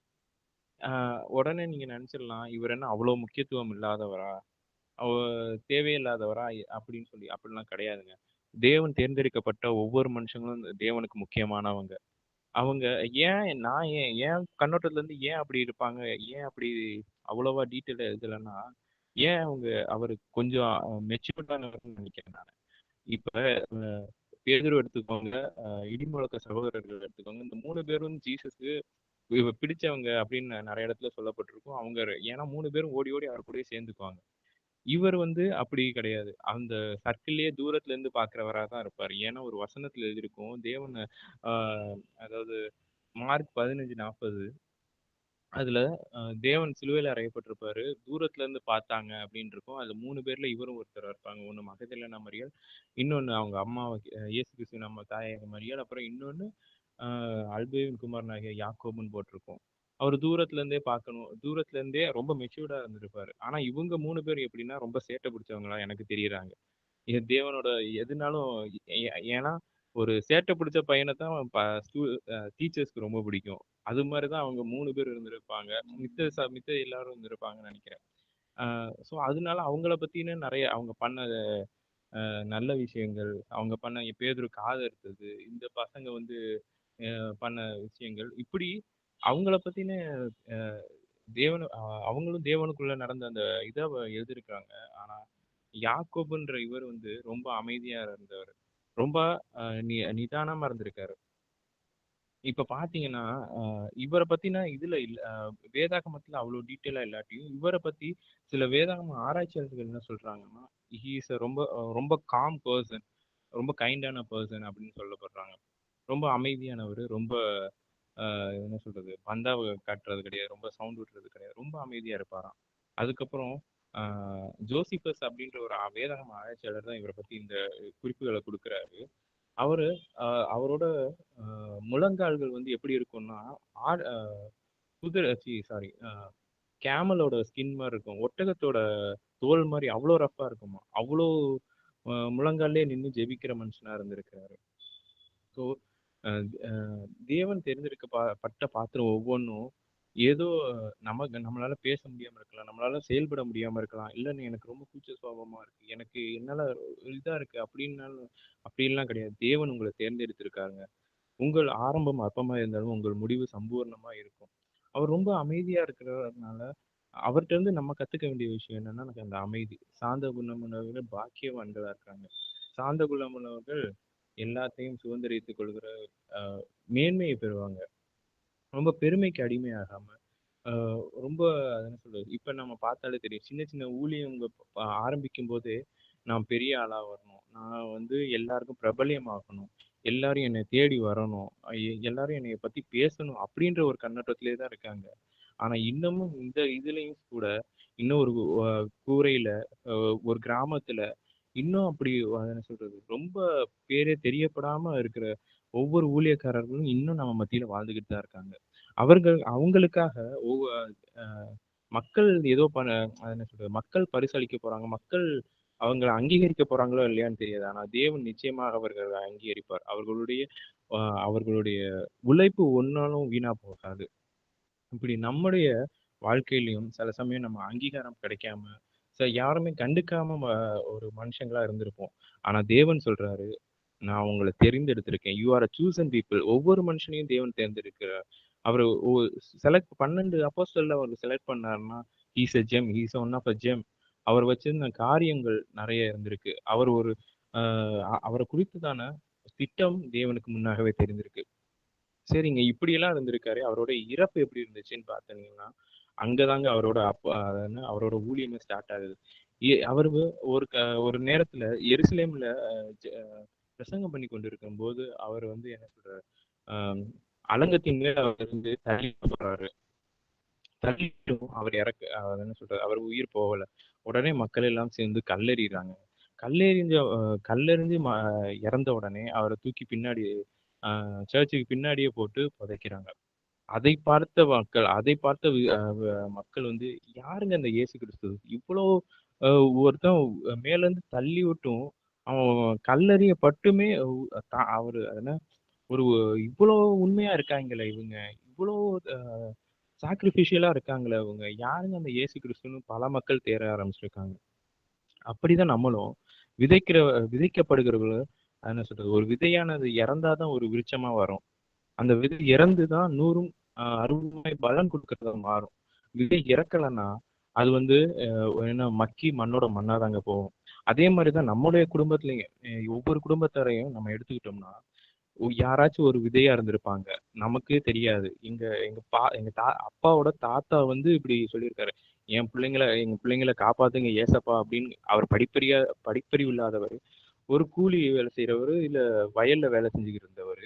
உடனே நீங்க நினைச்சிடலாம், இவர் என்ன அவ்வளவு முக்கியத்துவம் இல்லாதவரா, தேவையில்லாதவரா அப்படின்னு சொல்லி. அப்படிலாம் கிடையாதுங்க. தேவன் தேர்ந்தெடுக்கப்பட்ட ஒவ்வொரு மனுஷங்களும் தேவனுக்கு முக்கியமானவங்க. அவங்க ஏன் கண்ணோட்டத்துல இருந்து ஏன் அப்படி இருப்பாங்க, ஏன் அப்படி அவ்வளவா டீட்டெயிலா எழுதலைன்னா, ஏன் அவர் கொஞ்சம் மெச்சூர்டான நினைக்கிறேன் நான். இப்ப பேதுரு எடுத்துக்கோங்க, இடிமுழக்க சகோதரர்கள் எடுத்துக்கோங்க. இந்த 3 பேரும் ஜீசஸ்க்கு பிடிச்சவங்க அப்படின்னு நிறைய இடத்துல சொல்லப்பட்டிருக்கும். அவங்க ஏன்னா 3 பேரும் ஓடி ஓடி அவர் கூடயே சேர்ந்துக்குவாங்க. இவர் வந்து அப்படி கிடையாது. அந்த சர்க்கிள்லயே தூரத்துல இருந்து பார்க்கிறவரா தான் இருப்பாரு. ஏன்னா ஒரு வசனத்துல எழுதியிருக்கும், தேவன் அதாவது மார்க் 15:40 அதுல தேவன் சிலுவையில அறையப்பட்டிருப்பாரு, தூரத்துல இருந்து பார்த்தாங்க அப்படின்னு இருக்கும். அதுல 3 பேர்ல இவரும் ஒருத்தரா இருப்பாங்க. ஒண்ணு மகதலேனா மரியாள், இன்னொன்னு அவங்க அம்மாவை இயேசு கிறிஸ்து நம்ம தாயாக மரியாள், அப்புறம் இன்னொன்னு அல்பேவின் குமாரனாகிய யாக்கோபுன்னு போட்டிருக்கும். அவர் தூரத்துல இருந்தே பார்க்கணும், தூரத்துல இருந்தே ரொம்ப மெச்சூர்டா இருந்திருப்பாரு. ஆனா இவங்க 3 பேர் எப்படின்னா ரொம்ப சேட்டை பிடிச்சவங்களா எனக்கு தெரியறாங்க. தேவனோட எதுனாலும் ஏன்னா ஒரு சேட்டை பிடிச்ச பையனை தான் டீச்சர்ஸ்க்கு ரொம்ப பிடிக்கும். அது மாதிரிதான் அவங்க 3 பேர் இருந்திருப்பாங்க. மித்த எல்லாரும் இருந்திருப்பாங்கன்னு நினைக்கிறேன். ஸோ அதனால அவங்கள பத்தின நிறைய அவங்க பண்ண நல்ல விஷயங்கள், அவங்க பண்ண பேதுரு காது அறுத்தது, இந்த பசங்க வந்து பண்ண விஷயங்கள், இப்படி அவங்கள பத்தின அவங்களும் தேவனுக்குள்ள நடந்த அந்த இதை எழுதியிருக்காங்க. ஆனா யாக்கோபுன்ற இவர் வந்து ரொம்ப அமைதியா இருந்தவர், ரொம்ப நிதானமா இருந்திருக்காரு. இப்ப பாத்தீங்கன்னா இவரை பத்தின இதுல இல்ல, வேதாகமத்துல அவ்வளவு டீட்டெயிலா இல்லாட்டியும் இவரை பத்தி சில வேதாகம ஆராய்ச்சியாளர்கள் என்ன சொல்றாங்கன்னா, ஹி இஸ் ரொம்ப ரொம்ப காம் பர்சன், ரொம்ப கைண்டான பர்சன் அப்படின்னு சொல்லப்படுறாங்க. ரொம்ப அமைதியானவர், ரொம்ப என்ன சொல்றது, பந்தாவை காட்டுறது கிடையாது, ரொம்ப சவுண்ட் விட்டுறது கிடையாது, ரொம்ப அமைதியா இருப்பாராம். அதுக்கப்புறம் ஜோசிபஸ் அப்படின்ற ஒரு வேதாகம ஆராய்ச்சியாளர் தான் இவரை பத்தி இந்த குறிப்புகளை கொடுக்குறாரு. அவரோட முழங்கால்கள் வந்து எப்படி இருக்கும்னா, குதிரை சாரி கேமலோட ஸ்கின் மாதிரி இருக்கும், ஒட்டகத்தோட தோல் மாதிரி அவ்வளோ ரஃபா இருக்குமா, அவ்வளோ முழங்காலே நின்று ஜெபிக்கிற மனுஷனா இருந்திருக்கிறாரு. ஸோ தேவன் தேர்ந்தெடுக்கப்பட்ட பாத்திரம் ஒவ்வொன்றும் ஏதோ நம்மளால பேச முடியாம இருக்கலாம், நம்மளால செயல்பட முடியாம இருக்கலாம், இல்லைன்னு எனக்கு ரொம்ப கூச்ச சுபாவமா இருக்கு, எனக்கு என்னால இதா இருக்கு அப்படின்னாலும், அப்படின்லாம் கிடையாது. தேவன் உங்களை தேர்ந்தெடுத்திருக்காருங்க. உங்கள் ஆரம்பம் அற்பமா இருந்தாலும் உங்கள் முடிவு சம்பூர்ணமா இருக்கும். அவர் ரொம்ப அமைதியா இருக்கிறதுனால அவர்கிட்ட இருந்து நம்ம கத்துக்க வேண்டிய விஷயம் என்னன்னா, எனக்கு அந்த அமைதி. சாந்த குணமுள்ளவர்கள் பாக்கியவான்களா இருக்காங்க. சாந்த குணமுள்ளவர்கள் எல்லாத்தையும் சுதந்திரித்துக் கொள்கிற மேன்மையை பெறுவாங்க. ரொம்ப பெருமைக்கு அடிமையாகாம, ரொம்ப என்ன சொல்றது, இப்ப நம்ம பார்த்தாலே தெரியும், சின்ன சின்ன ஊழியங்க ஆரம்பிக்கும் போதே நான் பெரிய ஆளா வரணும், நான் வந்து எல்லாருக்கும் பிரபலியமாகணும், எல்லாரும் என்னை தேடி வரணும், எல்லாரும் என்னைய பத்தி பேசணும் அப்படின்ற ஒரு கண்ணோட்டத்திலே தான் இருக்காங்க. ஆனா இன்னமும் இந்த இதுலயும் கூட இன்னும் ஒரு கூரையில ஒரு கிராமத்துல இன்னும் அப்படி என்ன சொல்றது, ரொம்ப பேரே தெரியப்படாம இருக்கிற ஒவ்வொரு ஊழியக்காரர்களும் இன்னும் நம்ம மத்தியில வாழ்ந்துகிட்டு தான் இருக்காங்க. அவங்களுக்காக மக்கள் ஏதோ என்ன சொல்றது, மக்கள் பரிசளிக்க போறாங்க, மக்கள் அவங்களை அங்கீகரிக்க போறாங்களோ இல்லையான்னு தெரியாது. ஆனா தேவன் நிச்சயமாக அவர்களை அங்கீகரிப்பார். அவர்களுடைய உழைப்பு ஒன்னாலும் வீணா போகாது. இப்படி நம்முடைய வாழ்க்கையிலையும் சில சமயம் நம்ம அங்கீகாரம் கிடைக்காம யாருமே கண்டுக்காம ஒரு மனுஷங்களா இருந்திருப்போம். ஆனா தேவன் சொல்றாரு, நான் உங்களை தெரிந்தெடுத்திருக்கேன். You are a chosen people. ஒவ்வொரு மனுஷனையும் தேவன் தேர்ந்தெடுக்கிறார். அவர் செலக்ட் 12 அப்போஸ்தலர்ல அவர் செலக்ட் பண்ணாருன்னா, he's a gem, he's one of a gem. அவர் வச்சிருந்த காரியங்கள் நிறைய இருந்திருக்கு. அவர் ஒரு அவரை குறித்துதான திட்டம் தேவனுக்கு முன்னாகவே தெரிந்திருக்கு. சரிங்க, இப்படியெல்லாம் இருந்திருக்காரு. அவரோட இறப்பு எப்படி இருந்துச்சுன்னு பார்த்தீங்கன்னா, அங்கதாங்க அவரோட அவரோட ஊழியமே ஸ்டார்ட் ஆகுது. அவரு ஒரு நேரத்துல எருசலேம்ல பிரசங்கம் பண்ணி கொண்டிருக்கும் போது அவர் வந்து என்ன சொல்றாரு, அலங்கத்தின் மேல அவர் இருந்து தள்ளி போறாரு. தள்ளிட்டும் அவர் என்ன சொல்றாரு, அவர் உயிர் போகல. உடனே மக்கள் எல்லாம் சேர்ந்து கல்லெறிறாங்க. கல்லெறிஞ்சு இறந்த உடனே அவரை தூக்கி பின்னாடி சர்ச்சுக்கு பின்னாடியே போட்டு புதைக்கிறாங்க. அதை பார்த்த மக்கள் வந்து, யாருங்க அந்த இயேசு கிறிஸ்து, இவ்வளோ ஒருத்தன் மேல இருந்து தள்ளி விட்டும் அவன் கல்லெறியப்பட்டுமே அவரு என்ன ஒரு இவ்வளோ உண்மையா இருக்காங்களே இவங்க, இவ்வளோ சாக்ரிஃபிஷியலா இருக்காங்களே அவங்க, யாருங்க அந்த இயேசு கிறிஸ்துன்னு பல மக்கள் தேட ஆரம்பிச்சிருக்காங்க. அப்படிதான் நம்மளும் விதைக்கப்படுகிறவர்கள் என்ன சொல்றது, ஒரு விதையானது இறந்தாதான் ஒரு விருட்சமா வரும். அந்த விதை இறந்துதான் 100 60 பலன் கொடுக்கறதா மாறும். விதை இறக்கலைன்னா அது வந்து என்ன மக்கி மண்ணோட மண்ணாதாங்க போகும். அதே மாதிரிதான் நம்மளுடைய குடும்பத்திலையும் ஒவ்வொரு குடும்பத்தாரையும் நம்ம எடுத்துக்கிட்டோம்னா யாராச்சும் ஒரு விதையா இருந்திருப்பாங்க, நமக்கே தெரியாது. எங்க அப்பாவோட தாத்தா வந்து இப்படி சொல்லியிருக்காரு, எங்க பிள்ளைங்களை காப்பாத்துங்க ஏசப்பா அப்படின்னு. அவர் படிப்பறிவு இல்லாதவர், ஒரு கூலி வேலை செய்யறவரு, இல்ல வயல்ல வேலை செஞ்சுக்கிட்டு இருந்தவர்.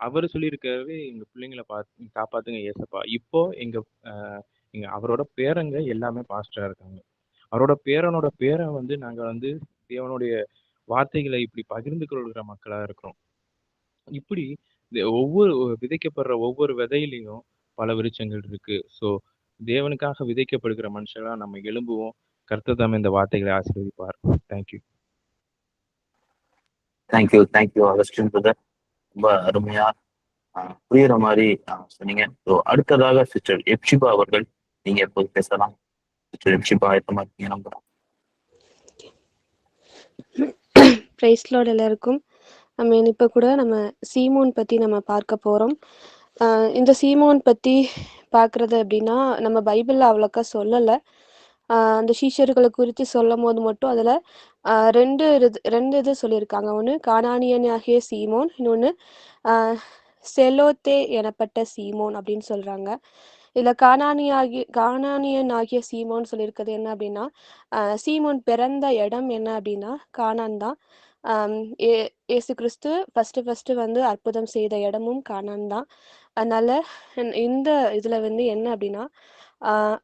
அவரு சொல்லியிருக்காரு, எங்க பிள்ளைங்களை காப்பாத்துங்க ஏசப்பா. இப்போ அவரோட பேரங்க எல்லாமே பாஸ்டரா இருக்காங்க. அவரோட பேரனோட பேரன் வந்து நாங்க வந்து தேவனுடைய வார்த்தைகளை இப்படி பகிர்ந்து கொள்கிற மக்களா இருக்கிறோம். இப்படி ஒவ்வொரு விதைக்கப்படுற ஒவ்வொரு விதையிலையும் பல விருட்சங்கள் இருக்கு. ஸோ தேவனுக்காக விதைக்கப்படுகிற மனுஷங்களா நம்ம எழும்புவோம். கர்த்தர் தாமே இந்த வார்த்தைகளை ஆசீர்வதிப்பார். தேங்க்யூ. Thank you Augustine brother. ரொம்ப அருமையா புரியுற மாதிரி சொன்னீங்க. ஸோ அடுத்ததாக சிஸ்டர் எப்சிபா அவர்கள், நீங்க எப்போது பேசலாம். சிஸ்டர் எப்சிபா ஆயத்தமா இருக்கீங்க நம்புறோம். பிரைஸ் லார்ட் எல்லாருக்கும். இப்போ கூட நம்ம சீமோன் பற்றி நம்ம பார்க்க போகிறோம். இந்த சீமோன் பற்றி பார்க்குறது அப்படின்னா, நம்ம பைபிளில் அவ்வளோக்கா சொல்லலை. அந்த சீஷர்களை குறித்து சொல்லும் போது மட்டும் அதில் ரெண்டு இது சொல்லியிருக்காங்க. ஒன்று கானானியனாகிய சீமோன், இன்னொன்று செலோத்தே எனப்பட்ட சீமோன் அப்படின்னு சொல்கிறாங்க. இதில் கானானியன் ஆகிய சீமோன் சொல்லியிருக்கிறது என்ன அப்படின்னா, சீமோன் பிறந்த இடம் என்ன அப்படின்னா கானான் தான். ஏசு கிறிஸ்து ஃபர்ஸ்ட் வந்து அற்புதம் செய்த இடமும் கானான் தான். அதனால இந்த இதுல வந்து என்ன அப்படின்னா,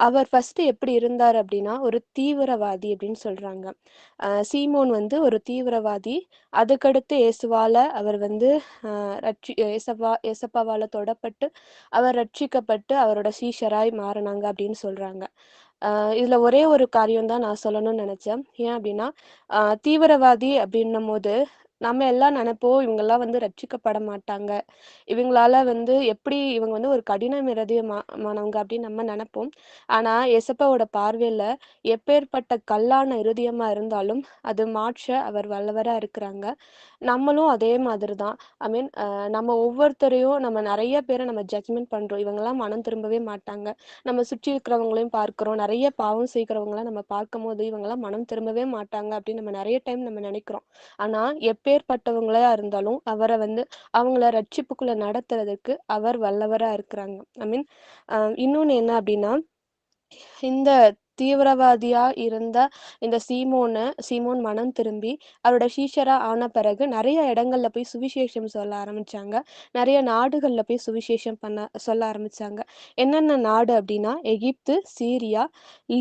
அவர் ஃபர்ஸ்ட் எப்படி இருந்தார் அப்படின்னா ஒரு தீவிரவாதி அப்படின்னு சொல்றாங்க. சீமோன் வந்து ஒரு தீவிரவாதி. அதுக்கடுத்து இயேசுவால அவர் வந்து ஏசப்பாவால தொடப்பட்டு அவர் ரட்சிக்கப்பட்டு அவரோட சீஷராய் மாறினாங்க அப்படின்னு சொல்றாங்க. இதுல ஒரே ஒரு காரியம் தான் நான் சொல்லணும்னு நினைச்சேன். ஏன் அப்படின்னா, தீவிரவாதி அப்படின்னும் போது நம்ம எல்லாம் நினைப்போம், இவங்கெல்லாம் வந்து ரட்சிக்கப்பட மாட்டாங்க, இவங்களால வந்து எப்படி இவங்க வந்து ஒரு கடினம் இருதயமானவங்க அப்படின்னு நம்ம நினைப்போம். ஆனா எசப்பாவோட பார்வையில எப்பேற்பட்ட கல்லான இருதயமா இருந்தாலும் அது மாற்ற அவர் வல்லவரா இருக்கிறாங்க. நம்மளும் அதே மாதிரி தான். நம்ம ஒவ்வொருத்தரையும் நம்ம நிறைய பேரை நம்ம ஜட்ஜ்மெண்ட் பண்றோம், இவங்கெல்லாம் மனம் திரும்பவே மாட்டாங்க. நம்ம சுற்றி இருக்கிறவங்களையும் பார்க்கிறோம், நிறைய பாவம் செய்கிறவங்களாம் நம்ம பார்க்கும் போது இவங்கெல்லாம் மனம் திரும்பவே மாட்டாங்க அப்படின்னு நம்ம நிறைய டைம் நம்ம நினைக்கிறோம். ஆனா எப்பேற்பட்டவங்களா இருந்தாலும் அவரை வந்து அவங்கள ரட்சிப்புக்குள்ள நடத்துறதுக்கு அவர் வல்லவரா இருக்கிறாங்க. இன்னொன்னு என்ன அப்படின்னா, இந்த தீவிரவாதியா இருந்த இந்த சீமோன் மனம் திரும்பி அவரோட சீஷரா ஆன பிறகு நிறைய இடங்கள்ல போய் சுவிசேஷம் சொல்ல ஆரம்பிச்சாங்க. நிறைய நாடுகள்ல போய் சுவிசேஷம் சொல்ல ஆரம்பிச்சாங்க. என்னென்ன நாடு அப்படின்னா, எகிப்து, சீரியா,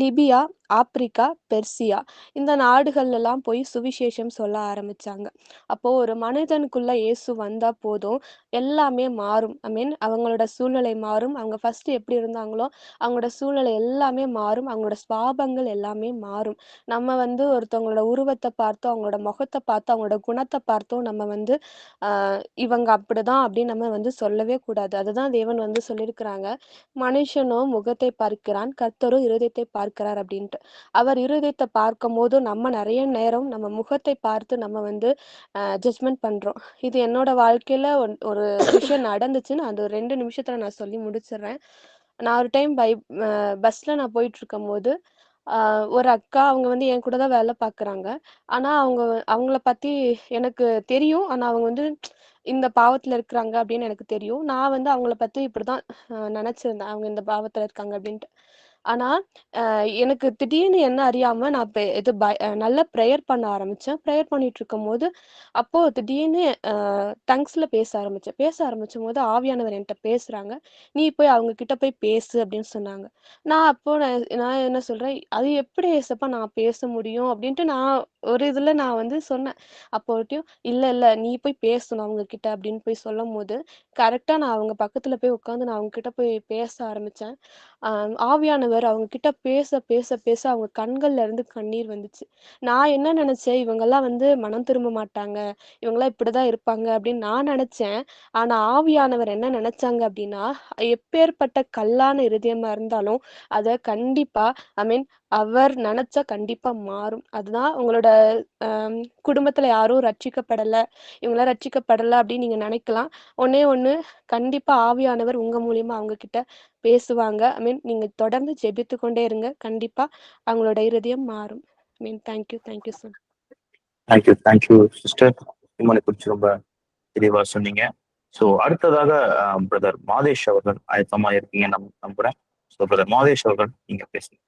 லிபியா, ஆப்பிரிக்கா, பெர்சியா, இந்த நாடுகள்ல எல்லாம் போய் சுவிசேஷம் சொல்ல ஆரம்பிச்சாங்க. அப்போ ஒரு மனிதனுக்குள்ள இயேசு வந்தா போதும், எல்லாமே மாறும். அவங்களோட சூழ்நிலை மாறும். அவங்க ஃபர்ஸ்ட் எப்படி இருந்தாங்களோ அவங்களோட சூழ்நிலை எல்லாமே மாறும். அவங்களோட சுபாவங்கள் எல்லாமே மாறும். நம்ம வந்து ஒருத்தவங்களோட உருவத்தை பார்த்தோம், அவங்களோட முகத்தை பார்த்தோம், அவங்களோட குணத்தை பார்த்தோம் நம்ம வந்து இவங்க அப்படிதான் அப்படின்னு நம்ம வந்து சொல்லவே கூடாது. அதுதான் தேவன் வந்து சொல்லியிருக்கிறாங்க, மனுஷனோ முகத்தை பார்க்கிறான், கர்த்தரோ இருதயத்தை பார்க்கிறார் அப்படின்ட்டு. அவர் இருதயத்தை பார்க்கும் போது நம்ம நிறைய நேரம் நம்ம முகத்தை பார்த்து நம்ம வந்து ஜட்ஜ்மெண்ட் பண்றோம். இது என்னோட வாழ்க்கையில ஒரு விஷயம் நடந்துச்சுன்னு அந்த 2 நிமிஷத்துல நான் சொல்லி முடிச்சிடுறேன். நான் ஒரு டைம் பஸ்ல நான் போயிட்டு இருக்கும் போது ஒரு அக்கா, அவங்க வந்து என் கூட தான் வேலை பார்க்குறாங்க. ஆனா அவங்கள பத்தி எனக்கு தெரியும். ஆனா அவங்க வந்து இந்த பாவத்துல இருக்கிறாங்க அப்படின்னு எனக்கு தெரியும். நான் வந்து அவங்கள பத்தி இப்படிதான் நினைச்சிருந்தேன், அவங்க இந்த பாவத்துல இருக்காங்க அப்படின்ட்டு. ஆனா எனக்கு திடீர்னு என்ன அறியாம நான் இது நல்லா ப்ரேயர் பண்ண ஆரம்பிச்சேன். ப்ரேயர் பண்ணிட்டு இருக்கும்போது அப்போ திடீர்னு டங்ஸ்ல பேச ஆரம்பிச்சும் போது ஆவியானவர் என்கிட்ட பேசுறாங்க. நீ போய் அவங்க கிட்ட போய் பேசு அப்படின்னு சொன்னாங்க. நான் என்ன சொல்றேன், அது எப்படி ஏசப்பா நான் பேச முடியும் அப்படின்ட்டு நான் ஒரு இதுல நான் வந்து சொன்னேன். அப்போட்டியும் இல்ல நீ போய் பேசணும் அவங்க கிட்ட அப்படின்னு போய் சொல்லும் போது கரெக்டா நான் அவங்க பக்கத்துல போய் உட்காந்து நான் அவங்க கிட்ட போய் பேச ஆரம்பிச்சேன். ஆவியானவர் அவங்க கிட்ட பேச பேச பேச அவங்க கண்கள்ல இருந்து கண்ணீர் வந்துச்சு. நான் என்ன நினைச்சேன், இவங்கெல்லாம் வந்து மனம் திரும்ப மாட்டாங்க, இவங்கெல்லாம் இப்படிதான் இருப்பாங்க அப்படின்னு நான் நினைச்சேன். ஆனா ஆவியானவர் என்ன நினைச்சாங்க அப்படின்னா, எப்பேற்பட்ட கல்லான இருதயமா இருந்தாலும் அத கண்டிப்பா ஐ மீன் அவர் நினைச்சா கண்டிப்பா மாறும். அதுதான் உங்களோட ஆம், குடும்பத்துல யாரும் ரட்சிக்கப்படல, இவங்களாம் ரட்சிக்கப்படல அப்படின்னு நீங்க நினைக்கலாம். ஒண்ணே ஒண்ணு, கண்டிப்பா ஆவியானவர் உங்க மூலியமா அவங்க கிட்ட பேசுவாங்க. ஐ மீன் நீங்க தொடர்ந்து ஜெபித்து கொண்டே இருங்க. கண்டிப்பா அவங்களோட இருதயம் மாறும். I mean thank you sir. Thank you sister. இமனை குறித்து ரொம்ப தெளிவா சொன்னீங்க. ஸோ அடுத்ததாக பிரதர் மாதேஷ் அவர்கள் ஆயத்தமா இருக்கீங்க நம்புறேன். ஸோ பிரதர் மாதேஷ் அவர்கள் நீங்க பேசுங்க.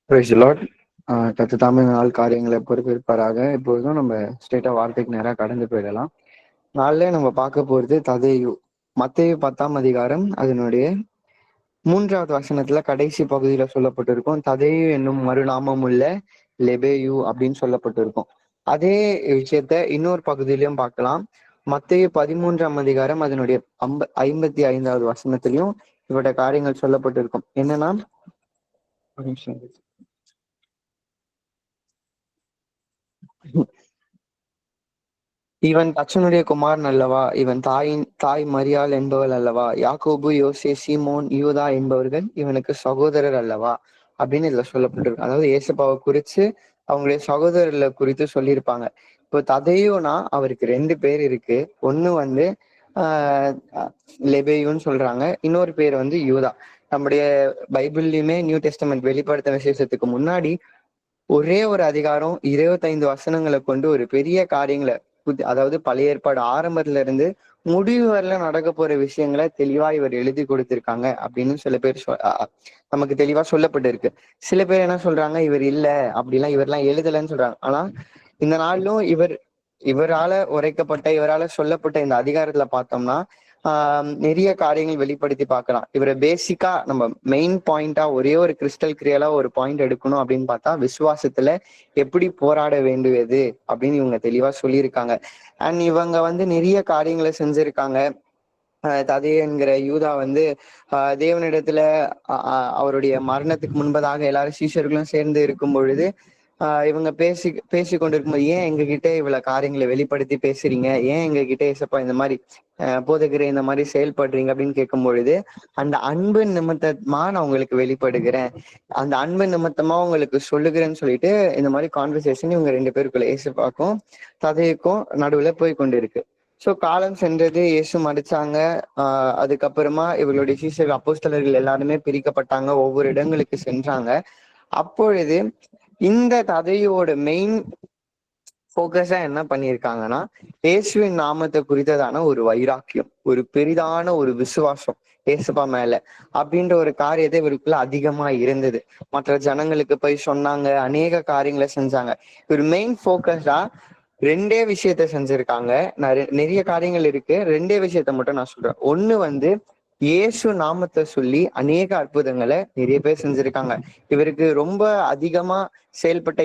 Praise the Lord. கர்த்தர் தாமே நாள் காரியங்களை பொறுப்பேற்பாராக. இப்பொழுதும் நம்ம ஸ்ட்ரெயிட்டா வார்த்தைக்கு நேராக கடந்து போயிடலாம். நாளிலே நம்ம பார்க்க போறது ததேயு. மத்தேயு 10ஆம் அதிகாரம் அதனுடைய 3வது வசனத்துல கடைசி பகுதியில சொல்லப்பட்டிருக்கும். ததேயு என்னும் மறுநாமம் உள்ள லெபேயு அப்படின்னு சொல்லப்பட்டிருக்கும். அதே விஷயத்த இன்னொரு பகுதியிலையும் பார்க்கலாம். மத்தேயு 13ஆம் அதிகாரம் அதனுடைய 55வது வசனத்திலையும் இவருடைய காரியங்கள் சொல்லப்பட்டிருக்கும். என்னன்னா, இவன் தச்சனுடைய குமாரன் அல்லவா? இவன் தாய் மரியாள் என்பவள் அல்லவா? யாக்கோபு, யோசே, சீமோன், யூதா என்பவர்கள் இவனுக்கு சகோதரர் அல்லவா அப்படின்னு இதுல சொல்லப்பட்டிருக்கு. அதாவது ஏசப்பாவை குறிச்சு அவங்களுடைய சகோதரர்களை குறித்து சொல்லியிருப்பாங்க. இப்போ ததையோனா அவருக்கு 2 பேர் இருக்கு. ஒண்ணு வந்து லெபேயுன்னு சொல்றாங்க, இன்னொரு பேர் வந்து யூதா. நம்முடைய பைபிள்லயுமே நியூ டெஸ்டமெண்ட் வெளிப்படுத்த விசேஷத்துக்கு முன்னாடி ஒரே ஒரு அதிகாரம் 25 வசனங்களை கொண்டு ஒரு பெரிய காரியங்களை, அதாவது பழைய ஏற்பாடு ஆரம்பத்துல இருந்து முடிவு வரல நடக்க போற விஷயங்களை தெளிவா இவர் எழுதி கொடுத்திருக்காங்க அப்படின்னு சில பேர் நமக்கு தெளிவா சொல்லப்பட்டிருக்கு. சில பேர் என்ன சொல்றாங்க, இவர் இல்ல அப்படிலாம் இவரெல்லாம் எழுதலைன்னு சொல்றாங்க. ஆனா இந்த நாளிலும் இவரால உரைக்கப்பட்ட இவரால சொல்லப்பட்ட இந்த அதிகாரத்துல பார்த்தோம்னா நிறைய காரியங்கள் வெளிப்படுத்தி பார்க்கலாம். இவரை பேசிக்கா நம்ம மெயின் பாயிண்டா ஒரே ஒரு கிறிஸ்டல் கிரியலா ஒரு பாயிண்ட் எடுக்கணும் அப்படின்னு பார்த்தா, விசுவாசத்துல எப்படி போராட வேண்டியது அப்படின்னு இவங்க தெளிவா சொல்லியிருக்காங்க. அண்ட் இவங்க வந்து நிறைய காரியங்களை செஞ்சிருக்காங்க. ததே என்கிற யூதா வந்து தேவனிடத்துல அவருடைய மரணத்துக்கு முன்பதாக எல்லாரும் சீஷர்களும் சேர்ந்து இருக்கும் பொழுது இவங்க பேசி கொண்டிருக்கும்போது, ஏன் எங்ககிட்ட இவ்வளவு காரியங்களை வெளிப்படுத்தி பேசுறீங்க, ஏன் எங்ககிட்ட ஏசப்பா இந்த மாதிரி போதகிற இந்த மாதிரி செயல்படுறீங்க அப்படின்னு கேட்கும் பொழுது, அந்த அன்பு நிமித்தமா நான் உங்களுக்கு வெளிப்படுகிறேன், அந்த அன்பு நிமித்தமா உங்களுக்கு சொல்லுகிறேன்னு சொல்லிட்டு இந்த மாதிரி கான்வர்சேஷன் இவங்க 2 பேருக்குள்ள ஏசப்பாக்கும் ததையுக்கும் நடுவுல போய் கொண்டு இருக்கு. ஸோ காலம் சென்றது, இயேசு மடிச்சாங்க. அதுக்கப்புறமா இவர்களுடைய சீஷர்கள் அப்போஸ்தலர்கள் எல்லாருமே பிரிக்கப்பட்டாங்க, ஒவ்வொரு இடங்களுக்கு சென்றாங்க. அப்பொழுது இந்த கதையோட மெயின் போக்கஸா என்ன பண்ணியிருக்காங்கன்னா, இயேசுவின் நாமத்தை குறித்ததான ஒரு வைராக்கியம், ஒரு பெரிதான ஒரு விசுவாசம் இயேசுப்பா மேல அப்படின்ற ஒரு காரியத்தை இவருக்குள்ள அதிகமா இருந்தது. மற்ற ஜனங்களுக்கு போய் சொன்னாங்க, அநேக காரியங்களை செஞ்சாங்க. ஒரு மெயின் போக்கஸா 2 விஷயத்த செஞ்சிருக்காங்க. நிறைய காரியங்கள் இருக்கு, 2 விஷயத்த மட்டும் நான் சொல்றேன். ஒண்ணு வந்து இயேசு நாமத்தை சொல்லி அநேக அற்புதங்களை நிறைய பேர் செஞ்சிருக்காங்க. இவருக்கு ரொம்ப அதிகமா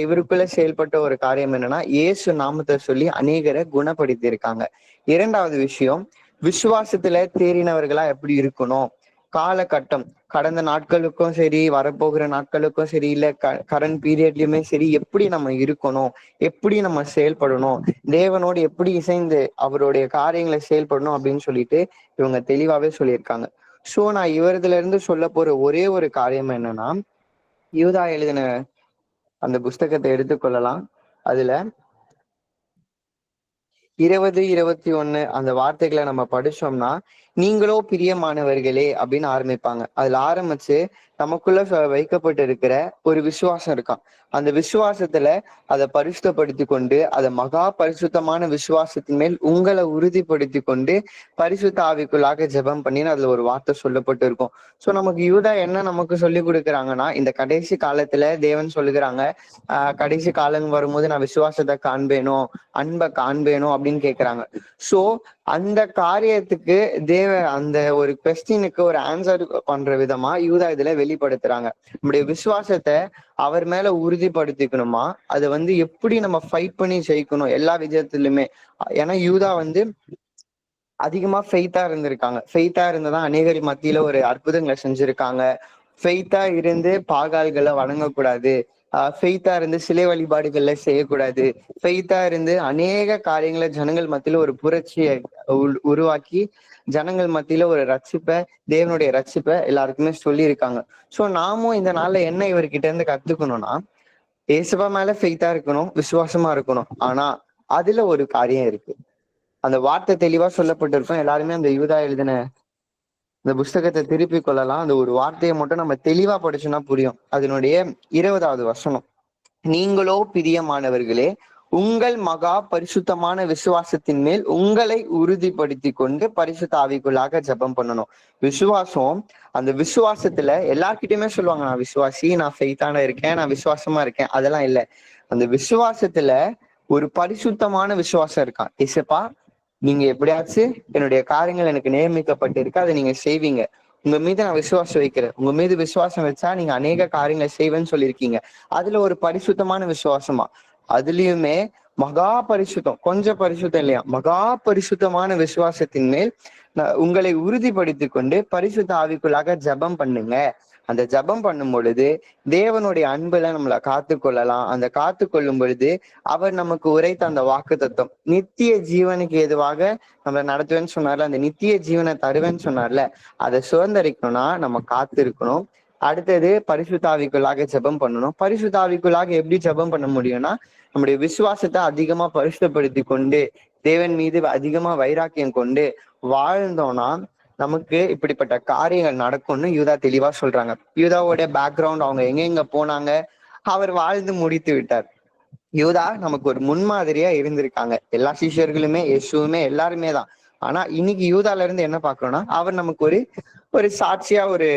இவருக்குள்ள செயல்பட்ட ஒரு காரியம் என்னன்னா, இயேசு நாமத்தை சொல்லி அநேகரை குணப்படுத்தி இருக்காங்க. 2வது விஷயம், விசுவாசத்துல தேறினவர்களா எப்படி இருக்கணும், காலகட்டம் கடந்த நாட்களுக்கும் சரி, வரப்போகிற நாட்களுக்கும் சரி, இல்ல கரண்ட் பீரியட்லயுமே சரி, எப்படி நம்ம இருக்கணும், எப்படி நம்ம செயல்படணும், தேவனோடு எப்படி இசைந்து அவருடைய காரியங்களை செயல்படணும் அப்படின்னு சொல்லிட்டு இவங்க தெளிவாவே சொல்லியிருக்காங்க. சோ நான் இவரதுல இருந்து சொல்ல போற ஒரே ஒரு காரியம் என்னன்னா, யூதா எழுதின அந்த புஸ்தகத்தை எடுத்துக்கொள்ளலாம். அதுல 20, 21 அந்த வார்த்தைகளை நம்ம படிச்சோம்னா, நீங்களோ பிரியமானவர்களே அப்படின்னு ஆரம்பிப்பாங்க. அதுல ஆரம்பிச்சு நமக்குள்ள வைக்கப்பட்டு இருக்கிற ஒரு விசுவாசம் இருக்கான். அந்த விசுவாசத்துல அதை பரிசுத்தப்படுத்தி கொண்டு, அதை மகா பரிசுத்தமான விசுவாசத்தின் மேல் உங்களை உறுதிப்படுத்தி கொண்டு பரிசுத்த ஆவிக்குள்ளாக ஜெபம் பண்ணின்னு அதுல ஒரு வார்த்தை சொல்லப்பட்டு இருக்கும். சோ நமக்கு யூதா என்ன நமக்கு சொல்லி கொடுக்குறாங்கன்னா, இந்த கடைசி காலத்துல தேவன் சொல்லுகிறாங்க, கடைசி காலம் வரும்போது நான் விசுவாசத்தை காண்பேனோ, அன்பை காண்பேனோ அப்படின்னு கேட்கிறாங்க. சோ அந்த காரியத்துக்கு அந்த ஒரு கொஸ்டினுக்கு ஒரு ஆன்சர் பண்ற விதமா யூதா இதுல வெளிப்படுத்துறாங்க. நம்முடைய விசுவாசத்தை அவர் மேல உறுதிப்படுத்திக்கணுமா, அதை எப்படி நம்ம ஃபைட் பண்ணி ஜெயிக்கணும் எல்லா விதத்திலுமே. ஏன்னா யூதா அதிகமா ஃபெய்த்தா இருந்திருக்காங்க. ஃபெய்த்தா இருந்ததான் அநேகர் மத்தியில ஒரு அற்புதங்களை செஞ்சிருக்காங்க. ஃபெய்த்தா இருந்து பாகால்களை வணங்கக்கூடாது, ஃபெய்த்தா இருந்து சிலை வழிபாடுகள்ல செய்யக்கூடாது, ஃபெய்த்தா இருந்து அநேக காரியங்களை ஜனங்கள் மத்தியில ஒரு புரட்சியை உருவாக்கி ஜனங்கள் மத்தியில ஒரு ரட்சிப்பை, தேவனுடைய ரட்சிப்பை எல்லாருக்குமே சொல்லியிருக்காங்க. சோ நாமும் இந்த நாள்ல என்ன இவர்கிட்ட இருந்து கத்துக்கணும்னா, ஏசப்பா மேல ஃபெய்த்தா இருக்கணும், விசுவாசமா இருக்கணும். ஆனா அதுல ஒரு காரியம் இருக்கு. அந்த வார்த்தை தெளிவா சொல்லப்பட்டிருக்கும். எல்லாருமே அந்த யூதா எழுதின இந்த புஸ்தகத்தை திருப்பி கொள்ளலாம். அந்த ஒரு வார்த்தையை மட்டும் நம்ம தெளிவா படிச்சோம்னா புரியும். அதனுடைய 20வது வசனம், நீங்களோ பிரியமானவர்களே உங்கள் மகா பரிசுத்தமான விசுவாசத்தின் மேல் உங்களை உறுதிப்படுத்தி கொண்டு பரிசுத்த ஆவிக்குள்ளாக ஜெபம் பண்ணணும். விசுவாசம், அந்த விசுவாசத்துல எல்லார்கிட்டயுமே சொல்லுவாங்க, நான் விசுவாசி, நான் ஃபெய்த்தான இருக்கேன், நான் விசுவாசமா இருக்கேன். அதெல்லாம் இல்லை. அந்த விசுவாசத்துல ஒரு பரிசுத்தமான விசுவாசம் இருக்கான். இசப்பா, நீங்க எப்படியாச்சும் என்னுடைய காரியங்கள் எனக்கு நியமிக்கப்பட்டிருக்கு, அதை நீங்க செய்வீங்க. உங்க மீது நான் விசுவாசம் வைக்கிறேன். உங்க மீது விசுவாசம் வச்சா நீங்க அநேக காரியங்களை செய்வேன்னு சொல்லியிருக்கீங்க. அதுல ஒரு பரிசுத்தமான விசுவாசமா, அதுலயுமே மகா பரிசுத்தம், கொஞ்சம் பரிசுத்தம் இல்லையா, மகா பரிசுத்தமான விசுவாசத்தின் மேல் உங்களை உறுதிப்படுத்தி கொண்டு பரிசுத்த ஆவிக்குள்ளாக ஜெபம் பண்ணுங்க. அந்த ஜெபம் பண்ணும் பொழுது தேவனுடைய அன்புல நம்மளை காத்து கொள்ளலாம். அந்த காத்து கொள்ளும் பொழுது அவர் நமக்கு உரைத்த அந்த வாக்கு தத்துவம், நித்திய ஜீவனுக்கு ஏதுவாக நம்மளை நடத்துவேன்னு சொன்னார்ல, அந்த நித்திய ஜீவனை தருவேன்னு சொன்னார்ல, அதை சுதந்திரிக்கணும்னா நம்ம காத்து இருக்கணும். அடுத்தது பரிசுத்த ஆவிக்குள்ளாக ஜெபம் பண்ணணும். பரிசுத்த ஆவிக்குள்ளாக எப்படி ஜெபம் பண்ண முடியும்னா, நம்முடைய விசுவாசத்தை அதிகமா பரிசுத்தப்படுத்தி கொண்டு தேவன் மீது அதிகமா வைராக்கியம் கொண்டு வாழ்ந்தோம்னா நமக்கு இப்படிப்பட்ட காரியங்கள் நடக்கும்னு யூதா தெளிவா சொல்றாங்க. யூதாவோட பேக்ரவுண்ட், அவங்க எங்க போனாங்க, அவர் வாழ்ந்து முடித்து விட்டார். யூதா நமக்கு ஒரு முன்மாதிரியா இருந்திருக்காங்க. எல்லா சிஷ்யர்களுமே, இயேசுவுமே, எல்லாருமே தான். ஆனா இன்னைக்கு யூதால இருந்து என்ன பாக்குறோம்னா, அவர் நமக்கு ஒரு சாட்சியா, ஒரு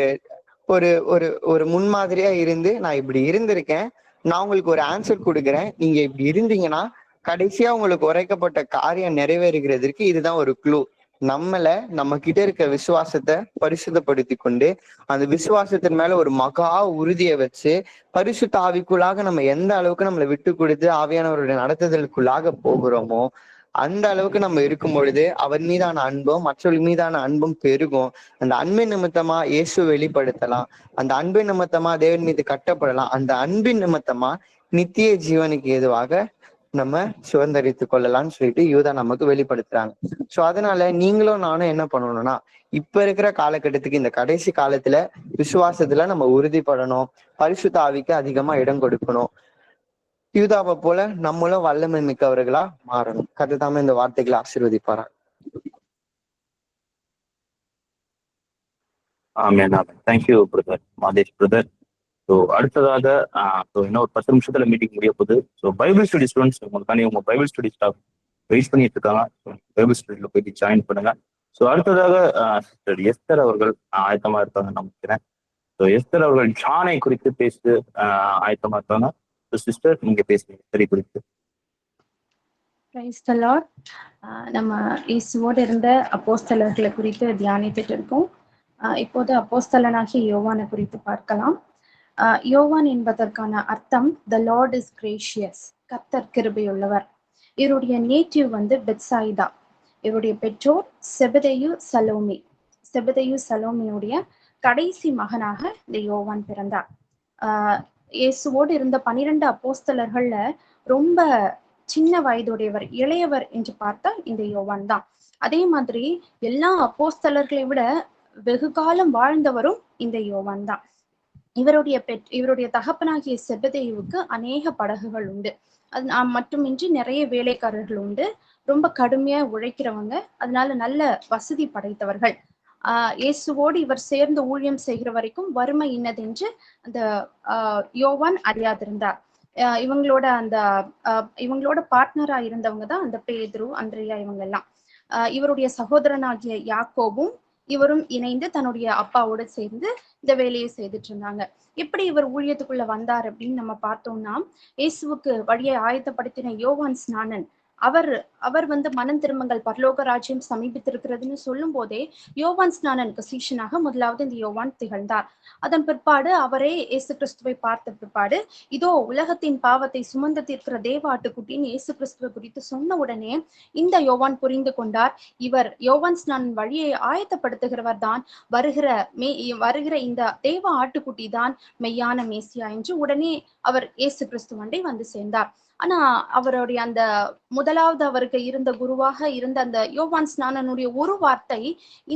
ஒரு ஒரு ஒரு முன்மாதிரியா இருந்து, நான் இப்படி இருந்திருக்கேன், நான் உங்களுக்கு ஒரு ஆன்சர் கொடுக்குறேன், நீங்க இப்படி இருந்தீங்கன்னா கடைசியா உங்களுக்கு உரைக்கப்பட்ட காரியம் நிறைவேறுகிறதுக்கு இதுதான் ஒரு க்ளூ. நம்ம கிட்ட இருக்க விசுவாசத்தை பரிசுத்தப்படுத்தி கொண்டு அந்த விசுவாசத்தின் மேல ஒரு மகா உறுதியை வச்சு பரிசுத்த ஆவிக்குள்ளாக நம்ம எந்த அளவுக்கு நம்மளை விட்டு கொடுத்து ஆவியானவருடைய நடத்துதலுக்குள்ளாக போகிறோமோ அந்த அளவுக்கு நம்ம இருக்கும் பொழுது அவர் மீதான அன்பும் மற்றவர்கள் மீதான அன்பும் பெருகும். அந்த அன்பின் நிமித்தமா இயேசு வெளிப்படுத்தலாம், அந்த அன்பின் நிமித்தமா தேவன் மீது கட்டப்படலாம், அந்த அன்பின் நிமித்தமா நித்திய ஜீவனுக்கு ஏதுவாக நம்ம சுதந்திரித்து கொள்ளலாம்னு சொல்லிட்டு யூதா நமக்கு வெளிப்படுத்துறாங்க. சோ அதனால நீங்களும் நானும் என்ன பண்ணணும்னா, இப்ப இருக்கிற காலகட்டத்துக்கு, இந்த கடைசி காலத்துல விசுவாசத்துல நம்ம உறுதிப்படணும், பரிசுத்த ஆவிக்கு அதிகமா இடம் கொடுக்கணும். யூதாவை போல நம்மளும் வல்லமை மிக்கவர்களா மாறணும். கர்த்தர் இந்த வார்த்தைகளை ஆசீர்வதிப்பாரா. Thank you brother, Mathesh brother. So அடுத்ததாக இன்னும் ஒரு 10 நிமிஷத்துல மீட்டிங் முடிய போகுது. ஸோ பைபிள் ஸ்டடி ஸ்டூடெண்ட்ஸ் உங்களுக்கான உங்க பைபிள் ஸ்டடி ஸ்டாஃப் வெயிட் பண்ணிட்டு இருக்காங்க. பைபிள் ஸ்டடியில போயிட்டு ஜாயின் பண்ணுங்க. ஸோ அடுத்ததாக எஸ்தர் அவர்கள் ஆயத்தமா இருக்காங்க நினைக்கிறேன். ஸோ எஸ்தர் அவர்கள் ஜானை குறித்து பேச ஆயத்தமா இருக்காங்க. சிஸ்டர், நீங்க பேசுறீங்க சரி குறித்து. Praise the Lord. நம்ம இயேசுவோடு இருந்த அப்போஸ்தலர்களை குறித்து தியானித்துட்டு இருக்கோம். இப்போது அப்போஸ்தலனாகிய யோவானை குறித்து பார்க்கலாம். யோவான் என்பதற்கான அர்த்தம் த லார்ட் இஸ் கிரேஷியஸ், கர்த்தர் கிருபையுள்ளவர். இவருடைய நேட்டிவ் பெத்சாயிதா. இவருடைய பெற்றோர் செபதேயு சலோமி. செபதேயு சலோமியுடைய கடைசி மகனாக இந்த யோவான் பிறந்தார். இயேசுவோடு இருந்த 12 அப்போஸ்தலர்கள்ல ரொம்ப சின்ன வயதுடையவர், இளையவர் என்று பார்த்தா இந்த யோவான் தான். அதே மாதிரி எல்லா அப்போஸ்தலர்களை விட வெகு காலம் வாழ்ந்தவரும் இந்த யோவான் தான். இவருடைய தகப்பனாகிய செபதேயுவுக்கு அநேக படகுகள் உண்டு. அது மட்டுமின்றி நிறைய வேலைக்காரர்கள் உண்டு. ரொம்ப கடுமையா உழைக்கிறவங்க, அதனால நல்ல வசதி படைத்தவர்கள். இயேசுவோடு இவர் சேர்ந்து ஊழியம் செய்கிற வரைக்கும் வறுமை இன்னதென்று அந்த யோவான் அறியாதிருந்தார். இவங்களோட பார்ட்னரா இருந்தவங்க தான் அந்த பேதுரு, அந்திரியா இவங்க எல்லாம். இவருடைய சகோதரனாகிய யாக்கோபும் இவரும் இணைந்து தன்னுடைய அப்பாவோட சேர்ந்து இந்த வேலையை செய்துட்டு இருந்தாங்க. எப்படி இவர் ஊழியத்துக்குள்ள வந்தார் அப்படின்னு நம்ம பார்த்தோம்னா, இயேசுவுக்கு வழியை ஆயத்தப்படுத்தின யோவான் ஸ்நானன் அவர் வந்து மனம் திரும்புங்கள் பரலோக ராஜ்யம் சமீபித்திருக்கிறதுன்னு சொல்லும் போதே யோவான் ஸ்நானனுக்கு சீஷனாக முதலாவது இந்த யோவான் திகழ்ந்தார். அதன் பிற்பாடு அவரே இயேசு கிறிஸ்துவை பார்த்த பிற்பாடு இதோ உலகத்தின் பாவத்தை சுமந்து தீர்க்கிற தேவ ஆட்டுக்குட்டின்னு இயேசு கிறிஸ்துவை குறித்து சொன்ன உடனே இந்த யோவான் புரிந்து கொண்டார், இவர் யோவான் ஸ்நானன் வழியை ஆயத்தப்படுத்துகிறவர் தான், வருகிற இந்த தேவ ஆட்டுக்குட்டி தான் மெய்யான மேசியா என்று உடனே அவர் இயேசு கிறிஸ்துவண்டை வந்து சேர்ந்தார். ஆனா அவருடைய அந்த முதலாவது அவருக்கு இருந்த குருவாக இருந்த அந்த யோவான் ஸ்நானனுடைய ஒரு வார்த்தை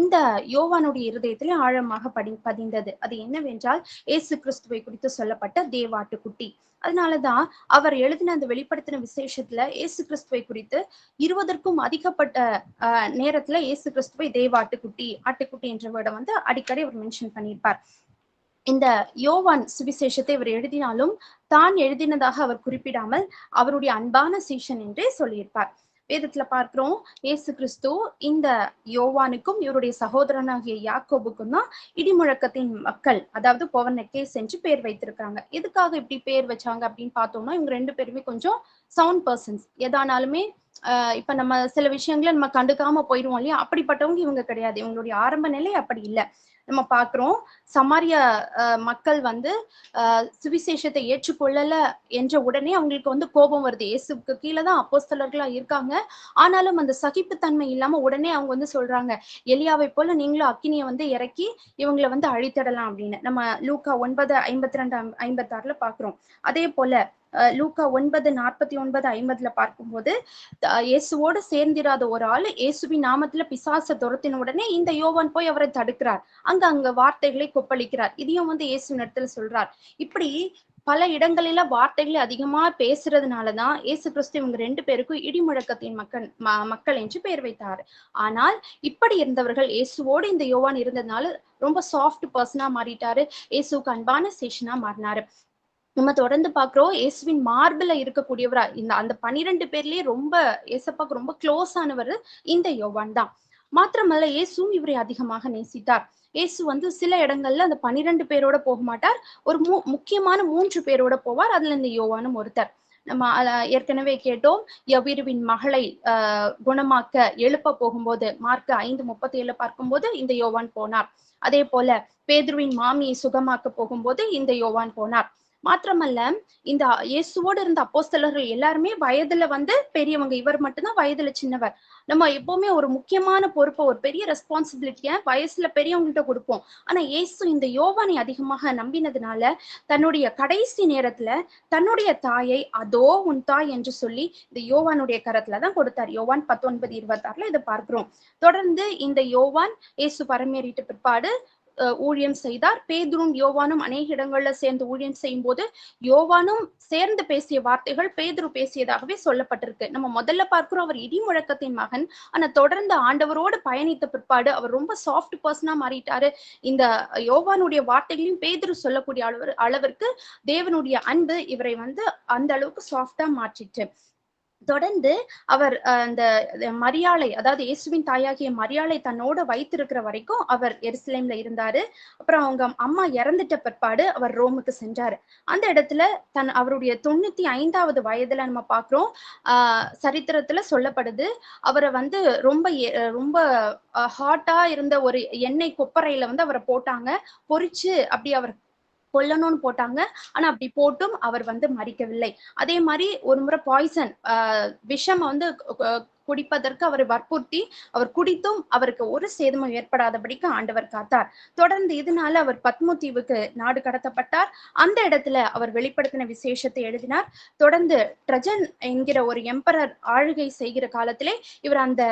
இந்த யோவானுடைய இருதயத்திலே ஆழமாக பதிந்தது. அது என்னவென்றால் இயேசு கிறிஸ்துவை குறித்து சொல்லப்பட்ட தேவாட்டுக்குட்டி. அதனாலதான் அவர் எழுதின அந்த வெளிப்படுத்தின விசேஷத்துல இயேசு கிறிஸ்துவை குறித்து 20க்கும் அதிகப்பட்ட நேரத்துல இயேசு கிறிஸ்துவை தேவாட்டுக்குட்டி, ஆட்டுக்குட்டி என்ற வேர்டை வந்து அடிக்கடி அவர் மென்ஷன் பண்ணியிருப்பார். இந்த யோவான் சுவிசேஷத்தை இவர் எழுதினாலும் தான் எழுதினதாக அவர் குறிப்பிடாமல் அவருடைய அன்பான சீஷன் என்றே சொல்லியிருப்பார். வேதத்துல பார்க்கிறோம், இயேசு கிறிஸ்து இந்த யோவானுக்கும் இவருடைய சகோதரனாகிய யாக்கோபுக்கும் தான் இடிமுழக்கத்தின் மக்கள், அதாவது பொவர்னெக்கேஸ் என்று பேர் வைத்திருக்காங்க. எதுக்காக இப்படி பேர் வச்சாங்க அப்படின்னு பார்த்தோம்னா, இவங்க 2 பேருமே கொஞ்சம் சவுண்ட் பர்சன்ஸ். எதானாலுமே இப்ப நம்ம சில விஷயங்களை நம்ம கண்டுக்காம போயிடுவோம் இல்லையா, அப்படிப்பட்டவங்க இவங்க கிடையாது. இவங்களுடைய ஆரம்ப நிலை அப்படி இல்லை. நம்ம பாக்குறோம், சமாரிய மக்கள் வந்து சுவிசேஷத்தை ஏற்றுக்கொள்ளல என்ற உடனே அவங்களுக்கு வந்து கோபம் வருது. இயேசுக்கு கீழே தான் அப்போஸ்தலர்களா இருக்காங்க, ஆனாலும் அந்த சகிப்புத்தன்மை இல்லாம உடனே அவங்க வந்து சொல்றாங்க, எலியாவை போல நீங்களும் அக்கினியை வந்து இறக்கி இவங்களை வந்து அழித்திடலாம் அப்படின்னு. நம்ம லூக்கா 9:52-56 பாக்குறோம். அதே போல லூக்கா 9:49-50 பார்க்கும்போது இயேசுவோடு சேர்ந்திராத ஒரு ஆள் இயேசுவின் நாமத்துல பிசாசை துரத்தின உடனே இந்த யோவான் போய் அவரை தடுக்கிறார், அங்க வார்த்தைகளை கொப்பளிக்கிறார். இதையும் வந்து இயேசுவின் இடத்துல சொல்றார். இப்படி பல இடங்களில வார்த்தைகளை அதிகமா பேசுறதுனாலதான் இயேசு கிறிஸ்து இவங்க 2 பேருக்கும் இடிமுழக்கத்தின் மக்கள் என்று பெயர் வைத்தார். ஆனால் இப்படி இருந்தவர்கள் இயேசுவோடு இந்த யோவான் இருந்ததுனால ரொம்ப சாஃப்ட் பர்சனா மாறிட்டாரு, இயேசுக்கு அன்பான சேஷனா மாறினாரு. நம்ம தொடர்ந்து பாக்குறோம், இயேசுவின் மார்பில இருக்கக்கூடியவரா அந்த 12 பேர்லயே ரொம்ப இயேசப்பாக்கு ரொம்ப க்ளோஸ் ஆனவர் இந்த யோவான் தான். மாத்திரமல்ல இயேசுவும் இவரை அதிகமாக நேசித்தார். இயேசு வந்து சில இடங்கள்ல அந்த 12 பேரோட போக மாட்டார், ஒரு முக்கியமான 3 பேரோட போவார். அதுல இந்த யோவானும் ஒருத்தர். நம்ம ஏற்கனவே கேட்டோம், யவீருவின் மகளை குணமாக்க எழுப்ப போகும்போது மார்க் 5:37 பார்க்கும்போது இந்த யோவான் போனார். அதே போல பேதுருவின் மாமியை சுகமாக்க போகும்போது இந்த யோவான் போனார். மாத்திரமல்ல இந்த இயேசுவோடு இருந்த அப்போஸ்தலர்கள் எல்லாருமே வயதுல வந்து பெரியவங்க, இவர் மட்டும்தான் வயதுல சின்னவர். நம்ம எப்பவுமே ஒரு முக்கியமான பொறுப்பை, ஒரு பெரிய ரெஸ்பான்சிபிலிட்டிய வயசுல பெரியவங்கள்ட்ட கொடுப்போம். ஆனா இயேசு இந்த யோவானை அதிகமாக நம்பினதுனால தன்னுடைய கடைசி நேரத்துல தன்னுடைய தாயை அதோ உன் தாய் என்று சொல்லி இந்த யோவானுடைய கரத்துலதான் கொடுத்தார். யோவான் 19:26 இதை பார்க்கிறோம். தொடர்ந்து இந்த யோவான் இயேசு பரமேறிட்ட பிற்பாடு ஊழியம் செய்தார். பேதுரும் யோவானும் அநேக இடங்கள்ல சேர்ந்து ஊழியம் செய்யும் போது யோவானும் சேர்ந்து பேசிய வார்த்தைகள் பேதுரு பேசியதாகவே சொல்லப்பட்டிருக்கு. நம்ம முதல்ல பார்க்கிறோம், அவர் இடிமுழக்கத்தின் மகன். ஆனா தொடர்ந்து ஆண்டவரோடு பயணித்த பிற்பாடு அவர் ரொம்ப சாஃப்ட் பர்சனா மாறிட்டாரு. இந்த யோவானுடைய வார்த்தைகளையும் பேதுரு சொல்லக்கூடிய அளவிற்கு தேவனுடைய அன்பு இவரை வந்து அந்த அளவுக்கு சாஃப்டா மாற்றிட்டு, தொடர்ந்து அவர் அந்த மரியாளை, அதாவது இயேசுவின் தாயாகிய மரியாளை தன்னோட வைத்திருக்கிற வரைக்கும் அவர் எருசலேம்ல இருந்தாரு. அப்புறம் அவங்க அம்மா இறந்துட்ட பிற்பாடு அவர் ரோமுக்கு சென்றாரு. அந்த இடத்துல அவருடைய 95வது வயதுல நம்ம பாக்குறோம், சரித்திரத்துல சொல்லப்படுது, அவரை வந்து ரொம்ப ஹாட்டா இருந்த ஒரு எண்ணெய் கொப்பரையில வந்து அவரை போட்டாங்க, பொரிச்சு அப்படி அவர் கொல்லணும்னு போட்டாங்க. ஆனா அப்படி போட்டும் அவர் வந்து மறிக்கவில்லை. அதே மாதிரி ஒரு முறை பாய்சன் விஷம் வந்து குடிப்பதற்கு அவரை வற்புறுத்தி அவர் குடித்தும் அவருக்கு ஒரு சேதமும் ஏற்படாதபடிக்கு ஆண்டவர் காத்தார். தொடர்ந்து இதனால அவர் பத்மு தீவுக்கு நாடு கடத்தப்பட்டார். அந்த இடத்துல அவர் வெளிப்படுத்தின விசேஷத்தை எழுதினார். தொடர்ந்து ட்ரஜன் என்கிற ஒரு எம்பரர் ஆளுகை செய்கிற காலத்திலே இவர் அந்த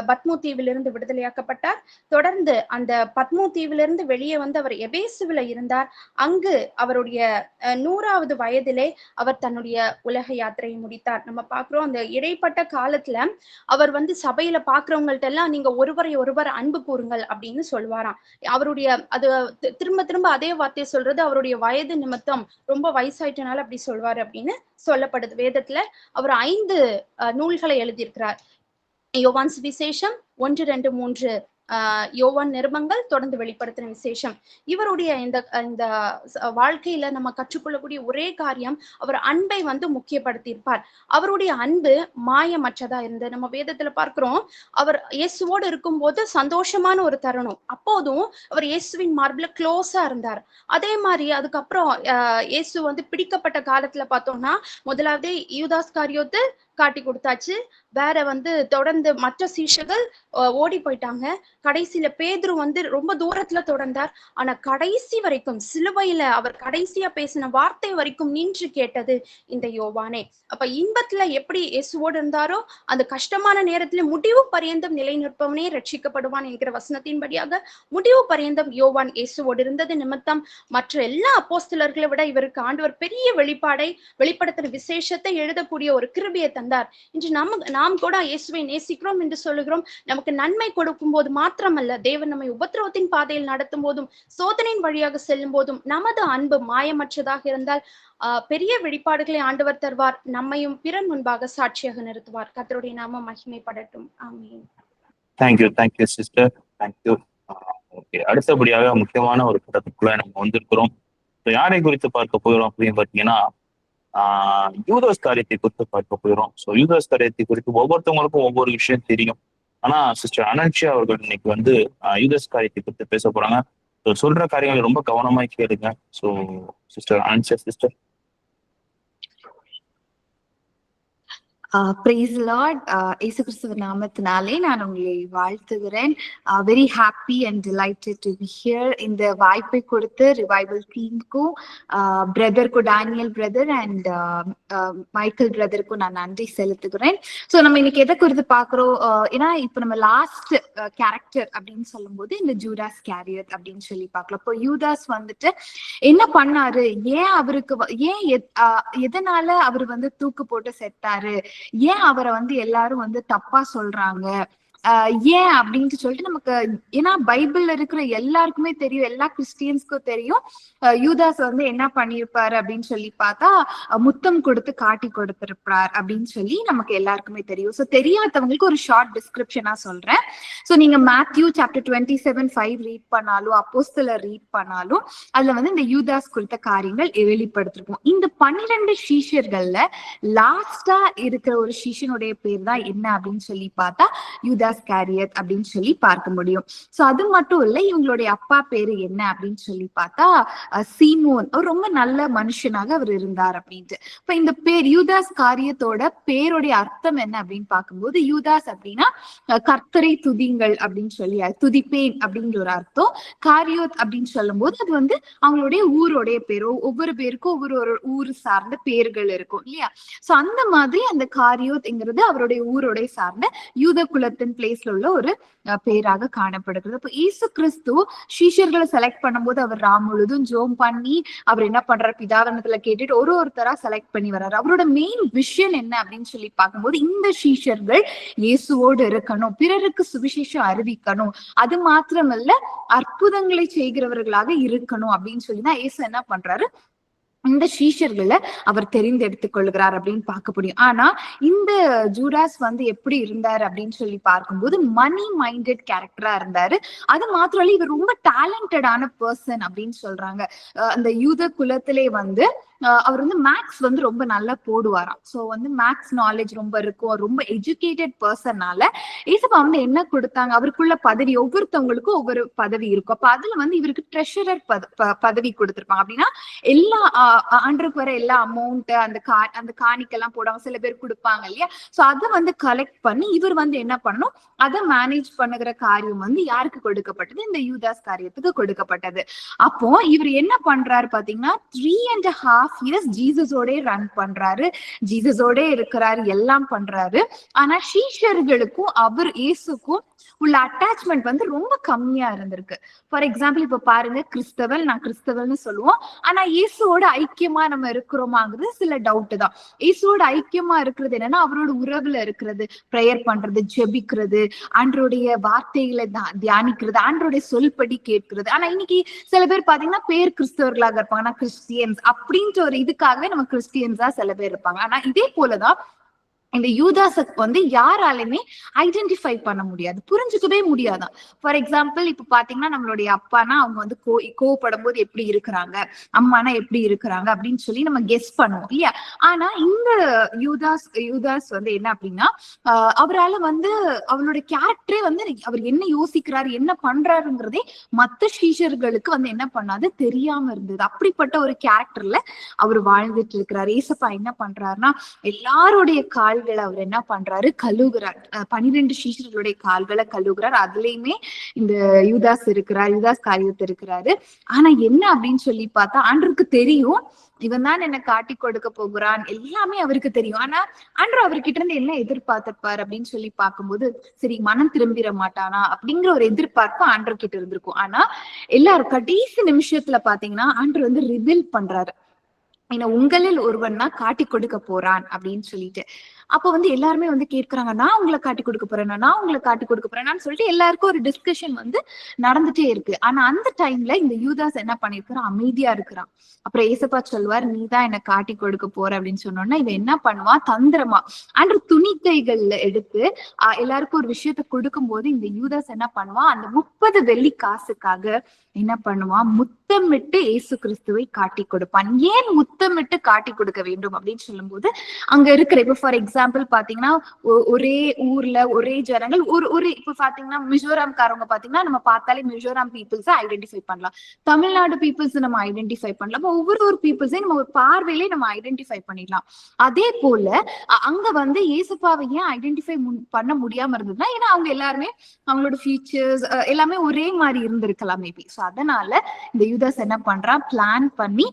பத்மு தீவிலிருந்து விடுதலையாக்கப்பட்டார். தொடர்ந்து அந்த பத்மு தீவிலிருந்து வெளியே வந்து அவர் எபேசுவில இருந்தார். அங்கு அவருடைய 100வது வயதிலே அவர் தன்னுடைய உலக யாத்திரையை முடித்தார். நம்ம பார்க்கிறோம் அந்த இடைப்பட்ட காலத்துல அவர் வந்து சபையில பாக்குறவங்கள்ட்ட எல்லாம் நீங்க ஒருவரை ஒருவர் அன்பு கூறுங்கள் அப்படின்னு சொல்லுவாராம். அவருடைய அது திரும்ப திரும்ப அதே வார்த்தையை சொல்றது அவருடைய வயது நிமித்தம், ரொம்ப வயசாயிட்டனால அப்படி சொல்வாரு அப்படின்னு சொல்லப்படுது. வேதத்துல அவர் 5 நூல்களை எழுதியிருக்கிறார். யோவான் சுவிசேஷம் 1, 2, 3, யோவான் நிருபங்கள், தொடர்ந்து வெளிப்படுத்தின விசேஷம். இவருடைய இந்த வாழ்க்கையில நம்ம கற்றுக்கொள்ளக்கூடிய ஒரே காரியம், அவர் அன்பை வந்து முக்கியப்படுத்தியிருப்பார். அவருடைய அன்பு மாயமற்றதா இருந்து நம்ம வேதத்துல பார்க்கிறோம். அவர் இயேசுவோடு இருக்கும்போது சந்தோஷமான ஒரு தருணம், அப்போதும் அவர் இயேசுவின் மார்பில் க்ளோஸா இருந்தார். அதே மாதிரி அதுக்கப்புறம் இயேசு வந்து பிடிக்கப்பட்ட காலத்துல பார்த்தோம்னா, முதலாவது யூதாஸ்காரியோத்து காட்டி கொடுத்தாச்சு. வேற வந்து தொடர்ந்து மற்ற சீஷர்கள் ஓடி போயிட்டாங்க. கடைசியில பேதுரு வந்து ரொம்ப தூரத்துல தொடர்ந்தார். ஆனா கடைசி வரைக்கும் சிலுவையில அவர் கடைசியா பேசின வார்த்தை வரைக்கும் நின்று கேட்டது இந்த யோவானே. அப்ப இன்பத்துல எப்படி இயேசுவோடு இருந்தாரோ, அந்த கஷ்டமான நேரத்துல முடிவு பரியந்தம் நிலை நிற்பவனே ரட்சிக்கப்படுவான் என்கிற வசனத்தின்படியாக முடிவு பரியந்தம் யோவான் இயேசுவோடு இருந்தது நிமித்தம் மற்ற எல்லா அப்போஸ்தலர்களை விட இவருக்கு ஆண்டவர் பெரிய வெளிப்படுத்துற விசேஷத்தை எழுதக்கூடிய ஒரு கிருபையை தந்தார். இன்று நாம் கூட இயேசுவை நேசிக்கிறோம் என்று சொல்லுகிறோம். நமக்கு நன்மை கொடுக்கும் போது மாத்திரமல்ல, தேவன் நம்மை உபத்திரவத்தின் பாதையில் நடத்தும் போதும் சோதனையின் வழியாக செல்லும் போதும் நமது அன்பு மாயமற்றதாக இருந்தால் பெரிய வெளிப்பாடுகளை ஆண்டவர் தருவார். நம்மையும் பிறன் முன்பாக சாட்சியாக நிறுத்துவார். கர்த்தருடைய நாமம் மகிமைப்படட்டும். ஆமென். Thank you sister, thank you. ஓகே, அடுத்தபடியாக முக்கியமான ஒரு கட்டத்துக்குள்ள நம்ம வந்திருக்கிறோம். யாரை குறித்து பார்க்க போகிறோம் அப்படின்னு பார்த்தீங்கன்னா, யூதாஸ் காரியத்தை குறித்து பார்க்க போகிறோம். ஸோ யூதாஸ் காரியத்தை குறித்து ஒவ்வொருத்தவங்களுக்கும் ஒவ்வொரு விஷயம் தெரியும். ஆனா சிஸ்டர் அனன்ஷியா அவர்கள் இன்னைக்கு வந்து யூதாஸ் காரியத்தை குறித்து பேச போறாங்க. சொல்ற காரியங்களை ரொம்ப கவனமா கேளுங்க. So sister Anunciya sister. Praise Lord. இயேசு கிறிஸ்துவ நாமத்தினாலே நான் உங்களை வாழ்த்துகிறேன். Very happy and delighted to be here. இந்த வாய்ப்பை கொடுத்து ரிவைவல் டீமுக்கும் பிரதருக்கும், டேனியல் பிரதர் அண்ட் மைக்கேல் பிரதருக்கும் நான் நன்றி செலுத்துகிறேன். ஸோ நம்ம இன்னைக்கு எதை குறித்து பார்க்குறோம், ஏன்னா இப்போ நம்ம லாஸ்ட் கேரக்டர் அப்படின்னு சொல்லும் போது இந்த ஜூடாஸ் கேரியட் அப்படின்னு சொல்லி பார்க்கலாம். இப்போ யூதாஸ் வந்துட்டு என்ன பண்ணாரு, ஏன் அவருக்கு எதனால அவர் வந்து தூக்கு போட்டு செத்தாரு, ஏன் அவரை வந்து எல்லாரும் வந்து தப்பா சொல்றாங்க, ஏன் அப்படின்ட்டு சொல்லிட்டு நமக்கு, ஏன்னா பைபிள்ல இருக்கிற எல்லாருக்குமே தெரியும், எல்லா கிறிஸ்டியன்ஸ்க்கும் தெரியும் யூதாஸ் வந்து என்ன பண்ணிருப்பாரு அப்படின்னு சொல்லி பார்த்தா முத்தம் கொடுத்து காட்டி கொடுத்திருப்பார் அப்படின்னு சொல்லி நமக்கு எல்லாருக்குமே தெரியும். ஸோ தெரியாதவங்களுக்கு ஒரு ஷார்ட் டிஸ்கிரிப்ஷனா சொல்றேன். ஸோ நீங்க மேத்யூ சாப்டர் 27:5 ரீட் பண்ணாலும், அப்போஸ்தலர் ரீட் பண்ணாலும் அதுல வந்து இந்த யூதாஸ் குறித்த காரியங்கள் வெளிப்படுத்திருப்போம். இந்த 12 சீஷர்கள்ல லாஸ்டா இருக்கிற ஒரு சீஷனுடைய பேர் தான் என்ன அப்படின்னு சொல்லி பார்த்தா யூதாஸ் கேரியட் அப்படின்னு சொல்லி பார்க்க முடியும். சோ அது மட்டும் இல்ல, இவங்களுடைய அப்பா பேரு என்ன அப்படின்னு சொல்லி பார்த்தா சீமோன். அவர் ரொம்ப நல்ல மனுஷனாக அவர் இருந்தார் அப்படின்ட்டு. இப்ப இந்த பேர் யூதாஸ் காரியத்தோட பேருடைய அர்த்தம் என்ன அப்படின்னு பார்க்கும்போது, யூதாஸ் அப்படின்னா கர்த்தரை துதிங்கள் அப்படின்னு சொல்லி, துதிப்பேன் அப்படிங்கிற ஒரு அர்த்தம். காரியோத் அப்படின்னு சொல்லும் போது அது வந்து அவங்களுடைய ஊருடைய பேரோ, ஒவ்வொரு பேருக்கும் ஒவ்வொரு ஊர் சார்ந்த பேர்கள் இருக்கும் இல்லையா. சோ அந்த மாதிரி அந்த காரியோத்ங்கிறது அவருடைய ஊருடைய சார்ந்த யூத குலத்தின் பிளேஸ்ல உள்ள ஒரு பேராக காணப்படுகிறது. அப்போ இயேசு கிறிஸ்து சீஷர்களை செலக்ட் பண்ணும்போது அவர் முழுதும் ஜோம் பண்ணி அவர் என்ன பண்றாரு, பிதாவனத்துல கேட்டுட்டு ஒருத்தரா செலக்ட் பண்ணி வர்றாரு. அவரோட மெயின் விஷன் என்ன அப்படின்னு சொல்லி பார்க்கும்போது, இந்த சீஷர்கள் இயேசுவோடு இருக்கணும், பிறருக்கு சுவிசேஷம் அறிவிக்கணும், அது மாத்திரமல்ல அற்புதங்களை செய்கிறவர்களாக இருக்கணும் அப்படின்னு சொல்லிதான் இயேசு என்ன பண்றாரு, இந்த சீஷர்களை அவர் தெரிந்தெடுத்துக் கொள்கிறார் அப்படின்னு பார்க்க முடியும். ஆனா இந்த ஜூடாஸ் வந்து எப்படி இருந்தாரு அப்படின்னு சொல்லி பார்க்கும்போது மணி மைண்டட் கேரக்டரா இருந்தாரு. அது மாத்திரம் இல்ல, இவர் ரொம்ப டேலண்டடான பர்சன் அப்படின்னு சொல்றாங்க. அந்த யூத குலத்திலே வந்து அவர் வந்து மேக்ஸ் வந்து ரொம்ப நல்லா போடுவாராம். சோ வந்து மேக்ஸ் நாலேஜ் ரொம்ப இருக்கும், ரொம்ப எஜுகேட்டட் பர்சன்னால ஏசப்பா வந்து என்ன கொடுத்தாங்க, அவருக்குள்ள பதவி, ஒவ்வொருத்தவங்களுக்கும் ஒவ்வொரு பதவி இருக்கும். அப்ப அதுல வந்து இவருக்கு ட்ரெஷரர் பதவி கொடுத்திருப்பாங்க. அப்படின்னா எல்லா ஆண்டுக்கு வர எல்லா அமௌண்ட், அந்த காணிக்கெல்லாம் போடுவாங்க, சில பேர் கொடுப்பாங்க இல்லையா. சோ அதை வந்து கலெக்ட் பண்ணி இவர் வந்து என்ன பண்ணணும், அதை மேனேஜ் பண்ணுகிற காரியம் வந்து யாருக்கு கொடுக்கப்பட்டது, இந்த யூதாஸ் காரியத்துக்கு கொடுக்கப்பட்டது. அப்போ இவர் என்ன பண்றாரு பாத்தீங்கன்னா, 3.5 1.5 years ஜீசஸோட ரன் பண்றாரு, ஜீசஸோட இருக்கிறாரு, எல்லாம் பண்றாரு. ஆனா சீஷர்களுக்கும் அவர் இயேசுக்கும் உள்ள அட்டாச்மெண்ட் வந்து ரொம்ப கம்மியா இருந்திருக்கு. ஃபார் எக்ஸாம்பிள் இப்ப பாருங்க, நான் கிறிஸ்தவல்னு சொல்லுவோம், ஆனா இயேசுவோட ஐக்கியமா நம்ம இருக்கிறோமாங்கிறது சில டவுட் தான். இயேசுவோட ஐக்கியமா இருக்கிறது என்னன்னா அவரோட உறவுல இருக்கிறது, பிரேயர் பண்றது, ஜெபிக்கிறது, ஆண்டருடைய வார்த்தைகளை தியானிக்கிறது, ஆண்டருடைய சொல்படி கேட்கிறது. ஆனா இன்னைக்கு சில பேர் பாத்தீங்கன்னா பேர் கிறிஸ்தவர்களாக இருப்பாங்க, ஆனா கிறிஸ்டியன்ஸ் அப்படின்ற ஒரு இதுக்காகவே நம்ம கிறிஸ்டியன்ஸா சில பேர் இருப்பாங்க. ஆனா இதே போலதான் இந்த யூதாஸுக்கு வந்து யாராலுமே ஐடென்டிஃபை பண்ண முடியாது, புரிஞ்சுக்கவே முடியாதான். ஃபார் எக்ஸாம்பிள் இப்ப பாத்தீங்கன்னா நம்மளுடைய அப்பானா அவங்க வந்து கோவப்படும் போது எப்படி இருக்கிறாங்க, அம்மானா எப்படி இருக்கிறாங்க அப்படின்னு சொல்லி நம்ம கெஸ் பண்ணுவோம் இல்லையா. ஆனா இந்த யூதாஸ் வந்து என்ன அப்படின்னா அவரால் வந்து அவரோட கேரக்டரே வந்து அவர் என்ன யோசிக்கிறாரு, என்ன பண்றாருங்கிறதே மத்த சீஷர்களுக்கு வந்து என்ன பண்ணாது தெரியாம இருந்தது. அப்படிப்பட்ட ஒரு கேரக்டர்ல அவர் வாழ்ந்துட்டு இருக்கிறாரு. ஏசப்பா என்ன பண்றாருன்னா எல்லாருடைய கால்களை அவர் என்ன பண்றாரு, கழுவுகிறார். 12 சீஷர்களுடைய கால்களை கழுவுகிறார். அதுலயுமே இந்த யூதாஸ் இருக்கிறார், யூதாஸ் காரியத்தை இருக்கிறாரு. ஆனா என்ன அப்படின்னு சொல்லி பார்த்தா ஆண்டருக்கு தெரியும் இவன் தான் என்ன காட்டி கொடுக்க போகிறான், எல்லாமே அவருக்கு தெரியும். ஆனா ஆண்டர் அவர்கிட்ட இருந்து என்ன எதிர்பார்த்திருப்பார் அப்படின்னு சொல்லி பார்க்கும்போது, சரி மனம் திரும்பிட மாட்டானா அப்படிங்கிற ஒரு எதிர்பார்ப்பு ஆண்டர் கிட்ட இருந்திருக்கும். ஆனா எல்லாரும் கடைசி நிமிஷத்துல பாத்தீங்கன்னா ஆண்டர் வந்து ரிவீல் பண்றாரு, ஏன்னா உங்களில் ஒருவன் தான் காட்டி கொடுக்க போறான் அப்படின்னு சொல்லிட்டு. அப்ப வந்து எல்லாருமே வந்து கேட்கிறாங்க, நான் உங்களை காட்டி கொடுக்க போறேன்னா, நான் உங்களை காட்டி கொடுக்க போறேன்னு சொல்லிட்டு எல்லாருக்கும் ஒரு டிஸ்கஷன் வந்து நடந்துட்டே இருக்கு. ஆனா அந்த டைம்ல இந்த யூதாஸ் என்ன பண்ணிருக்கிறான், அமைதியா இருக்கிறான். அப்புறம் ஏசப்பா சொல்வார், நீ தான் என்ன காட்டி கொடுக்க போற அப்படின்னு சொன்னோன்னா இவன் என்ன பண்ணுவான், தந்திரமா அன்று துணிக்கைகள்ல எடுத்து எல்லாருக்கும் ஒரு விஷயத்த கொடுக்கும் போது இந்த யூதாஸ் என்ன பண்ணுவான், அந்த 30 வெள்ளி காசுக்காக என்ன பண்ணுவான், முத்தமிட்டு இயேசு கிறிஸ்துவை காட்டி கொடுப்பான். ஏன் முத்தமிட்டு காட்டி கொடுக்க வேண்டும் அப்படின்னு சொல்லும் போது அங்க இருக்கிற இப்ப ஃபார் எக்ஸாம்பிள் பாத்தீங்கன்னா ஒரே ஊர்ல ஒரே ஜனங்கள் ஒரு இப்ப பாத்தீங்கன்னா மிசோராம்காரவங்க பாத்தீங்கன்னா நம்ம பார்த்தாலே மிசோராம் பீப்புள்ஸ் ஐடென்டிஃபை பண்ணலாம், தமிழ்நாடு பீப்புள்ஸ் நம்ம ஐடென்டிஃபை பண்ணலாம், ஒவ்வொரு பீப்புள்ஸையும் நம்ம ஒரு பார்வையிலே நம்ம ஐடென்டிஃபை பண்ணிடலாம். அதே போல அங்க வந்து ஏசப்பாவை ஏன் ஐடென்டிஃபை பண்ண முடியாம இருந்ததுன்னா ஏன்னா அவங்க எல்லாருமே அவங்களோட ஃபீச்சர்ஸ் எல்லாமே ஒரே மாதிரி இருந்திருக்கலாம் மேபி. சோ அதனால இந்த யூதாஸ் என்ன பண்றான், பிளான் பண்ணி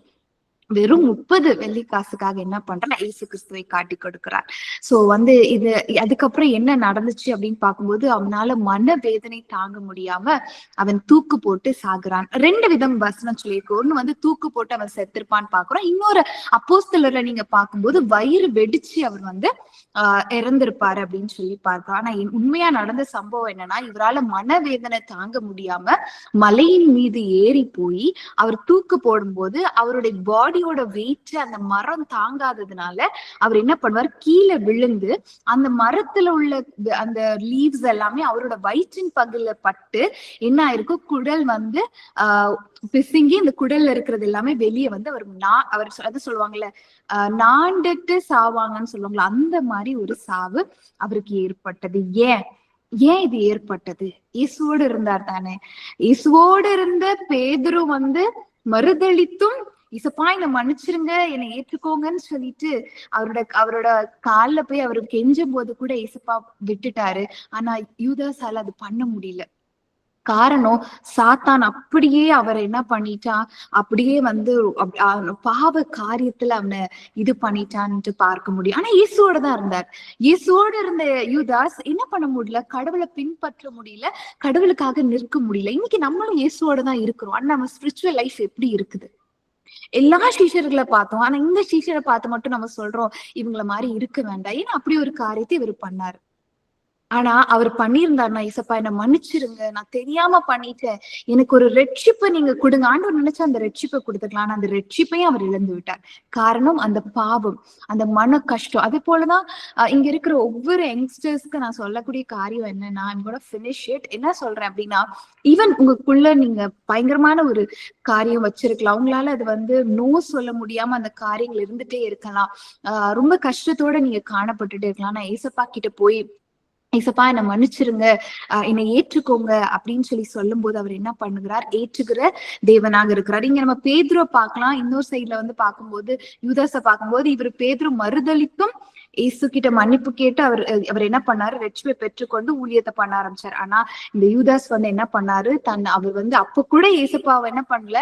வெறும் 30 வெள்ளி காசுக்காக என்ன பண்றான், இயேசு கிறிஸ்துவை காட்டி கொடுக்கிறார். சோ வந்து இது அதுக்கப்புறம் என்ன நடந்துச்சு அப்படின்னு பார்க்கும்போது அவனால மன வேதனை தாங்க முடியாம அவன் தூக்கு போட்டு சாகுறான். 2 விதம் வசனம் சொல்லியிருக்கு. ஒண்ணு வந்து தூக்கு போட்டு அவன் செத்துருப்பான்னு பாக்குறோம், இன்னொரு அப்போஸ்தலர்ல நீங்க பார்க்கும்போது வயிறு வெடிச்சு அவர் வந்து இறந்திருப்பாரு அப்படின்னு சொல்லி பார்க்கிறோம். ஆனா உண்மையா நடந்த சம்பவம் என்னன்னா இவரால மனவேதனை தாங்க முடியாம மலையின் மீது ஏறி போய் அவர் தூக்கு போடும்போது அவருடைய பாடியோட வெயிட் அந்த மரம் தாங்காததுனால அவர் என்ன பண்ணுவார், கீழே விழுந்து அந்த மரத்துல உள்ள அந்த லீவ்ஸ் எல்லாமே அவரோட வயிற்றின் பகுதியில பட்டு என்ன ஆயிருக்கும், குடல் வந்து பிசுங்கி இந்த குடல்ல இருக்கிறது எல்லாமே வெளியே வந்து அவர் அது சொல்லுவாங்கல்ல நாண்டுட்டு சாவாங்கன்னு சொல்லுவாங்களா, அந்த மாதிரி ஒரு சாவு அவருக்கு ஏற்பட்டது. ஏன் இது ஏற்பட்டது, இயேசுவோடு இருந்தார் தானே. இயேசுவோடு இருந்த பேதுரு வந்து மறுதளித்தும் இசப்பா என்னை மன்னிச்சிருங்க, என்னை ஏற்றுக்கோங்கன்னு சொல்லிட்டு அவரோட கால்ல போய் அவருக்கு கெஞ்சும் போது கூட இசப்பா விட்டுட்டாரு. ஆனா யூதாஸால அது பண்ண முடியல. காரணம் சாத்தான் அப்படியே அவரை என்ன பண்ணிட்டான், அப்படியே வந்து பாவ காரியத்துல அவனை இது பண்ணிட்டான்ட்டு பார்க்க முடியும். ஆனா இயேசுவோட தான் இருந்தார். இயேசுவோட இருந்த யூதாஸ் என்ன பண்ண முடியல, கடவுளை பின்பற்ற முடியல, கடவுளுக்காக நிற்க முடியல. இன்னைக்கு நம்மளும் இயேசுவோட தான் இருக்கிறோம். ஆனா நம்ம ஸ்பிரிச்சுவல் லைஃப் எப்படி இருக்குது, எல்லா சீஷர்களை பார்த்தோம், ஆனா இந்த சீஷரை பார்த்து மட்டும் நம்ம சொல்றோம் இவங்கள மாதிரி இருக்க வேண்டாம். ஏன்னா அப்படி ஒரு காரியத்தை இவர் பண்ணாரு. ஆனா அவர் பண்ணியிருந்தாருன்னா, இசப்பா என்ன மன்னிச்சிருங்க, நான் தெரியாம பண்ணிட்டேன், எனக்கு ஒரு ரட்சிப்பை நீங்க கொடுங்க, ஆண்டவர் நினைச்சா அந்த ரட்சிப்பை கொடுத்துக்கலாம். ஆனா அந்த ரட்சிப்பையும் அவர் இழந்து விட்டார். காரணம் அந்த பாவம், அந்த மன கஷ்டம். அதே போலதான் இங்க இருக்கிற ஒவ்வொரு யங்ஸ்டர்ஸ்க்கு நான் சொல்லக்கூடிய காரியம் என்னன்னா, என்ன சொல்றேன் அப்படின்னா, ஈவன் உங்களுக்குள்ள நீங்க பயங்கரமான ஒரு காரியம் வச்சிருக்கலாம், உங்களால அது வந்து நோ சொல்ல முடியாம அந்த காரியங்கள் இருந்துட்டே இருக்கலாம், ரொம்ப கஷ்டத்தோட நீங்க காணப்பட்டுட்டே இருக்கலாம். ஆனா ஏசப்பா கிட்ட போய் ஏசப்பா என்னை மன்னிச்சிருங்க, என்னை ஏற்றுக்கோங்க அப்படின்னு சொல்லி சொல்லும் போது அவர் என்ன பண்ணுகிறார்? ஏற்றுகிற தேவனாக இருக்கிறார். இங்க நம்ம பேதுருவை பார்க்கலாம். இன்னொரு சைட்ல வந்து பார்க்கும்போது யூதாஸை பார்க்கும்போது இவர் பேதுரு மறுதளித்தும் இயேசு கிட்ட மன்னிப்பு கேட்டு அவர் என்ன பண்ணாரு? ரட்சிப்பை பெற்றுக்கொண்டு ஊழியத்தை பண்ண ஆரம்பிச்சார். ஆனா இந்த யூதாஸ் வந்து என்ன பண்ணாரு? அவர் வந்து அப்ப கூட இயேசுப்பாவை என்ன பண்ணல,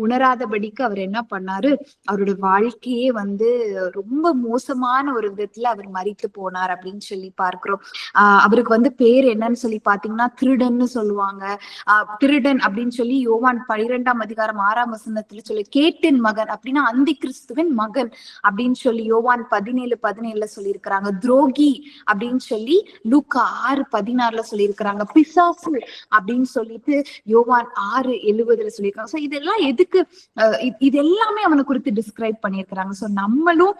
உணராதபடிக்கு அவர் என்ன பண்ணாரு? அவருடைய வாழ்க்கையே வந்து ரொம்ப மோசமான ஒரு விதத்துல அவர் மரித்து போனார் அப்படின்னு சொல்லி பார்க்கிறோம். அவருக்கு வந்து பேர் என்னன்னு சொல்லி பாத்தீங்கன்னா திருடன்னு சொல்லுவாங்க. திருடன் அப்படின்னு சொல்லி யோவான் 12ஆம் அதிகாரம் 6ஆம் வசனத்துல சொல்லி, கேட்டின் மகன் அப்படின்னா அந்தி கிறிஸ்துவின் மகன் அப்படின்னு சொல்லி யோவான் 17:17 சொல்லியிருக்கிறாங்க. துரோகி அப்படின்னு சொல்லி லூக்கா 6:16 சொல்லியிருக்கிறாங்க. பிசாசு அப்படின்னு சொல்லிட்டு யோவான் 6:70 சொல்லியிருக்காங்க. சோ இதெல்லாம் எதுக்கு? இது எல்லாமே அவனை குறித்து டிஸ்கிரைப் பண்ணியிருக்கிறாங்க. சோ நம்மளும்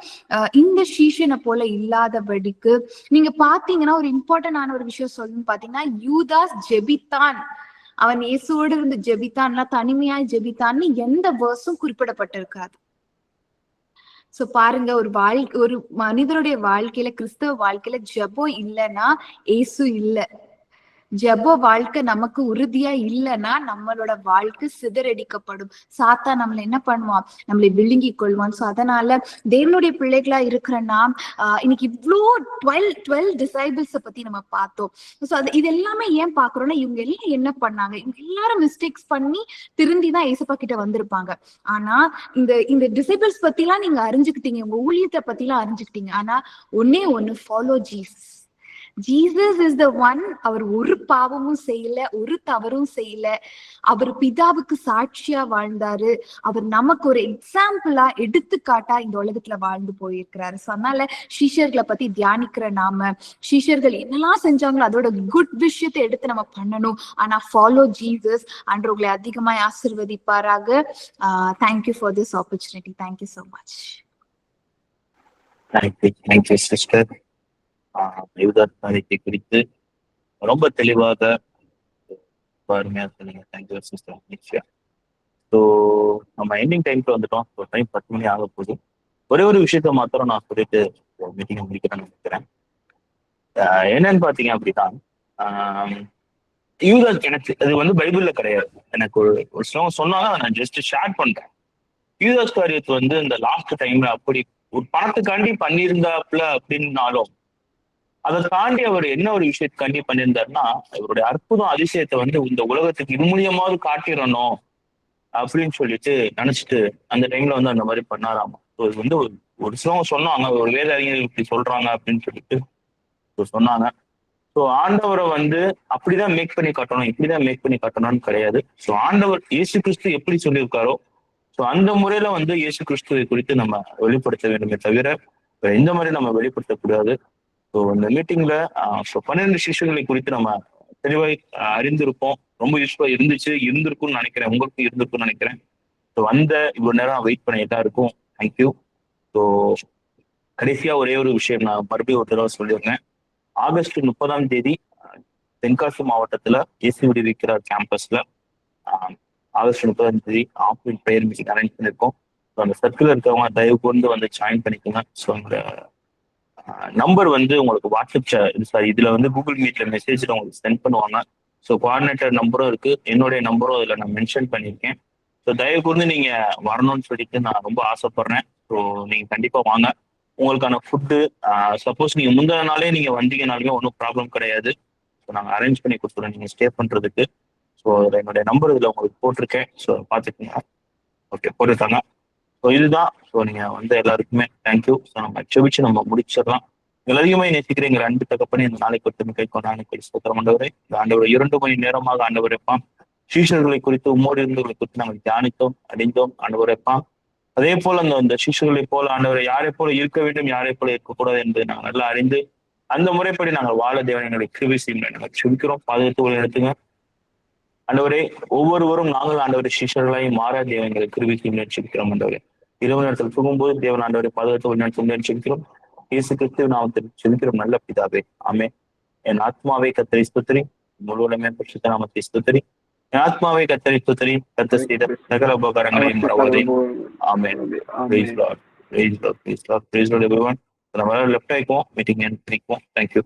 இந்த சீஷனை போல இல்லாதபடிக்கு, நீங்க பாத்தீங்கன்னா ஒரு இம்பார்ட்டன்டான ஒரு விஷயம் சொல்லணும்னு பாத்தீங்கன்னா, யூதாஸ் ஜெபித்தான், அவன் இயேசுவோடு இருந்து ஜெபித்தான்ல, தனிமையாய் ஜெபித்தான்னு எந்த வேர்ஸும் குறிப்பிடப்பட்டிருக்காது. சோ பாருங்க, ஒரு மனிதனுடைய வாழ்க்கையில, கிறிஸ்தவ வாழ்க்கையில ஜெபம் இல்லைன்னா இயேசு இல்ல. ஜெப வாழ்க்கை நமக்கு உறுதியா இல்லைன்னா நம்மளோட வாழ்க்கை சிதறடிக்கப்படும். சாத்தா நம்மள என்ன பண்ணுவான்? நம்மளை விழுங்கி கொள்வான். சோ அதனால தேவனுடைய பிள்ளைகளா இருக்கிறன்னா, இன்னைக்கு இவ்வளோ 12 டிசைபிள்ஸ பத்தி நம்ம பார்த்தோம். சோ இது எல்லாமே ஏன் பாக்குறோம்னா, இவங்க எல்லாம் என்ன பண்ணாங்க? இவங்க எல்லாரும் மிஸ்டேக்ஸ் பண்ணி திருந்திதான் ஏசப்பா கிட்ட வந்திருப்பாங்க. ஆனா இந்த டிசைபிள்ஸ் பத்தி எல்லாம் நீங்க அறிஞ்சுக்கிட்டீங்க, உங்க ஊழியத்தை பத்தி எல்லாம் அறிஞ்சுக்கிட்டீங்க. ஆனா ஒன்னே ஒண்ணு, follow Jesus. Jesus is the one. அவர் ஒரு பாவமும் செய்யல, ஒரு தவறும் செய்யல. அவர் பிதாவுக்கு சாட்சியா வாழ்ந்தாரு. அவர் நமக்கு ஒரு எக்ஸாம்பிளா, எடுத்துக்காட்டா இந்த உலகத்துல வாழ்ந்து போயிருக்கிறாரு. சோ அதனால சீஷர்களை பத்தி தியானிக்கிற நாம, சீஷர்கள் என்னெல்லாம் செஞ்சாங்களோ அதோட குட் விஷயத்தை எடுத்து நம்ம பண்ணணும். ஆனா ஃபாலோ ஜீசஸ். அன்று உங்களை அதிகமாய் ஆசீர்வதிப்பாராக. Thank you for this opportunity. Thank you so much. Thank you sister. யூதாஸ் குறித்து ரொம்ப தெளிவாக அருமையா சொன்னீங்க. Thank you sister. நிச்சயம். ஸோ நம்ம எண்டிங் டைம்க்கு வந்துட்டோம். டைம் 10 மணி ஆக போகுது. ஒரே ஒரு விஷயத்த மாத்திரம் நான் சொல்லிட்டு மீட்டிங்கை முடிக்கிறேன்னு நினைக்கிறேன். என்னன்னு பாத்தீங்க அப்படின்னா, யூதாஸ் எனக்கு அது வந்து பைபிள்ல கிடையாது. எனக்கு ஒரு சொன்னாங்க, நான் ஜஸ்ட் ஷேர் பண்றேன். யூதாஸ் காரியத்தை வந்து இந்த லாஸ்ட் டைம்ல அப்படி ஒரு பணத்துக்காண்டி பண்ணியிருந்தாப்புல அப்படின்னாலும், அதை தாண்டி அவர் என்ன ஒரு விஷயத்துக்காண்டி பண்ணியிருந்தாருன்னா, அவருடைய அற்புதம் அதிசயத்தை வந்து இந்த உலகத்துக்கு இது மூலியமாவது காட்டிடணும் அப்படின்னு சொல்லிட்டு நினைச்சிட்டு அந்த டைம்ல வந்து அந்த மாதிரி பண்ணாராமா. இது வந்து ஒரு சிலவங்க சொன்னாங்க, ஒரு வேத அறிஞர்கள் இப்படி சொல்றாங்க அப்படின்னு சொல்லிட்டு சொன்னாங்க. ஸோ ஆண்டவரை வந்து அப்படிதான் மேக் பண்ணி காட்டணும், இப்படிதான் மேக் பண்ணி காட்டணும்னு கிடையாது. ஸோ ஆண்டவர் இயேசு கிறிஸ்து எப்படி சொல்லியிருக்காரோ, ஸோ அந்த முறையில வந்து இயேசு கிறிஸ்துவை குறித்து நம்ம வெளிப்படுத்த வேண்டுமே தவிர எந்த மாதிரி நம்ம வெளிப்படுத்தக்கூடாது. ஸோ இந்த மீட்டிங்ல 12 சிஷ்யர்களை குறித்து நம்ம தெளிவாய் அறிந்திருப்போம். ரொம்ப யூஸ்ஃபுல்லா இருந்திருக்கும்னு நினைக்கிறேன். உங்களுக்கும் இருந்திருக்கும்னு நினைக்கிறேன். ஸோ இவ்வளவு நேரம் வெயிட் பண்ண எல்லாருக்கும் தேங்க்யூ. ஸோ கடைசியா ஒரே ஒரு விஷயம் நான் மறுபடியும் ஒரு தடவை சொல்லியிருந்தேன். ஆகஸ்ட் 30ஆம் தேதி தென்காசி மாவட்டத்துல இயேசு விடுவிக்கிறார் கேம்பஸ்ல ஆகஸ்ட் 30ஆம் தேதி ஆஃப்லைன் ப்ரேயர் மீட்டிங் அரேஞ்ச் பண்ணியிருக்கோம். ஸோ அந்த சர்க்கிள் இருக்கவங்க தயவு கொண்டு வந்து ஜாயின் பண்ணிக்கோங்க. ஸோ அந்த நம்பர் வந்து உங்களுக்கு வாட்ஸ்அப் இதுல வந்து கூகுள் மீட்ல மெசேஜ்ல உங்களுக்கு சென்ட் பண்ணுவாங்க. ஸோ கோஆர்டினேட்டர் நம்பரும் இருக்கு, என்னுடைய நம்பரும் அதுல நான் மென்ஷன் பண்ணியிருக்கேன். ஸோ தயவு கூர்ந்து நீங்க வரணும்னு சொல்லிட்டு நான் ரொம்ப ஆசைப்படுறேன். ஸோ நீங்க கண்டிப்பா வாங்க. உங்களுக்கான ஃபுட்டு சப்போஸ் நீங்க முந்தின நாளே நீங்க வந்தீங்கனாலுமே ஒன்றும் ப்ராப்ளம் கிடையாது. ஸோ நாங்கள் அரேஞ்ச் பண்ணி கொடுத்துருவோம் நீங்க ஸ்டே பண்றதுக்கு. ஸோ என்னுடைய நம்பர் இதுல உங்களுக்கு போட்டிருக்கேன். ஸோ பார்த்துக்கோங்க. ஓகே, போட்டுருக்காங்க. ஸோ இதுதான். ஸோ நீங்க வந்து எல்லாருக்குமே தேங்க்யூ. ஸோ நம்ம செபிச்சு நம்ம முடிச்சிடலாம். அதிகமாக நேசிக்கிறேன் எங்கள் அன்பு தகப்பனே, இந்த நாளைக்கு ஒட்டுமை கை கொண்டாடு ஸ்தோத்திரம் ஆண்டவரே. இந்த ஆண்டவர் 2 மணி நேரமாக ஆண்டவரைப்பான் சீஷர்களை குறித்து உம்மோடு இருந்தவர்களை குறித்து நாங்கள் தியானித்தோம், அறிந்தோம் ஆண்டவரைப்பான். அதே போல அந்த சீஷர்களை போல ஆண்டவரை யாரை போல இருக்க வேண்டும், யாரை போல இருக்கக்கூடாது என்பதை நாங்கள் நல்லா அறிந்து அந்த முறைப்படி நாங்கள் வாழ தேவன் எங்களை கிருபை செய்யுங்கள். நாங்கள் செபிக்கிறோம். பாதுகாத்து எடுத்துங்க ஆண்டவரே. ஒவ்வொருவரும் நாங்கள் ஆண்டவரை சீஷர்களாய் மாற தேவன் எங்களை கிருபை செய்யுங்கள் செபிக்கிறோம். ஆண்டவரே, இரவு நேரத்தில் தூங்கும்போது தேவன் ஆண்டவரை பாதுகாத்து செபிக்கிறோம். இயேசு கிறிஸ்து நாமத்தில் செபிக்கிறோம் நல்ல பிதாவே, ஆமென். என் ஆத்மாவை கர்த்தரை ஸ்தோத்திரி, முழுவதுமே பரிசுத்த நாமத்தை ஸ்தோத்திரி. என் ஆத்மாவை கர்த்தரை ஸ்தோத்திரி, கர்த்தர் செய்த சகல உபகாரங்களையும் மறவாதே. ஆமென். Praise Lord, praise Lord, praise Lord, praise Lord everyone. நம்ம லெஃப்ட் ஆயிக்குவோம், மீட்டிங் எண்ட் பண்ணிக்குவோம். தேங்க்யூ.